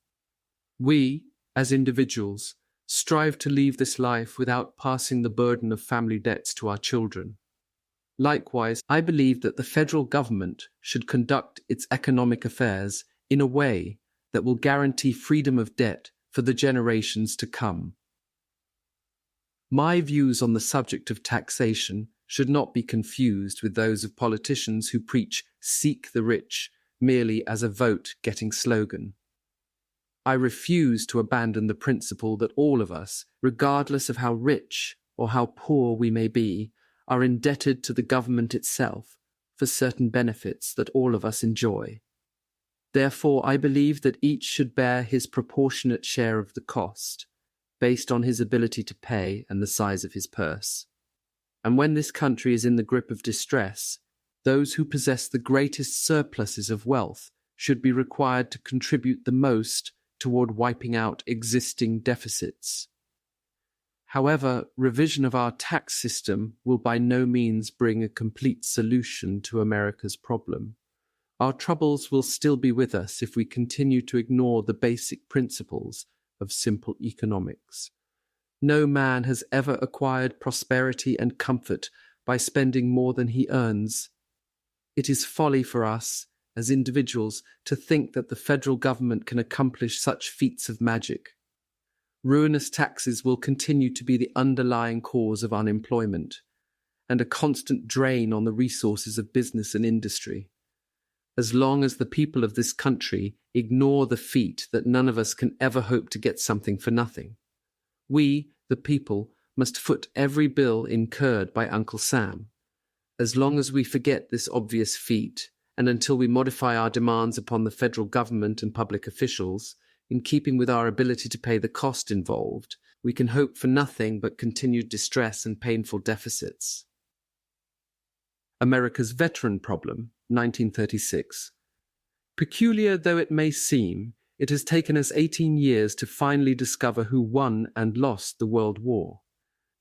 We, as individuals, strive to leave this life without passing the burden of family debts to our children. Likewise, I believe that the federal government should conduct its economic affairs in a way that will guarantee freedom of debt for the generations to come. My views on the subject of taxation should not be confused with those of politicians who preach "seek the rich" merely as a vote-getting slogan. I refuse to abandon the principle that all of us, regardless of how rich or how poor we may be, are indebted to the government itself for certain benefits that all of us enjoy. Therefore, I believe that each should bear his proportionate share of the cost, based on his ability to pay and the size of his purse. And when this country is in the grip of distress, those who possess the greatest surpluses of wealth should be required to contribute the most toward wiping out existing deficits. However, revision of our tax system will by no means bring a complete solution to America's problem. Our troubles will still be with us if we continue to ignore the basic principles of simple economics. No man has ever acquired prosperity and comfort by spending more than he earns. It is folly for us, as individuals, to think that the federal government can accomplish such feats of magic. Ruinous taxes will continue to be the underlying cause of unemployment and a constant drain on the resources of business and industry. As long as the people of this country ignore the feat that none of us can ever hope to get something for nothing, we, the people, must foot every bill incurred by Uncle Sam. As long as we forget this obvious feat, and until we modify our demands upon the federal government and public officials, in keeping with our ability to pay the cost involved, we can hope for nothing but continued distress and painful deficits. America's Veteran Problem, 1936. Peculiar though it may seem, it has taken us 18 years to finally discover who won and lost the World War.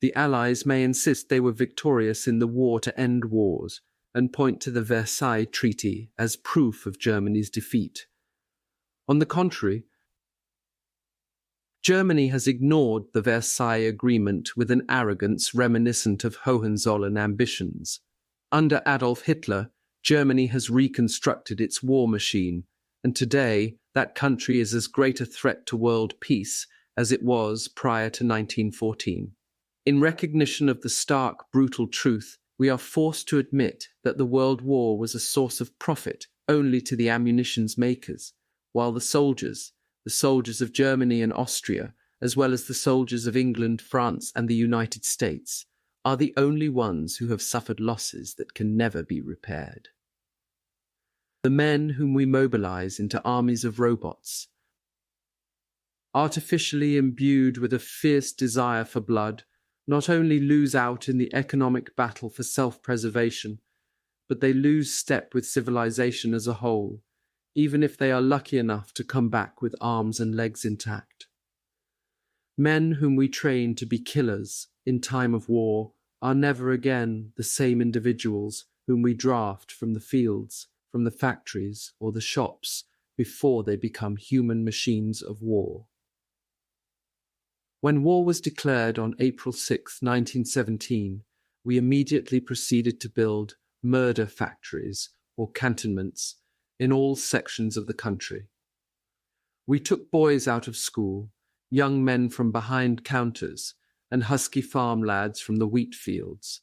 The Allies may insist they were victorious in the war to end wars, and point to the Versailles Treaty as proof of Germany's defeat. On the contrary, Germany has ignored the Versailles Agreement with an arrogance reminiscent of Hohenzollern ambitions. Under Adolf Hitler, Germany has reconstructed its war machine, and today that country is as great a threat to world peace as it was prior to 1914. In recognition of the stark, brutal truth, we are forced to admit that the World War was a source of profit only to the ammunition's makers, while the soldiers of Germany and Austria, as well as the soldiers of England, France, and the United States, are the only ones who have suffered losses that can never be repaired. The men whom we mobilize into armies of robots, artificially imbued with a fierce desire for blood, not only lose out in the economic battle for self-preservation, but they lose step with civilization as a whole, even if they are lucky enough to come back with arms and legs intact. Men whom we train to be killers in time of war are never again the same individuals whom we draft from the fields, from the factories or the shops before they become human machines of war. When war was declared on April 6, 1917, we immediately proceeded to build murder factories or cantonments in all sections of the country. We took boys out of school, young men from behind counters, and husky farm lads from the wheat fields,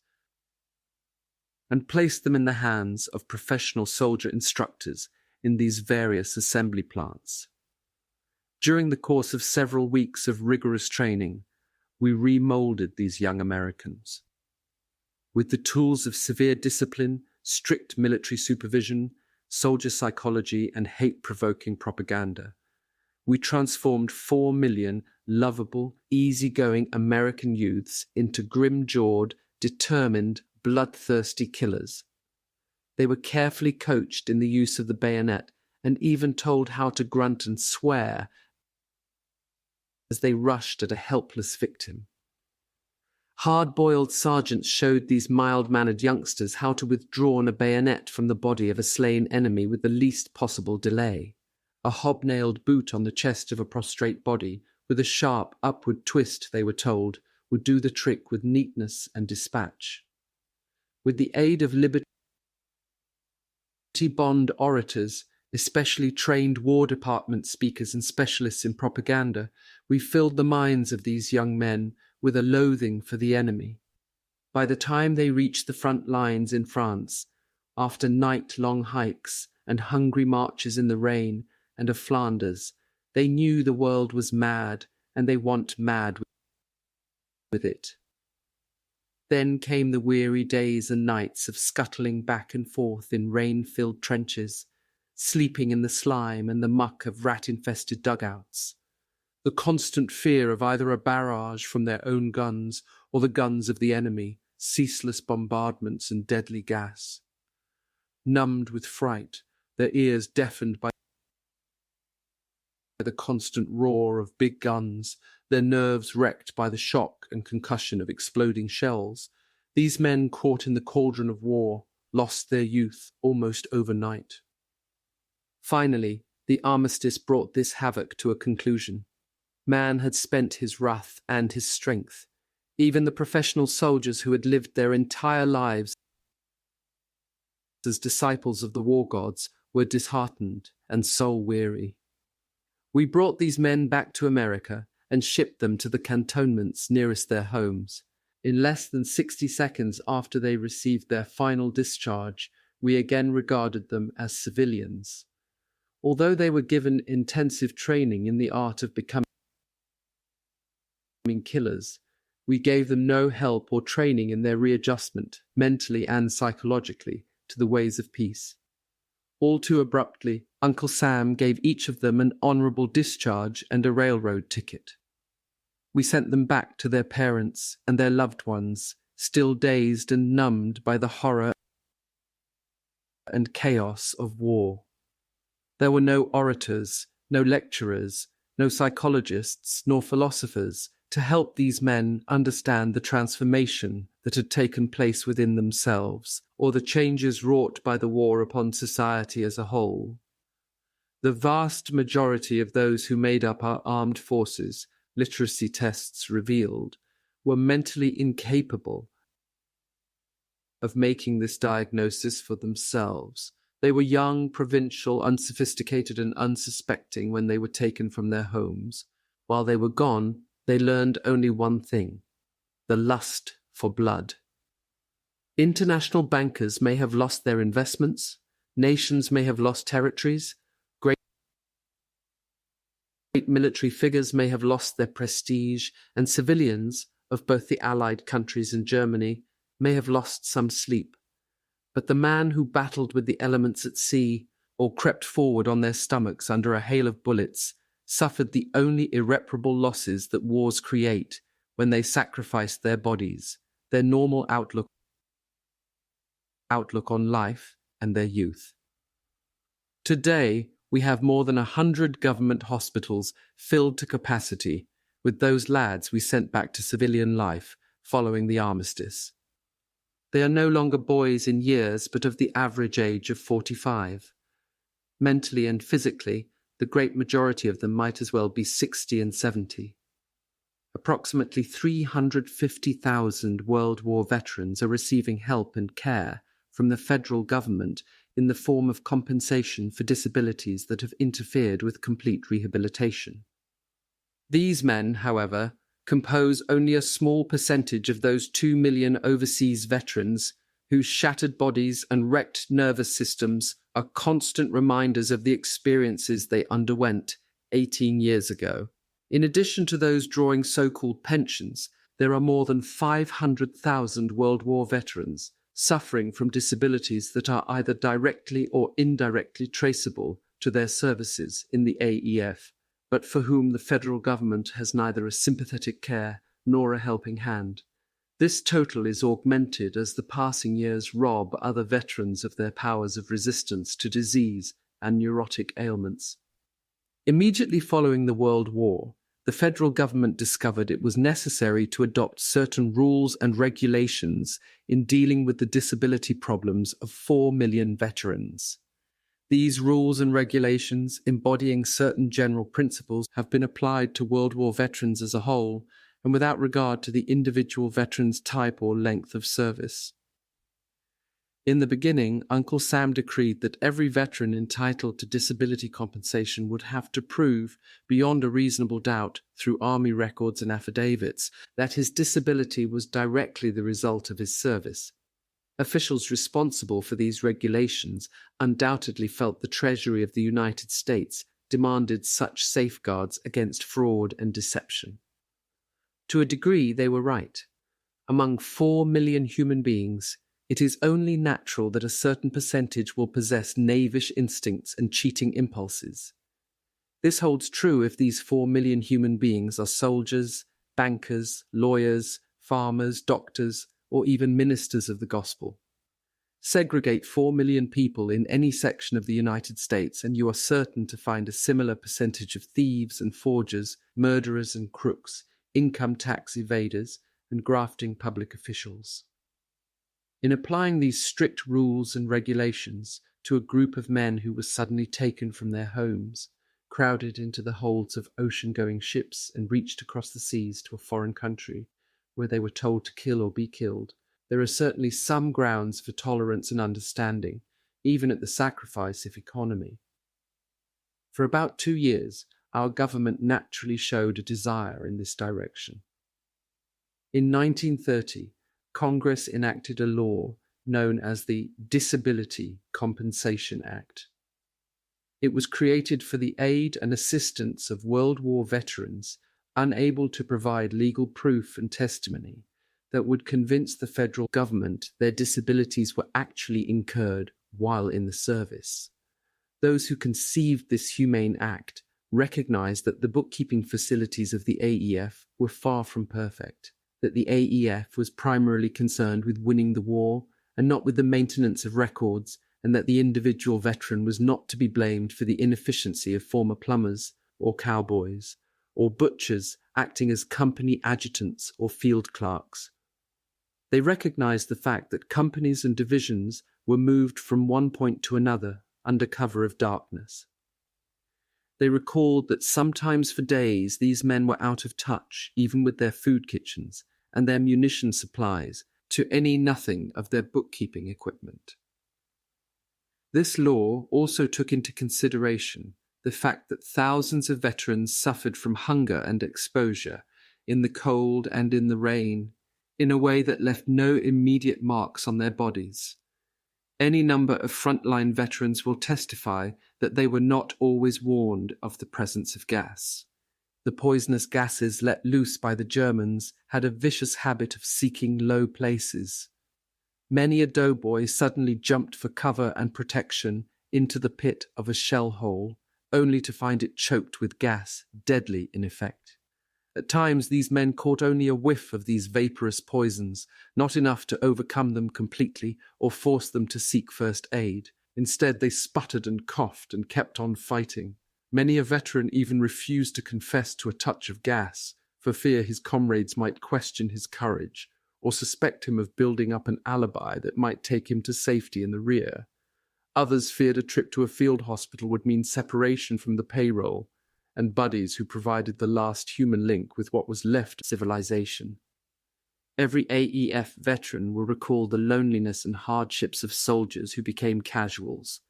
and placed them in the hands of professional soldier instructors in these various assembly plants. During the course of several weeks of rigorous training, we remolded these young Americans. With the tools of severe discipline, strict military supervision, soldier psychology, and hate-provoking propaganda, we transformed 4 million lovable, easygoing American youths into grim-jawed, determined, bloodthirsty killers. They were carefully coached in the use of the bayonet and even told how to grunt and swear as they rushed at a helpless victim. Hard-boiled sergeants showed these mild-mannered youngsters how to withdraw a bayonet from the body of a slain enemy with the least possible delay. A hobnailed boot on the chest of a prostrate body, with a sharp upward twist, they were told, would do the trick with neatness and dispatch. With the aid of Liberty Bond orators, especially trained War Department speakers and specialists in propaganda, we filled the minds of these young men with a loathing for the enemy. By the time they reached the front lines in France, after night-long hikes and hungry marches in the rain and of Flanders, they knew the world was mad, and they want mad with it. Then came the weary days and nights of scuttling back and forth in rain-filled trenches, sleeping in the slime and the muck of rat-infested dugouts. The constant fear of either a barrage from their own guns or the guns of the enemy, ceaseless bombardments and deadly gas. Numbed with fright, their ears deafened by the constant roar of big guns, their nerves wrecked by the shock and concussion of exploding shells, these men caught in the cauldron of war lost their youth almost overnight. Finally, the armistice brought this havoc to a conclusion. Man had spent his wrath and his strength. Even the professional soldiers who had lived their entire lives as disciples of the war gods were disheartened and soul-weary. We brought these men back to America and shipped them to the cantonments nearest their homes. In less than 60 seconds after they received their final discharge, we again regarded them as civilians. Although they were given intensive training in the art of becoming killers, we gave them no help or training in their readjustment, mentally and psychologically, to the ways of peace. All too abruptly, Uncle Sam gave each of them an honorable discharge and a railroad ticket. We sent them back to their parents and their loved ones, still dazed and numbed by the horror and chaos of war. There were no orators, no lecturers, no psychologists, nor philosophers to help these men understand the transformation that had taken place within themselves, or the changes wrought by the war upon society as a whole. The vast majority of those who made up our armed forces, literacy tests revealed, were mentally incapable of making this diagnosis for themselves. They were young, provincial, unsophisticated, and unsuspecting when they were taken from their homes. While they were gone, they learned only one thing: the lust for blood. International bankers may have lost their investments, nations may have lost territories, great military figures may have lost their prestige, and civilians of both the Allied countries and Germany may have lost some sleep. But the man who battled with the elements at sea or crept forward on their stomachs under a hail of bullets suffered the only irreparable losses that wars create when they sacrificed their bodies, their normal outlook on life, and their youth. Today, we have more than 100 government hospitals filled to capacity with those lads we sent back to civilian life following the armistice. They are no longer boys in years, but of the average age of 45. Mentally and physically, the great majority of them might as well be 60 and 70. Approximately 350,000 World War veterans are receiving help and care from the federal government in the form of compensation for disabilities that have interfered with complete rehabilitation. These men, however, compose only a small percentage of those 2 million overseas veterans whose shattered bodies and wrecked nervous systems are constant reminders of the experiences they underwent 18 years ago. In addition to those drawing so-called pensions, there are more than 500,000 World War veterans suffering from disabilities that are either directly or indirectly traceable to their services in the AEF, but for whom the federal government has neither a sympathetic care nor a helping hand. This total is augmented as the passing years rob other veterans of their powers of resistance to disease and neurotic ailments. Immediately following the World War, the federal government discovered it was necessary to adopt certain rules and regulations in dealing with the disability problems of 4 million veterans. These rules and regulations, embodying certain general principles, have been applied to World War veterans as a whole, and without regard to the individual veteran's type or length of service. In the beginning, Uncle Sam decreed that every veteran entitled to disability compensation would have to prove, beyond a reasonable doubt, through Army records and affidavits, that his disability was directly the result of his service. Officials responsible for these regulations undoubtedly felt the Treasury of the United States demanded such safeguards against fraud and deception. To a degree, they were right. Among 4 million human beings, it is only natural that a certain percentage will possess knavish instincts and cheating impulses. This holds true if these 4 million human beings are soldiers, bankers, lawyers, farmers, doctors, or even ministers of the gospel. Segregate 4 million people in any section of the United States and you are certain to find a similar percentage of thieves and forgers, murderers and crooks, income tax evaders, and grafting public officials. In applying these strict rules and regulations to a group of men who were suddenly taken from their homes, crowded into the holds of ocean-going ships and reached across the seas to a foreign country, where they were told to kill or be killed, there are certainly some grounds for tolerance and understanding, even at the sacrifice of economy. For about 2 years, our government naturally showed a desire in this direction. In 1930, Congress enacted a law known as the Disability Compensation Act. It was created for the aid and assistance of World War veterans unable to provide legal proof and testimony that would convince the federal government their disabilities were actually incurred while in the service. Those who conceived this humane act recognized that the bookkeeping facilities of the AEF were far from perfect, that the AEF was primarily concerned with winning the war and not with the maintenance of records, and that the individual veteran was not to be blamed for the inefficiency of former plumbers or cowboys or butchers acting as company adjutants or field clerks. They recognized the fact that companies and divisions were moved from one point to another under cover of darkness. They recalled that sometimes for days these men were out of touch, even with their food kitchens and their munition supplies, to any nothing of their bookkeeping equipment. This law also took into consideration the fact that thousands of veterans suffered from hunger and exposure in the cold and in the rain in a way that left no immediate marks on their bodies. Any number of frontline veterans will testify that they were not always warned of the presence of gas. The poisonous gases let loose by the Germans had a vicious habit of seeking low places. Many a doughboy suddenly jumped for cover and protection into the pit of a shell hole, only to find it choked with gas, deadly in effect. At times these men caught only a whiff of these vaporous poisons, not enough to overcome them completely or force them to seek first aid. Instead, they sputtered and coughed and kept on fighting. Many a veteran even refused to confess to a touch of gas, for fear his comrades might question his courage, or suspect him of building up an alibi that might take him to safety in the rear. Others feared a trip to a field hospital would mean separation from the payroll, and buddies who provided the last human link with what was left of civilization. Every AEF veteran will recall the loneliness and hardships of soldiers who became casuals,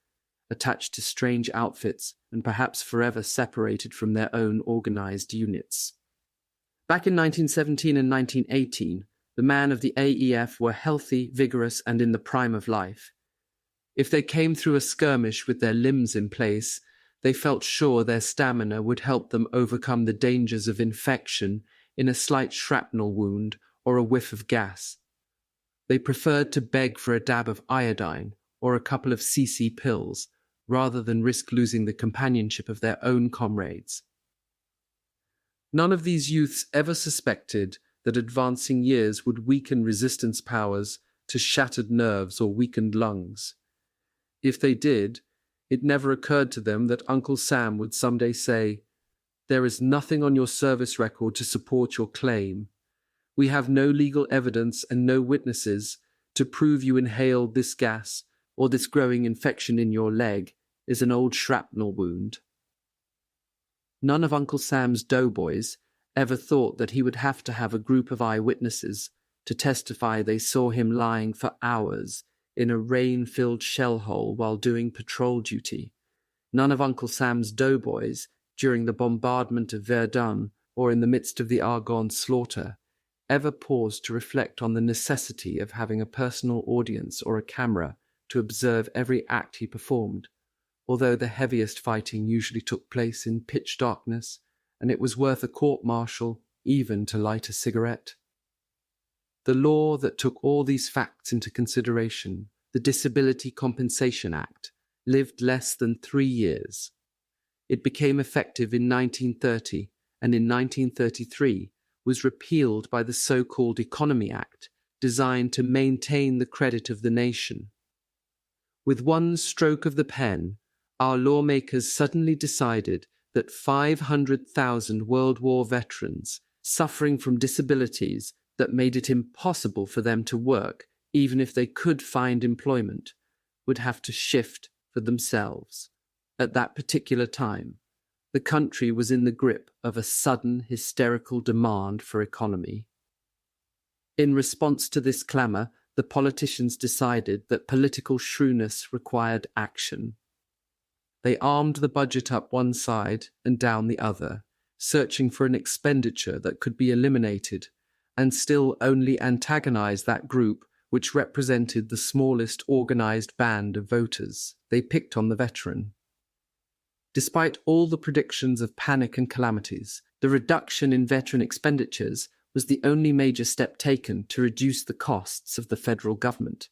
attached to strange outfits and perhaps forever separated from their own organized units. Back in 1917 and 1918, the men of the AEF were healthy, vigorous, and in the prime of life. If they came through a skirmish with their limbs in place, they felt sure their stamina would help them overcome the dangers of infection in a slight shrapnel wound or a whiff of gas. They preferred to beg for a dab of iodine or a couple of CC pills, rather than risk losing the companionship of their own comrades. None of these youths ever suspected that advancing years would weaken resistance powers to shattered nerves or weakened lungs. If they did, it never occurred to them that Uncle Sam would someday say, "There is nothing on your service record to support your claim. We have no legal evidence and no witnesses to prove you inhaled this gas or this growing infection in your leg is an old shrapnel wound." None of Uncle Sam's doughboys ever thought that he would have to have a group of eyewitnesses to testify they saw him lying for hours in a rain-filled shellhole while doing patrol duty. None of Uncle Sam's doughboys, during the bombardment of Verdun or in the midst of the Argonne slaughter, ever paused to reflect on the necessity of having a personal audience or a camera to observe every act he performed, although the heaviest fighting usually took place in pitch darkness, and it was worth a court-martial even to light a cigarette. The law that took all these facts into consideration, the Disability Compensation Act, lived less than 3 years. It became effective in 1930, and in 1933 was repealed by the so-called Economy Act, designed to maintain the credit of the nation. With one stroke of the pen, our lawmakers suddenly decided that 500,000 World War veterans suffering from disabilities that made it impossible for them to work, even if they could find employment, would have to shift for themselves. At that particular time, the country was in the grip of a sudden hysterical demand for economy. In response to this clamour, the politicians decided that political shrewdness required action. They armed the budget up one side and down the other, searching for an expenditure that could be eliminated and still only antagonize that group which represented the smallest organized band of voters. They picked on the veteran. Despite all the predictions of panic and calamities, the reduction in veteran expenditures was the only major step taken to reduce the costs of the federal government.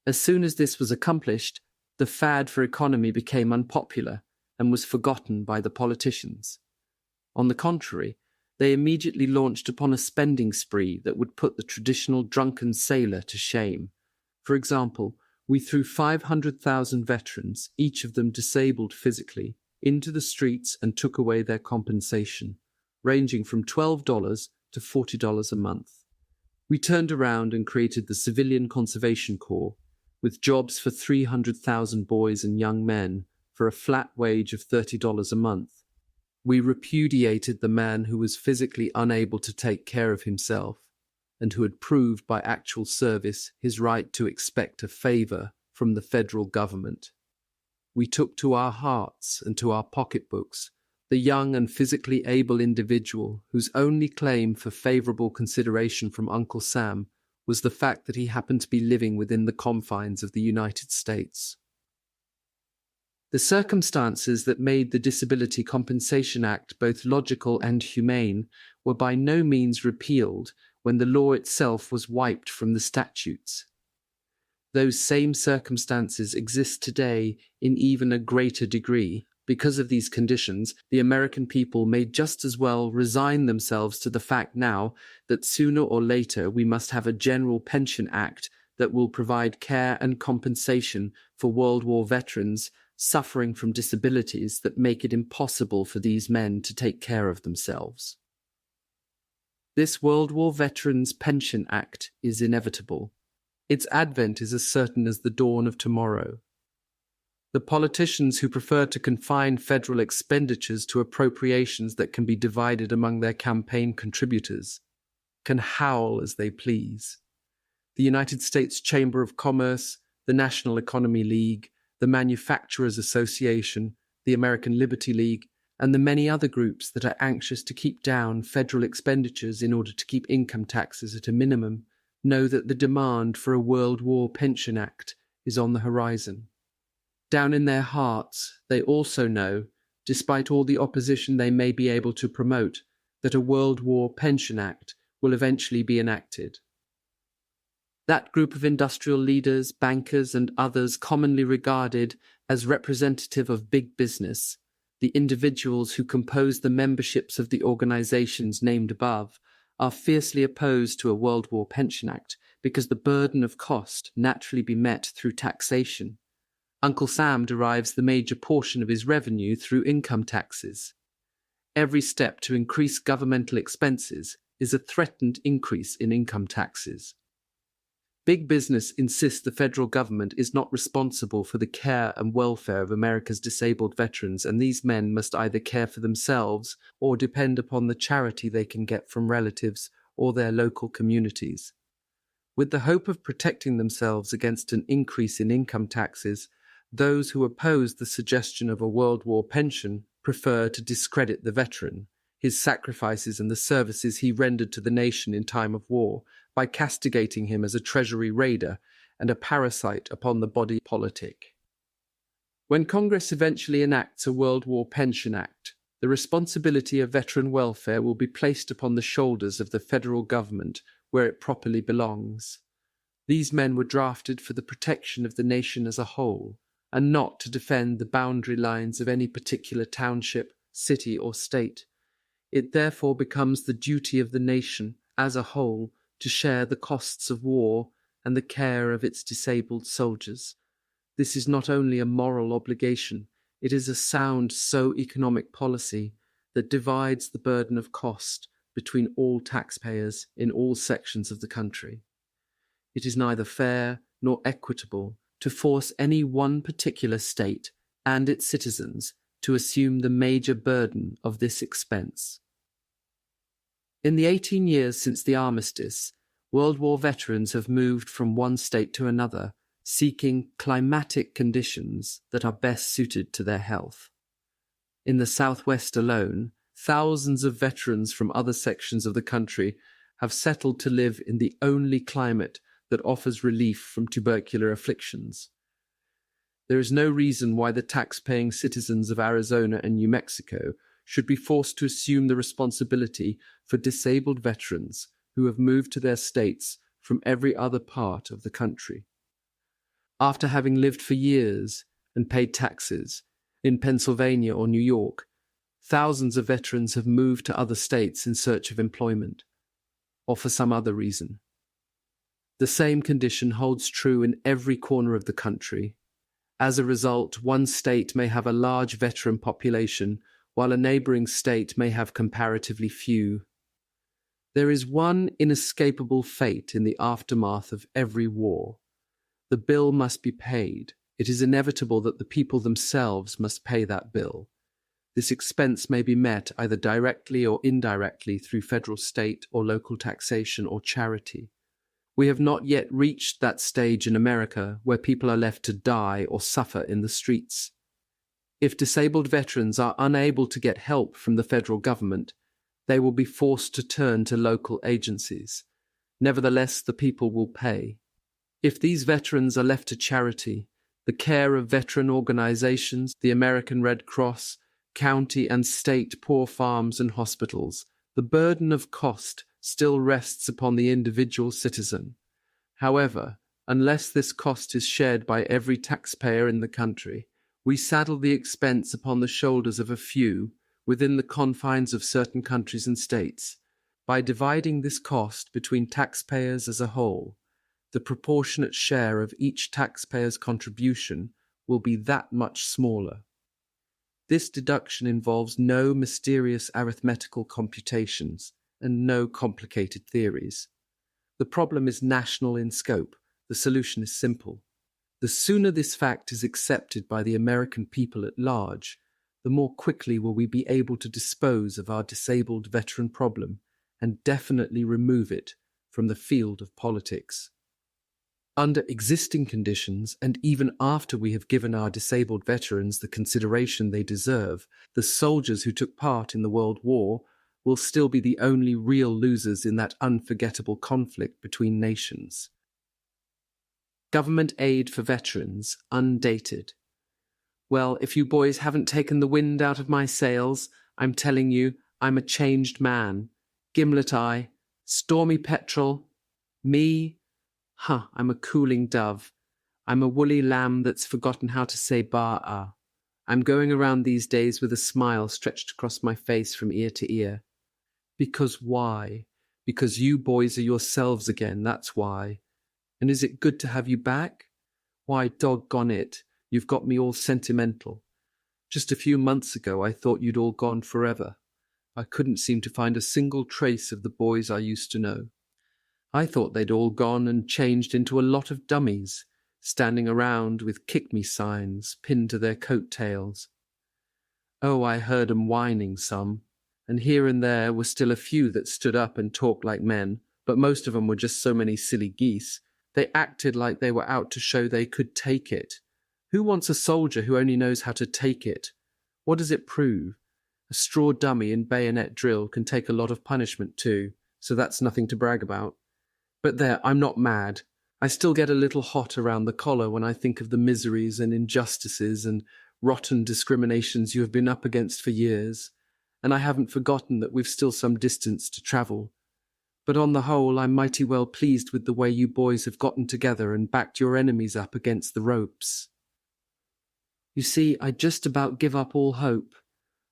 As soon as this was accomplished, the fad for economy became unpopular and was forgotten by the politicians. On the contrary, they immediately launched upon a spending spree that would put the traditional drunken sailor to shame. For example, we threw 500,000 veterans, each of them disabled physically, into the streets and took away their compensation, ranging from $12 to $40 a month. We turned around and created the Civilian Conservation Corps, with jobs for 300,000 boys and young men for a flat wage of $30 a month. We repudiated the man who was physically unable to take care of himself, and who had proved by actual service his right to expect a favour from the federal government. We took to our hearts and to our pocketbooks the young and physically able individual whose only claim for favourable consideration from Uncle Sam was the fact that he happened to be living within the confines of the United States. The circumstances that made the Disability Compensation Act both logical and humane were by no means repealed when the law itself was wiped from the statutes. Those same circumstances exist today in even a greater degree. Because of these conditions, the American people may just as well resign themselves to the fact now that sooner or later we must have a general pension act that will provide care and compensation for World War veterans suffering from disabilities that make it impossible for these men to take care of themselves. This World War Veterans Pension Act is inevitable. Its advent is as certain as the dawn of tomorrow. The politicians who prefer to confine federal expenditures to appropriations that can be divided among their campaign contributors can howl as they please. The United States Chamber of Commerce, the National Economy League, the Manufacturers Association, the American Liberty League, and the many other groups that are anxious to keep down federal expenditures in order to keep income taxes at a minimum, know that the demand for a World War Pension Act is on the horizon. Down in their hearts, they also know, despite all the opposition they may be able to promote, that a World War Pension Act will eventually be enacted. That group of industrial leaders, bankers, and others commonly regarded as representative of big business, the individuals who compose the memberships of the organizations named above, are fiercely opposed to a World War Pension Act because the burden of cost naturally be met through taxation. Uncle Sam derives the major portion of his revenue through income taxes. Every step to increase governmental expenses is a threatened increase in income taxes. Big business insists the federal government is not responsible for the care and welfare of America's disabled veterans, and these men must either care for themselves or depend upon the charity they can get from relatives or their local communities. With the hope of protecting themselves against an increase in income taxes, those who oppose the suggestion of a World War pension prefer to discredit the veteran, his sacrifices and the services he rendered to the nation in time of war, by castigating him as a treasury raider and a parasite upon the body politic. When Congress eventually enacts a World War Pension Act, the responsibility of veteran welfare will be placed upon the shoulders of the federal government, where it properly belongs. These men were drafted for the protection of the nation as a whole, and not to defend the boundary lines of any particular township, city, or state. It therefore becomes the duty of the nation as a whole to share the costs of war and the care of its disabled soldiers. This is not only a moral obligation, it is a sound socio-economic policy that divides the burden of cost between all taxpayers in all sections of the country. It is neither fair nor equitable to force any one particular state and its citizens to assume the major burden of this expense. In the 18 years since the armistice, World War veterans have moved from one state to another, seeking climatic conditions that are best suited to their health. In the Southwest alone, thousands of veterans from other sections of the country have settled to live in the only climate that offers relief from tubercular afflictions. There is no reason why the tax-paying citizens of Arizona and New Mexico should be forced to assume the responsibility for disabled veterans who have moved to their states from every other part of the country. After having lived for years and paid taxes in Pennsylvania or New York, thousands of veterans have moved to other states in search of employment, or for some other reason. The same condition holds true in every corner of the country. As a result, one state may have a large veteran population, while a neighboring state may have comparatively few. There is one inescapable fate in the aftermath of every war. The bill must be paid. It is inevitable that the people themselves must pay that bill. This expense may be met either directly or indirectly through federal, state, or local taxation or charity. We have not yet reached that stage in America where people are left to die or suffer in the streets. If disabled veterans are unable to get help from the federal government, they will be forced to turn to local agencies. Nevertheless, the people will pay. If these veterans are left to charity, the care of veteran organizations, the American Red Cross, county and state poor farms and hospitals, the burden of cost still rests upon the individual citizen. However, unless this cost is shared by every taxpayer in the country, we saddle the expense upon the shoulders of a few within the confines of certain countries and states. By dividing this cost between taxpayers as a whole, the proportionate share of each taxpayer's contribution will be that much smaller. This deduction involves no mysterious arithmetical computations and no complicated theories. The problem is national in scope. The solution is simple. The sooner this fact is accepted by the American people at large, the more quickly will we be able to dispose of our disabled veteran problem and definitely remove it from the field of politics. Under existing conditions, and even after we have given our disabled veterans the consideration they deserve, the soldiers who took part in the World War will still be the only real losers in that unforgettable conflict between nations. Government aid for veterans, undated. Well, if you boys haven't taken the wind out of my sails, I'm telling you, I'm a changed man. Gimlet eye, stormy petrel, me, I'm a cooling dove. I'm a woolly lamb that's forgotten how to say ba-ah. I'm going around these days with a smile stretched across my face from ear to ear. Because why? Because you boys are yourselves again, that's why. And is it good to have you back? Why, doggone it, you've got me all sentimental. Just a few months ago I thought you'd all gone forever. I couldn't seem to find a single trace of the boys I used to know. I thought they'd all gone and changed into a lot of dummies, standing around with kick-me signs pinned to their coat-tails. Oh, I heard 'em whining some, and here and there were still a few that stood up and talked like men, but most of them were just so many silly geese. They acted like they were out to show they could take it. Who wants a soldier who only knows how to take it? What does it prove? A straw dummy in bayonet drill can take a lot of punishment too, so that's nothing to brag about. But there, I'm not mad. I still get a little hot around the collar when I think of the miseries and injustices and rotten discriminations you have been up against for years, and I haven't forgotten that we've still some distance to travel. But on the whole, I'm mighty well pleased with the way you boys have gotten together and backed your enemies up against the ropes. You see, I just about give up all hope.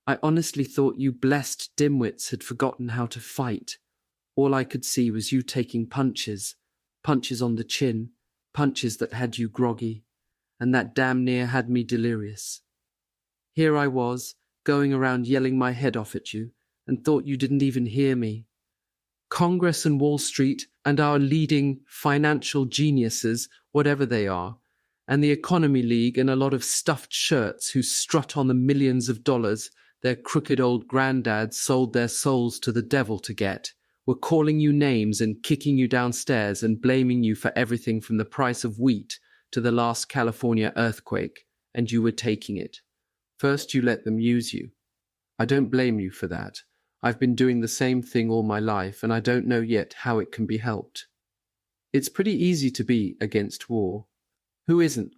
I honestly thought you blessed dimwits had forgotten how to fight. All I could see was you taking punches, punches on the chin, punches that had you groggy, and that damn near had me delirious. Here I was, going around yelling my head off at you, and thought you didn't even hear me. Congress and Wall Street and our leading financial geniuses, whatever they are, and the Economy League and a lot of stuffed shirts who strut on the millions of dollars their crooked old granddads sold their souls to the devil to get, were calling you names and kicking you downstairs and blaming you for everything from the price of wheat to the last California earthquake, and you were taking it. First you let them use you. I don't blame you for that. I've been doing the same thing all my life, and I don't know yet how it can be helped. It's pretty easy to be against war. Who isn't?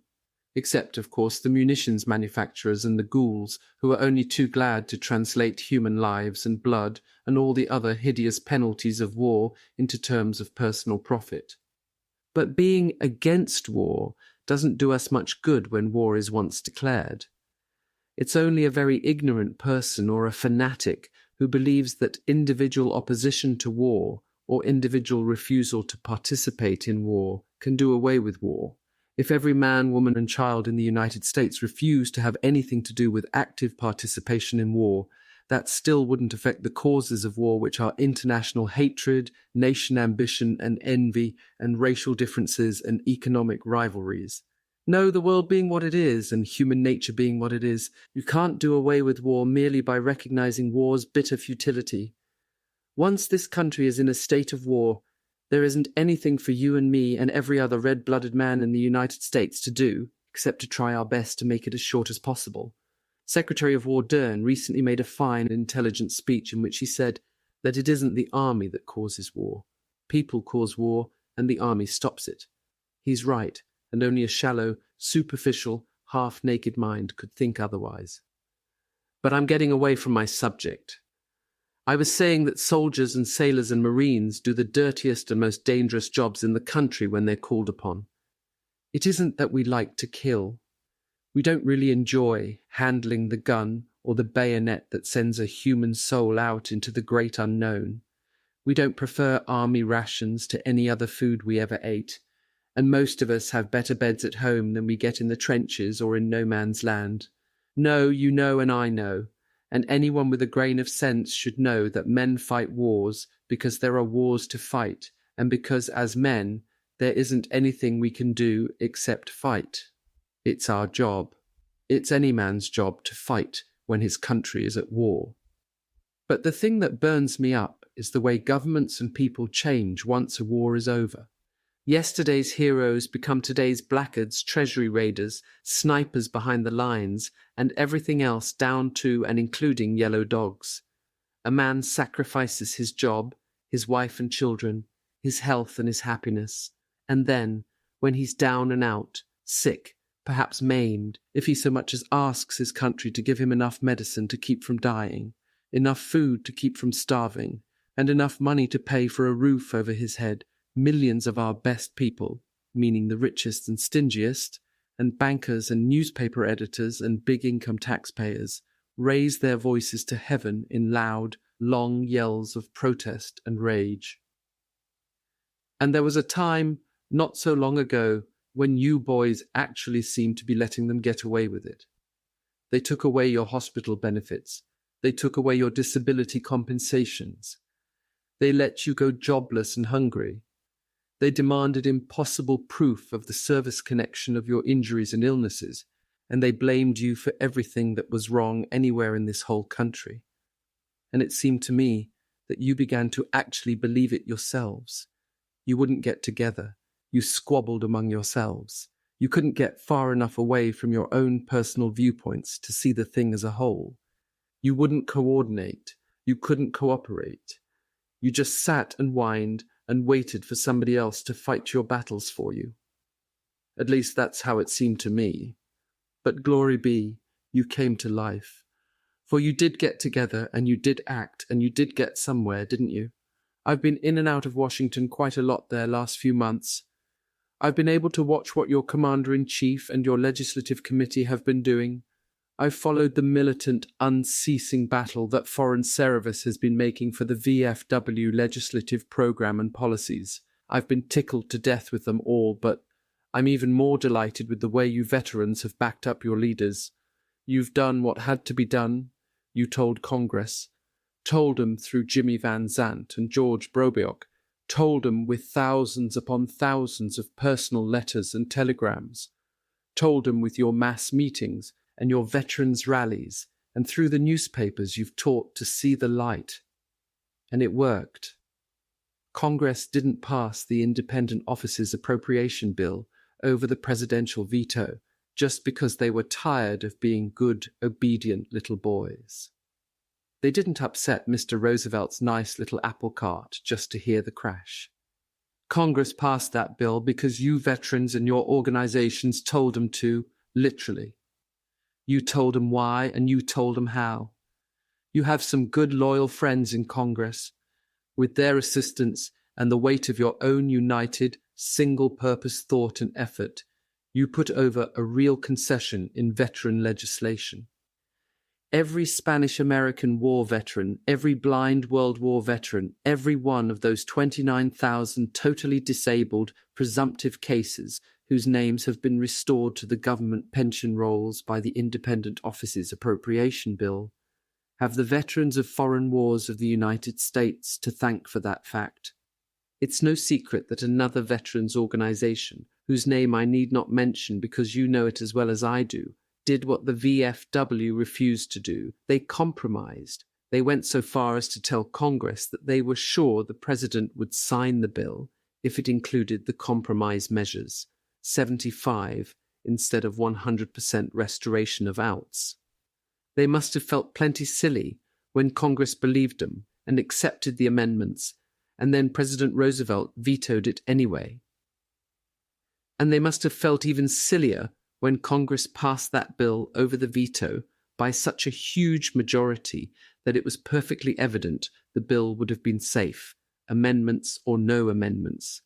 Except, of course, the munitions manufacturers and the ghouls who are only too glad to translate human lives and blood and all the other hideous penalties of war into terms of personal profit. But being against war doesn't do us much good when war is once declared. It's only a very ignorant person or a fanatic who believes that individual opposition to war or individual refusal to participate in war can do away with war. If every man, woman and child in the United States refused to have anything to do with active participation in war, that still wouldn't affect the causes of war, which are international hatred, nation ambition and envy, and racial differences and economic rivalries. No, the world being what it is and human nature being what it is, you can't do away with war merely by recognizing war's bitter futility. Once this country is in a state of war, there isn't anything for you and me and every other red-blooded man in the United States to do, except to try our best to make it as short as possible. Secretary of War Dern recently made a fine, intelligent speech in which he said that it isn't the army that causes war. People cause war, and the army stops it. He's right, and only a shallow, superficial, half-naked mind could think otherwise. But I'm getting away from my subject. I was saying that soldiers and sailors and marines do the dirtiest and most dangerous jobs in the country when they're called upon. It isn't that we like to kill. We don't really enjoy handling the gun or the bayonet that sends a human soul out into the great unknown. We don't prefer army rations to any other food we ever ate, and most of us have better beds at home than we get in the trenches or in no man's land. No, you know and I know. And anyone with a grain of sense should know that men fight wars because there are wars to fight, and because as men, there isn't anything we can do except fight. It's our job. It's any man's job to fight when his country is at war. But the thing that burns me up is the way governments and people change once a war is over. Yesterday's heroes become today's blackguards, treasury raiders, snipers behind the lines, and everything else down to and including yellow dogs. A man sacrifices his job, his wife and children, his health and his happiness, and then, when he's down and out, sick, perhaps maimed, if he so much as asks his country to give him enough medicine to keep from dying, enough food to keep from starving, and enough money to pay for a roof over his head, millions of our best people, meaning the richest and stingiest, and bankers and newspaper editors and big income taxpayers, raise their voices to heaven in loud, long yells of protest and rage. And there was a time, not so long ago, when you boys actually seemed to be letting them get away with it. They took away your hospital benefits. They took away your disability compensations. They let you go jobless and hungry. They demanded impossible proof of the service connection of your injuries and illnesses, and they blamed you for everything that was wrong anywhere in this whole country. And it seemed to me that you began to actually believe it yourselves. You wouldn't get together. You squabbled among yourselves. You couldn't get far enough away from your own personal viewpoints to see the thing as a whole. You wouldn't coordinate. You couldn't cooperate. You just sat and whined and waited for somebody else to fight your battles for you. At least that's how it seemed to me. But glory be, you came to life. For you did get together and you did act and you did get somewhere, didn't you? I've been in and out of Washington quite a lot there last few months. I've been able to watch what your commander-in-chief and your legislative committee have been doing. I've followed the militant, unceasing battle that Foreign Service has been making for the VFW legislative program and policies. I've been tickled to death with them all, but I'm even more delighted with the way you veterans have backed up your leaders. You've done what had to be done. You told Congress. Told them through Jimmy Van Zandt and George Brobiok. Told them with thousands upon thousands of personal letters and telegrams. Told them with your mass meetings and your veterans' rallies, and through the newspapers you've taught to see the light. And it worked. Congress didn't pass the Independent Offices Appropriation Bill over the presidential veto just because they were tired of being good, obedient little boys. They didn't upset Mr. Roosevelt's nice little apple cart just to hear the crash. Congress passed that bill because you veterans and your organizations told them to, literally. You told them why and you told them how. You have some good, loyal friends in Congress. With their assistance and the weight of your own united, single-purpose thought and effort, you put over a real concession in veteran legislation. Every Spanish-American war veteran, every blind World War veteran, every one of those 29,000 totally disabled, presumptive cases whose names have been restored to the government pension rolls by the Independent Offices Appropriation Bill, have the veterans of foreign wars of the United States to thank for that fact. It's no secret that another veterans organization, whose name I need not mention because you know it as well as I do, did what the VFW refused to do. They compromised. They went so far as to tell Congress that they were sure the president would sign the bill if it included the compromise measures, 75 instead of 100% restoration of outs. They must have felt plenty silly when Congress believed them and accepted the amendments, and then President Roosevelt vetoed it anyway. And they must have felt even sillier when Congress passed that bill over the veto by such a huge majority that it was perfectly evident the bill would have been safe, amendments or no amendments.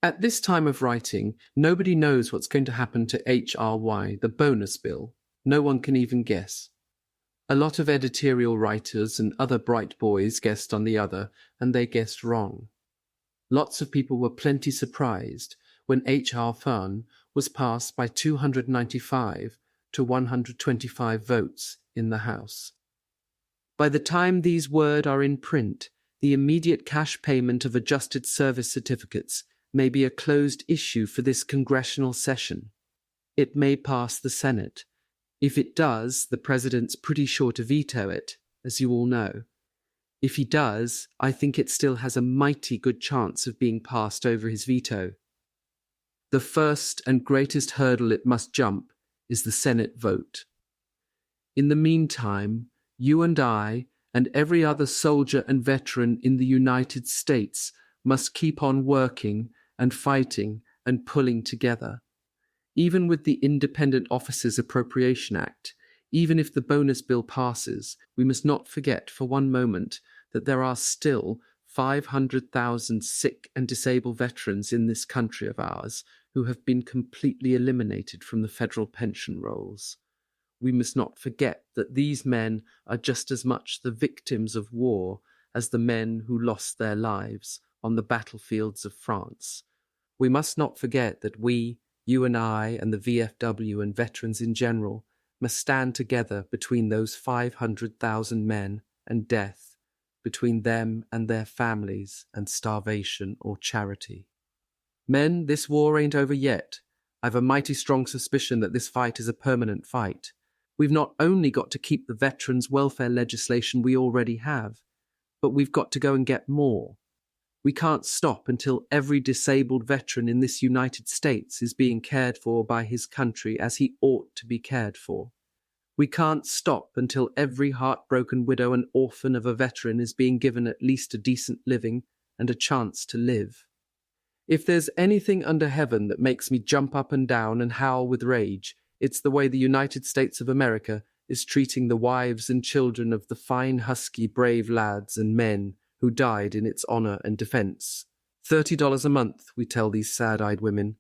At this time of writing, nobody knows what's going to happen to HRY, the bonus bill. No one can even guess. A lot of editorial writers and other bright boys guessed on the other, and they guessed wrong. Lots of people were plenty surprised when H.R. Fun was passed by 295 to 125 votes in the House. By the time these words are in print, the immediate cash payment of adjusted service certificates may be a closed issue for this congressional session. It may pass the Senate. If it does, the president's pretty sure to veto it, as you all know. If he does, I think it still has a mighty good chance of being passed over his veto. The first and greatest hurdle it must jump is the Senate vote. In the meantime, you and I, and every other soldier and veteran in the United States, must keep on working and fighting and pulling together. Even with the Independent Offices Appropriation Act, even if the bonus bill passes, we must not forget for one moment that there are still 500,000 sick and disabled veterans in this country of ours who have been completely eliminated from the federal pension rolls. We must not forget that these men are just as much the victims of war as the men who lost their lives on the battlefields of France. We must not forget that we, you and I, and the VFW and veterans in general, must stand together between those 500,000 men and death, between them and their families and starvation or charity. Men, this war ain't over yet. I've a mighty strong suspicion that this fight is a permanent fight. We've not only got to keep the veterans' welfare legislation we already have, But we've got to go and get more. We can't stop until every disabled veteran in this United States is being cared for by his country as he ought to be cared for. We can't stop until every heartbroken widow and orphan of a veteran is being given at least a decent living and a chance to live. If there's anything under heaven that makes me jump up and down and howl with rage, it's the way the United States of America is treating the wives and children of the fine, husky, brave lads and men who died in its honor and defense. $30 a month, we tell these sad-eyed women.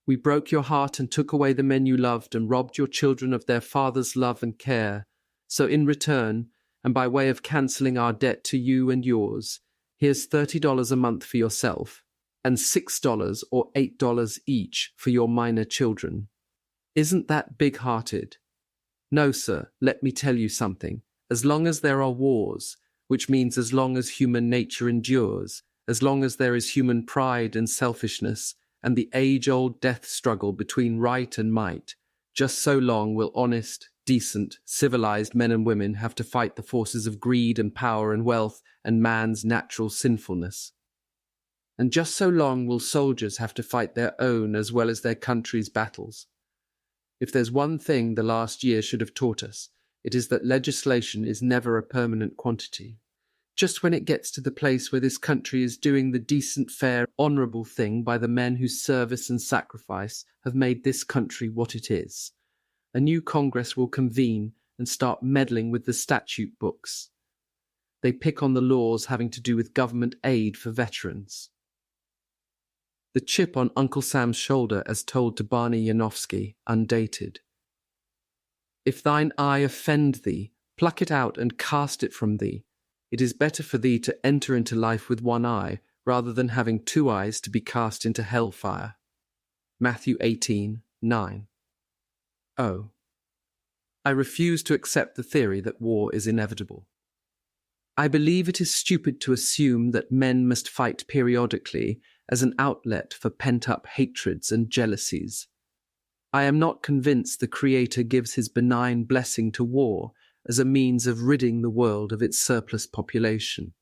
We broke your heart and took away the men you loved and robbed your children of their father's love and care. So in return, and by way of cancelling our debt to you and yours, here's $30 a month for yourself, and $6 or $8 each for your minor children. Isn't that big-hearted? No, sir, let me tell you something. As long as there are wars, which means as long as human nature endures, as long as there is human pride and selfishness, and the age-old death struggle between right and might, just so long will honest, decent, civilized men and women have to fight the forces of greed and power and wealth and man's natural sinfulness. And just so long will soldiers have to fight their own as well as their country's battles. If there's one thing the last year should have taught us, it is that legislation is never a permanent quantity. Just when it gets to the place where this country is doing the decent, fair, honourable thing by the men whose service and sacrifice have made this country what it is, a new Congress will convene and start meddling with the statute books. They pick on the laws having to do with government aid for veterans. The chip on Uncle Sam's shoulder as told to Barney Yanofsky, undated. If thine eye offend thee, pluck it out and cast it from thee. It is better for thee to enter into life with one eye, rather than having two eyes to be cast into hellfire. Matthew 18:9. Oh. I refuse to accept the theory that war is inevitable. I believe it is stupid to assume that men must fight periodically as an outlet for pent-up hatreds and jealousies. I am not convinced the Creator gives his benign blessing to war as a means of ridding the world of its surplus population.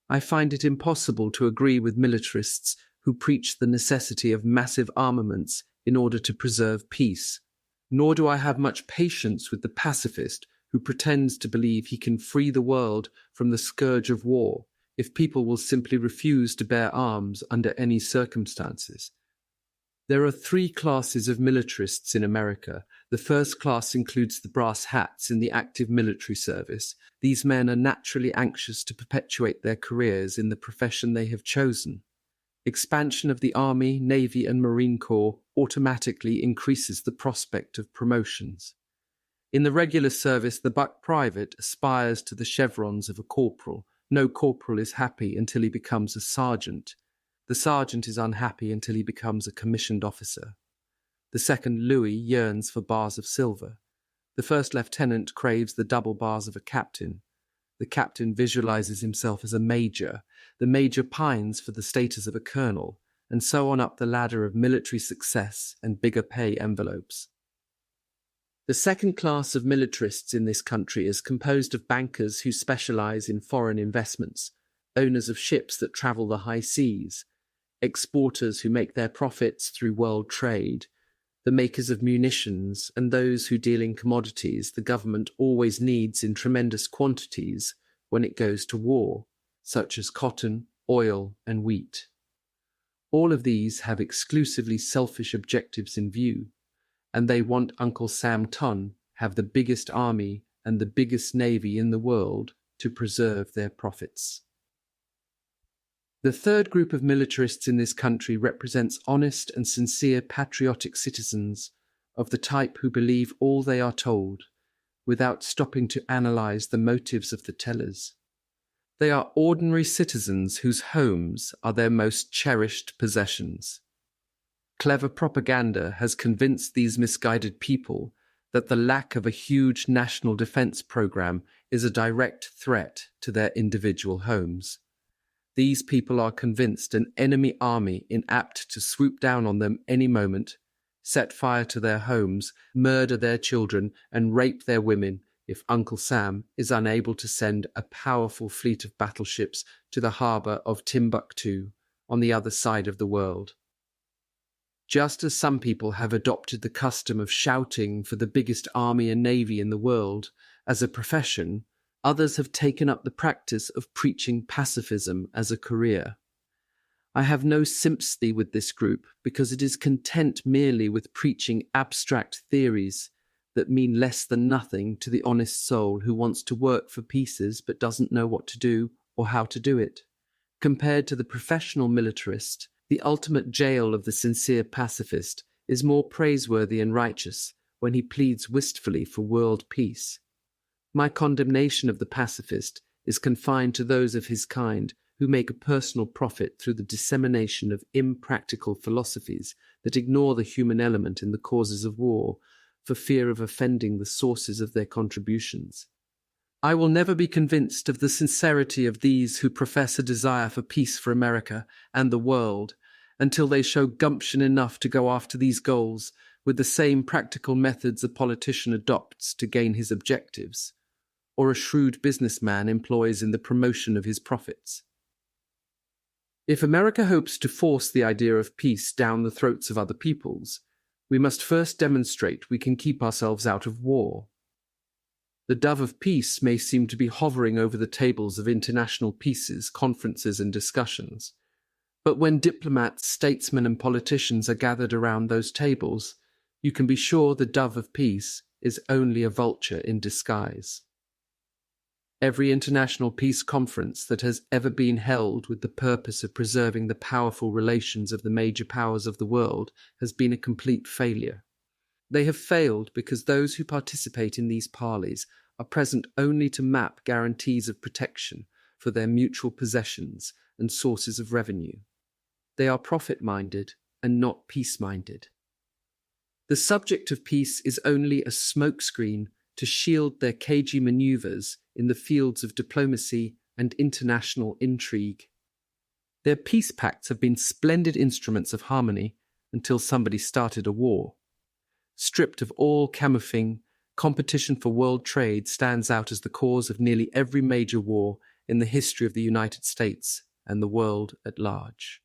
I find it impossible to agree with militarists who preach the necessity of massive armaments in order to preserve peace, nor do I have much patience with the pacifist who pretends to believe he can free the world from the scourge of war if people will simply refuse to bear arms under any circumstances. There are three classes of militarists in America. The first class includes the brass hats in the active military service. These men are naturally anxious to perpetuate their careers in the profession they have chosen. Expansion of the Army, Navy, and Marine Corps automatically increases the prospect of promotions. In the regular service, the buck private aspires to the chevrons of a corporal. No corporal is happy until he becomes a sergeant. The sergeant is unhappy until he becomes a commissioned officer. The second Louis yearns for bars of silver. The first lieutenant craves the double bars of a captain. The captain visualizes himself as a major. The major pines for the status of a colonel, and so on up the ladder of military success and bigger pay envelopes. The second class of militarists in this country is composed of bankers who specialize in foreign investments, owners of ships that travel the high seas, exporters who make their profits through world trade, the makers of munitions, and those who deal in commodities the government always needs in tremendous quantities when it goes to war, such as cotton, oil, and wheat. All of these have exclusively selfish objectives in view, and they want Uncle Sam Ton have the biggest army and the biggest navy in the world to preserve their profits. The third group of militarists in this country represents honest and sincere patriotic citizens of the type who believe all they are told, without stopping to analyze the motives of the tellers. They are ordinary citizens whose homes are their most cherished possessions. Clever propaganda has convinced these misguided people that the lack of a huge national defense program is a direct threat to their individual homes. These people are convinced an enemy army inapt to swoop down on them any moment, set fire to their homes, murder their children, and rape their women if Uncle Sam is unable to send a powerful fleet of battleships to the harbor of Timbuktu on the other side of the world. Just as some people have adopted the custom of shouting for the biggest army and navy in the world as a profession, others have taken up the practice of preaching pacifism as a career. I have no sympathy with this group because it is content merely with preaching abstract theories that mean less than nothing to the honest soul who wants to work for pieces but doesn't know what to do or how to do it. Compared to the professional militarist, the ultimate jail of the sincere pacifist is more praiseworthy and righteous when he pleads wistfully for world peace. My condemnation of the pacifist is confined to those of his kind who make a personal profit through the dissemination of impractical philosophies that ignore the human element in the causes of war for fear of offending the sources of their contributions. I will never be convinced of the sincerity of these who profess a desire for peace for America and the world until they show gumption enough to go after these goals with the same practical methods a politician adopts to gain his objectives, or a shrewd businessman employs in the promotion of his profits. If America hopes to force the idea of peace down the throats of other peoples, we must first demonstrate we can keep ourselves out of war. The dove of peace may seem to be hovering over the tables of international peace conferences and discussions, but when diplomats, statesmen, and politicians are gathered around those tables, you can be sure the dove of peace is only a vulture in disguise. Every international peace conference that has ever been held with the purpose of preserving the powerful relations of the major powers of the world has been a complete failure. They have failed because those who participate in these parleys are present only to map guarantees of protection for their mutual possessions and sources of revenue. They are profit-minded and not peace-minded. The subject of peace is only a smokescreen to shield their cagey maneuvers in the fields of diplomacy and international intrigue. Their peace pacts have been splendid instruments of harmony until somebody started a war. Stripped of all camouflaging, competition for world trade stands out as the cause of nearly every major war in the history of the United States and the world at large.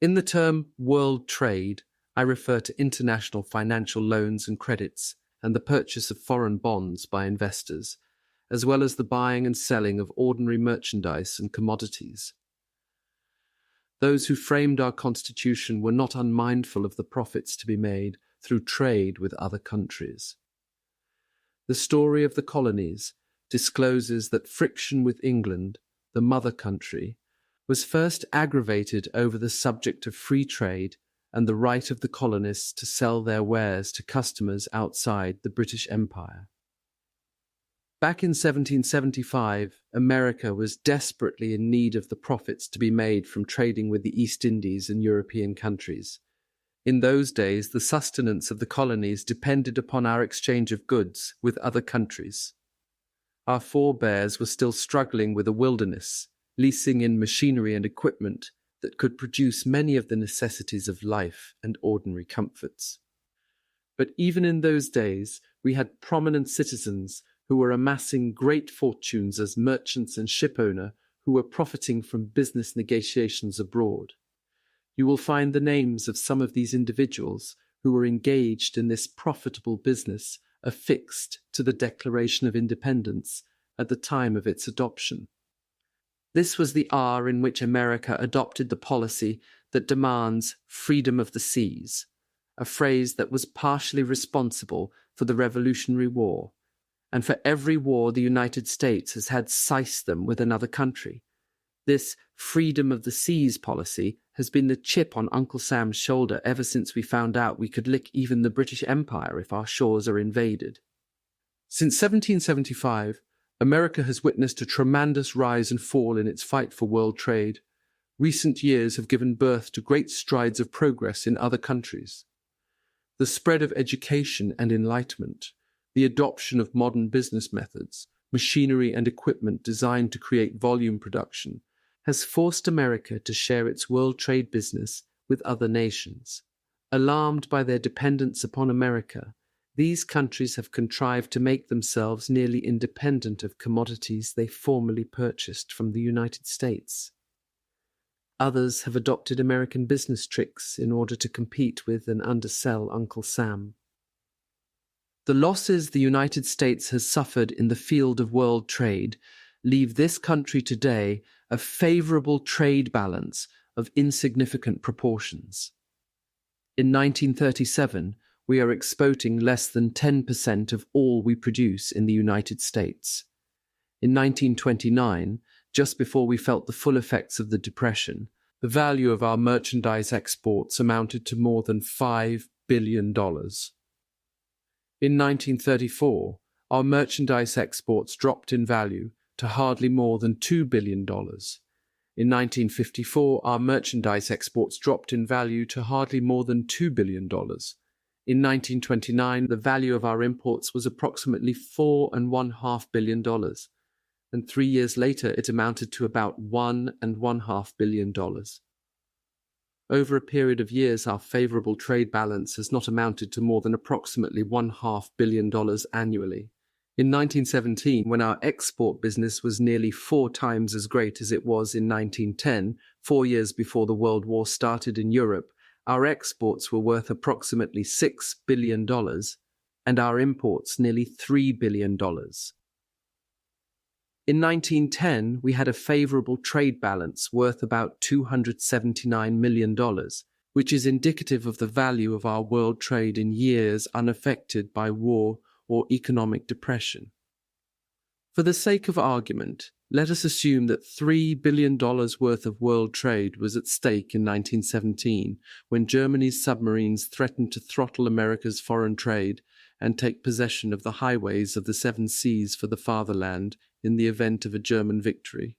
In the term world trade, I refer to international financial loans and credits and the purchase of foreign bonds by investors, as well as the buying and selling of ordinary merchandise and commodities. Those who framed our Constitution were not unmindful of the profits to be made through trade with other countries. The story of the colonies discloses that friction with England, the mother country, was first aggravated over the subject of free trade and the right of the colonists to sell their wares to customers outside the British Empire. Back in 1775, America was desperately in need of the profits to be made from trading with the East Indies and European countries. In those days, the sustenance of the colonies depended upon our exchange of goods with other countries. Our forebears were still struggling with the wilderness, leasing in machinery and equipment that could produce many of the necessities of life and ordinary comforts. But even in those days, we had prominent citizens who were amassing great fortunes as merchants and shipowner who were profiting from business negotiations abroad. You will find the names of some of these individuals who were engaged in this profitable business affixed to the Declaration of Independence at the time of its adoption. This was the hour in which America adopted the policy that demands freedom of the seas, a phrase that was partially responsible for the Revolutionary War, and for every war the United States has had seized them with another country. This freedom of the seas policy has been the chip on Uncle Sam's shoulder ever since we found out we could lick even the British Empire if our shores are invaded. Since 1775, America has witnessed a tremendous rise and fall in its fight for world trade. Recent years have given birth to great strides of progress in other countries. The spread of education and enlightenment, the adoption of modern business methods, machinery and equipment designed to create volume production, has forced America to share its world trade business with other nations. Alarmed by their dependence upon America, These countries have contrived to make themselves nearly independent of commodities they formerly purchased from the United States. Others have adopted American business tricks in order to compete with and undersell Uncle Sam. The losses the United States has suffered in the field of world trade leave this country today a favorable trade balance of insignificant proportions. In 1937, we are exporting less than 10% of all we produce in the United States. In 1929, just before we felt the full effects of the Depression, the value of our merchandise exports amounted to more than $5 billion. In 1934, our merchandise exports dropped in value to hardly more than $2 billion. In 1954, our merchandise exports dropped in value to hardly more than $2 billion. In 1929, the value of our imports was approximately $4.5 billion, and 3 years later it amounted to about $1.5 billion. Over a period of years, our favorable trade balance has not amounted to more than approximately $0.5 billion annually. In 1917, when our export business was nearly 4 times as great as it was in 1910, 4 years before the World War started in Europe, our exports were worth approximately $6 billion, and our imports nearly $3 billion. In 1910, we had a favorable trade balance worth about $279 million, which is indicative of the value of our world trade in years unaffected by war or economic depression. For the sake of argument, let us assume that $3 billion worth of world trade was at stake in 1917, when Germany's submarines threatened to throttle America's foreign trade and take possession of the highways of the 7 seas for the fatherland in the event of a German victory.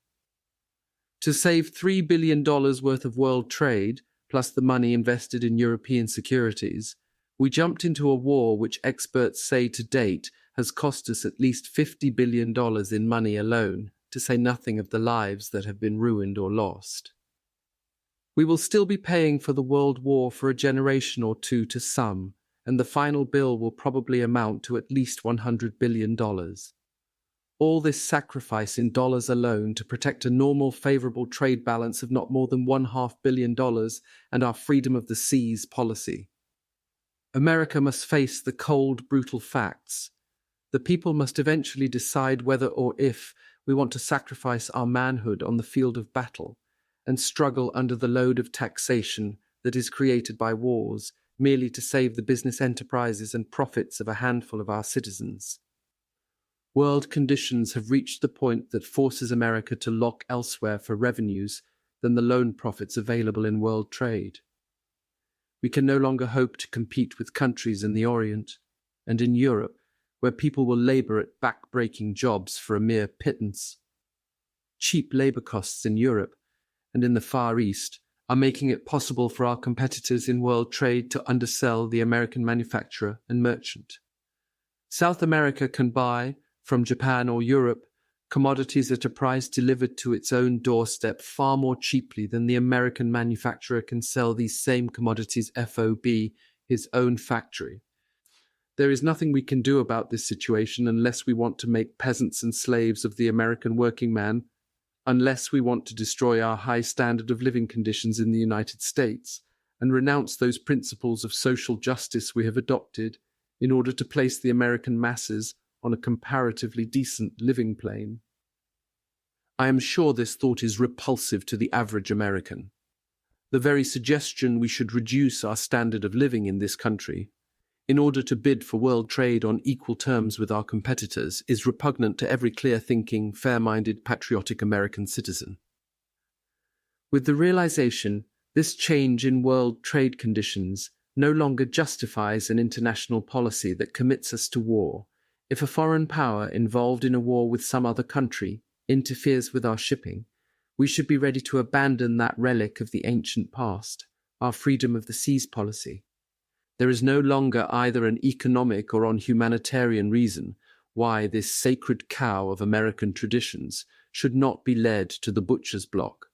To save $3 billion worth of world trade, plus the money invested in European securities, we jumped into a war which experts say to date has cost us at least $50 billion in money alone, to say nothing of the lives that have been ruined or lost. We will still be paying for the world war for a generation or two to some, and the final bill will probably amount to at least $100 billion. All this sacrifice in dollars alone to protect a normal favorable trade balance of not more than $0.5 billion and our freedom of the seas policy. America must face the cold, brutal facts. The people must eventually decide whether or if we want to sacrifice our manhood on the field of battle and struggle under the load of taxation that is created by wars merely to save the business enterprises and profits of a handful of our citizens. World conditions have reached the point that forces America to look elsewhere for revenues than the loan profits available in world trade. We can no longer hope to compete with countries in the Orient and in Europe, where people will labor at back-breaking jobs for a mere pittance. Cheap labor costs in Europe and in the Far East are making it possible for our competitors in world trade to undersell the American manufacturer and merchant. South America can buy, from Japan or Europe, commodities at a price delivered to its own doorstep far more cheaply than the American manufacturer can sell these same commodities FOB his own factory. There is nothing we can do about this situation unless we want to make peasants and slaves of the American working man, unless we want to destroy our high standard of living conditions in the United States and renounce those principles of social justice we have adopted in order to place the American masses on a comparatively decent living plane. I am sure this thought is repulsive to the average American. The very suggestion we should reduce our standard of living in this country in order to bid for world trade on equal terms with our competitors is repugnant to every clear-thinking, fair-minded, patriotic American citizen. With the realization this change in world trade conditions no longer justifies an international policy that commits us to war, if a foreign power involved in a war with some other country interferes with our shipping, we should be ready to abandon that relic of the ancient past, our freedom of the seas policy. There is no longer either an economic or humanitarian reason why this sacred cow of American traditions should not be led to the butcher's block.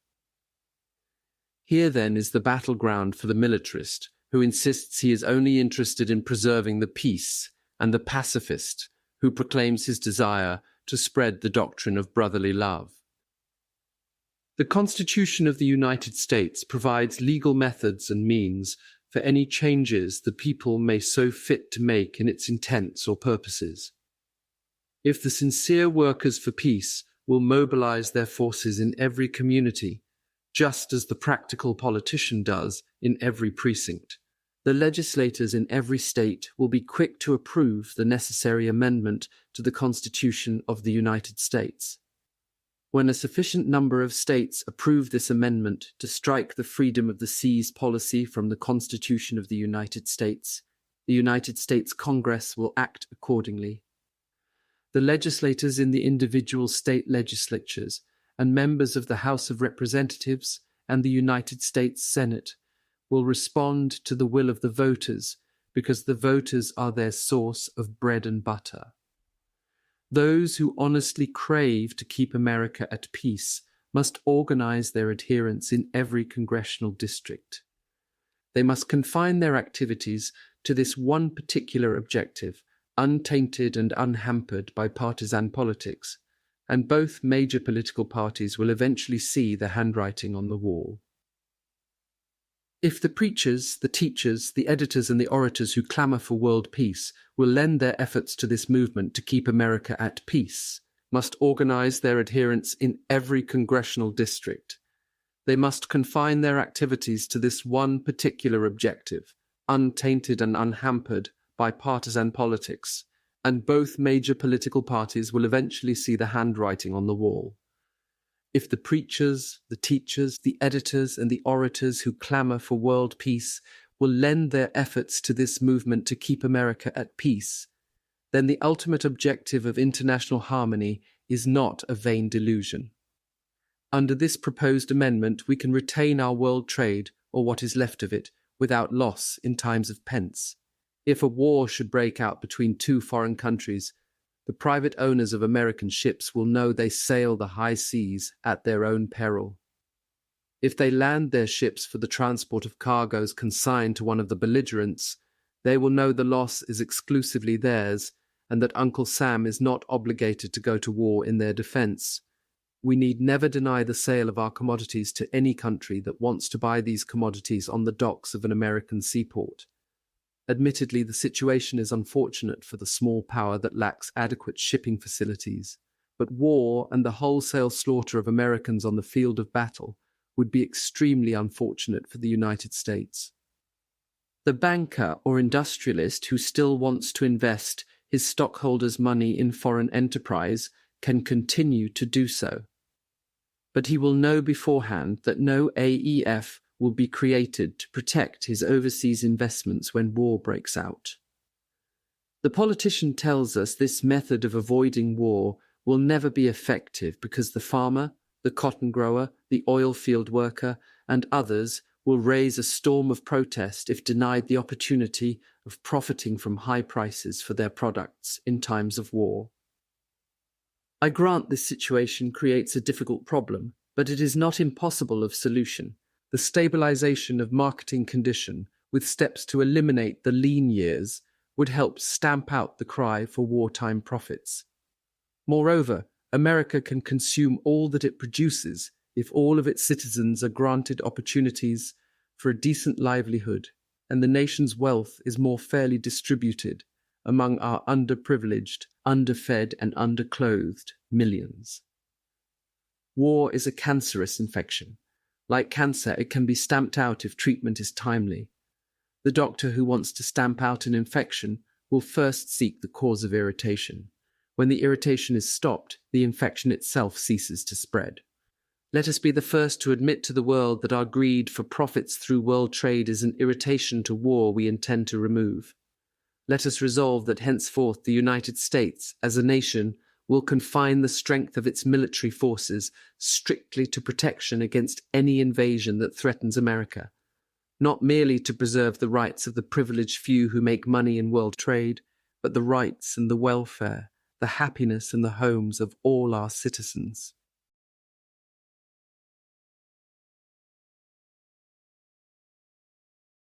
Here, then, is the battleground for the militarist, who insists he is only interested in preserving the peace and the pacifist who proclaims his desire to spread the doctrine of brotherly love. The Constitution of the United States provides legal methods and means for any changes the people may so fit to make in its intents or purposes. If the sincere workers for peace will mobilize their forces in every community, just as the practical politician does in every precinct, the legislators in every state will be quick to approve the necessary amendment to the Constitution of the United States. When a sufficient number of states approve this amendment to strike the freedom of the seas policy from the Constitution of the United States Congress will act accordingly. The legislators in the individual state legislatures and members of the House of Representatives and the United States Senate will respond to the will of the voters because the voters are their source of bread and butter. Those who honestly crave to keep America at peace must organize their adherents in every congressional district. They must confine their activities to this one particular objective, untainted and unhampered by partisan politics, and both major political parties will eventually see the handwriting on the wall. If the preachers, the teachers, the editors, and the orators who clamor for world peace will lend their efforts to this movement to keep America at peace, must organize their adherents in every congressional district. They must confine their activities to this one particular objective, untainted and unhampered by partisan politics, and both major political parties will eventually see the handwriting on the wall. If the preachers, the teachers, the editors, and the orators who clamor for world peace will lend their efforts to this movement to keep America at peace, then the ultimate objective of international harmony is not a vain delusion. Under this proposed amendment, we can retain our world trade, or what is left of it, without loss in times of pence. If a war should break out between two foreign countries, the private owners of American ships will know they sail the high seas at their own peril. If they land their ships for the transport of cargoes consigned to one of the belligerents, they will know the loss is exclusively theirs and that Uncle Sam is not obligated to go to war in their defense. We need never deny the sale of our commodities to any country that wants to buy these commodities on the docks of an American seaport. Admittedly, the situation is unfortunate for the small power that lacks adequate shipping facilities, but war and the wholesale slaughter of Americans on the field of battle would be extremely unfortunate for the United States. The banker or industrialist who still wants to invest his stockholders' money in foreign enterprise can continue to do so. But he will know beforehand that no AEF will be created to protect his overseas investments when war breaks out. The politician tells us this method of avoiding war will never be effective because the farmer, the cotton grower, the oil field worker, and others will raise a storm of protest if denied the opportunity of profiting from high prices for their products in times of war. I grant this situation creates a difficult problem, but it is not impossible of solution. The stabilization of marketing condition with steps to eliminate the lean years would help stamp out the cry for wartime profits. Moreover, America can consume all that it produces if all of its citizens are granted opportunities for a decent livelihood and the nation's wealth is more fairly distributed among our underprivileged, underfed, and underclothed millions. War is a cancerous infection. Like cancer, it can be stamped out if treatment is timely. The doctor who wants to stamp out an infection will first seek the cause of irritation. When the irritation is stopped, the infection itself ceases to spread. Let us be the first to admit to the world that our greed for profits through world trade is an irritation to war we intend to remove. Let us resolve that henceforth the United States, as a nation, will confine the strength of its military forces strictly to protection against any invasion that threatens America, not merely to preserve the rights of the privileged few who make money in world trade, but the rights and the welfare, the happiness and the homes of all our citizens.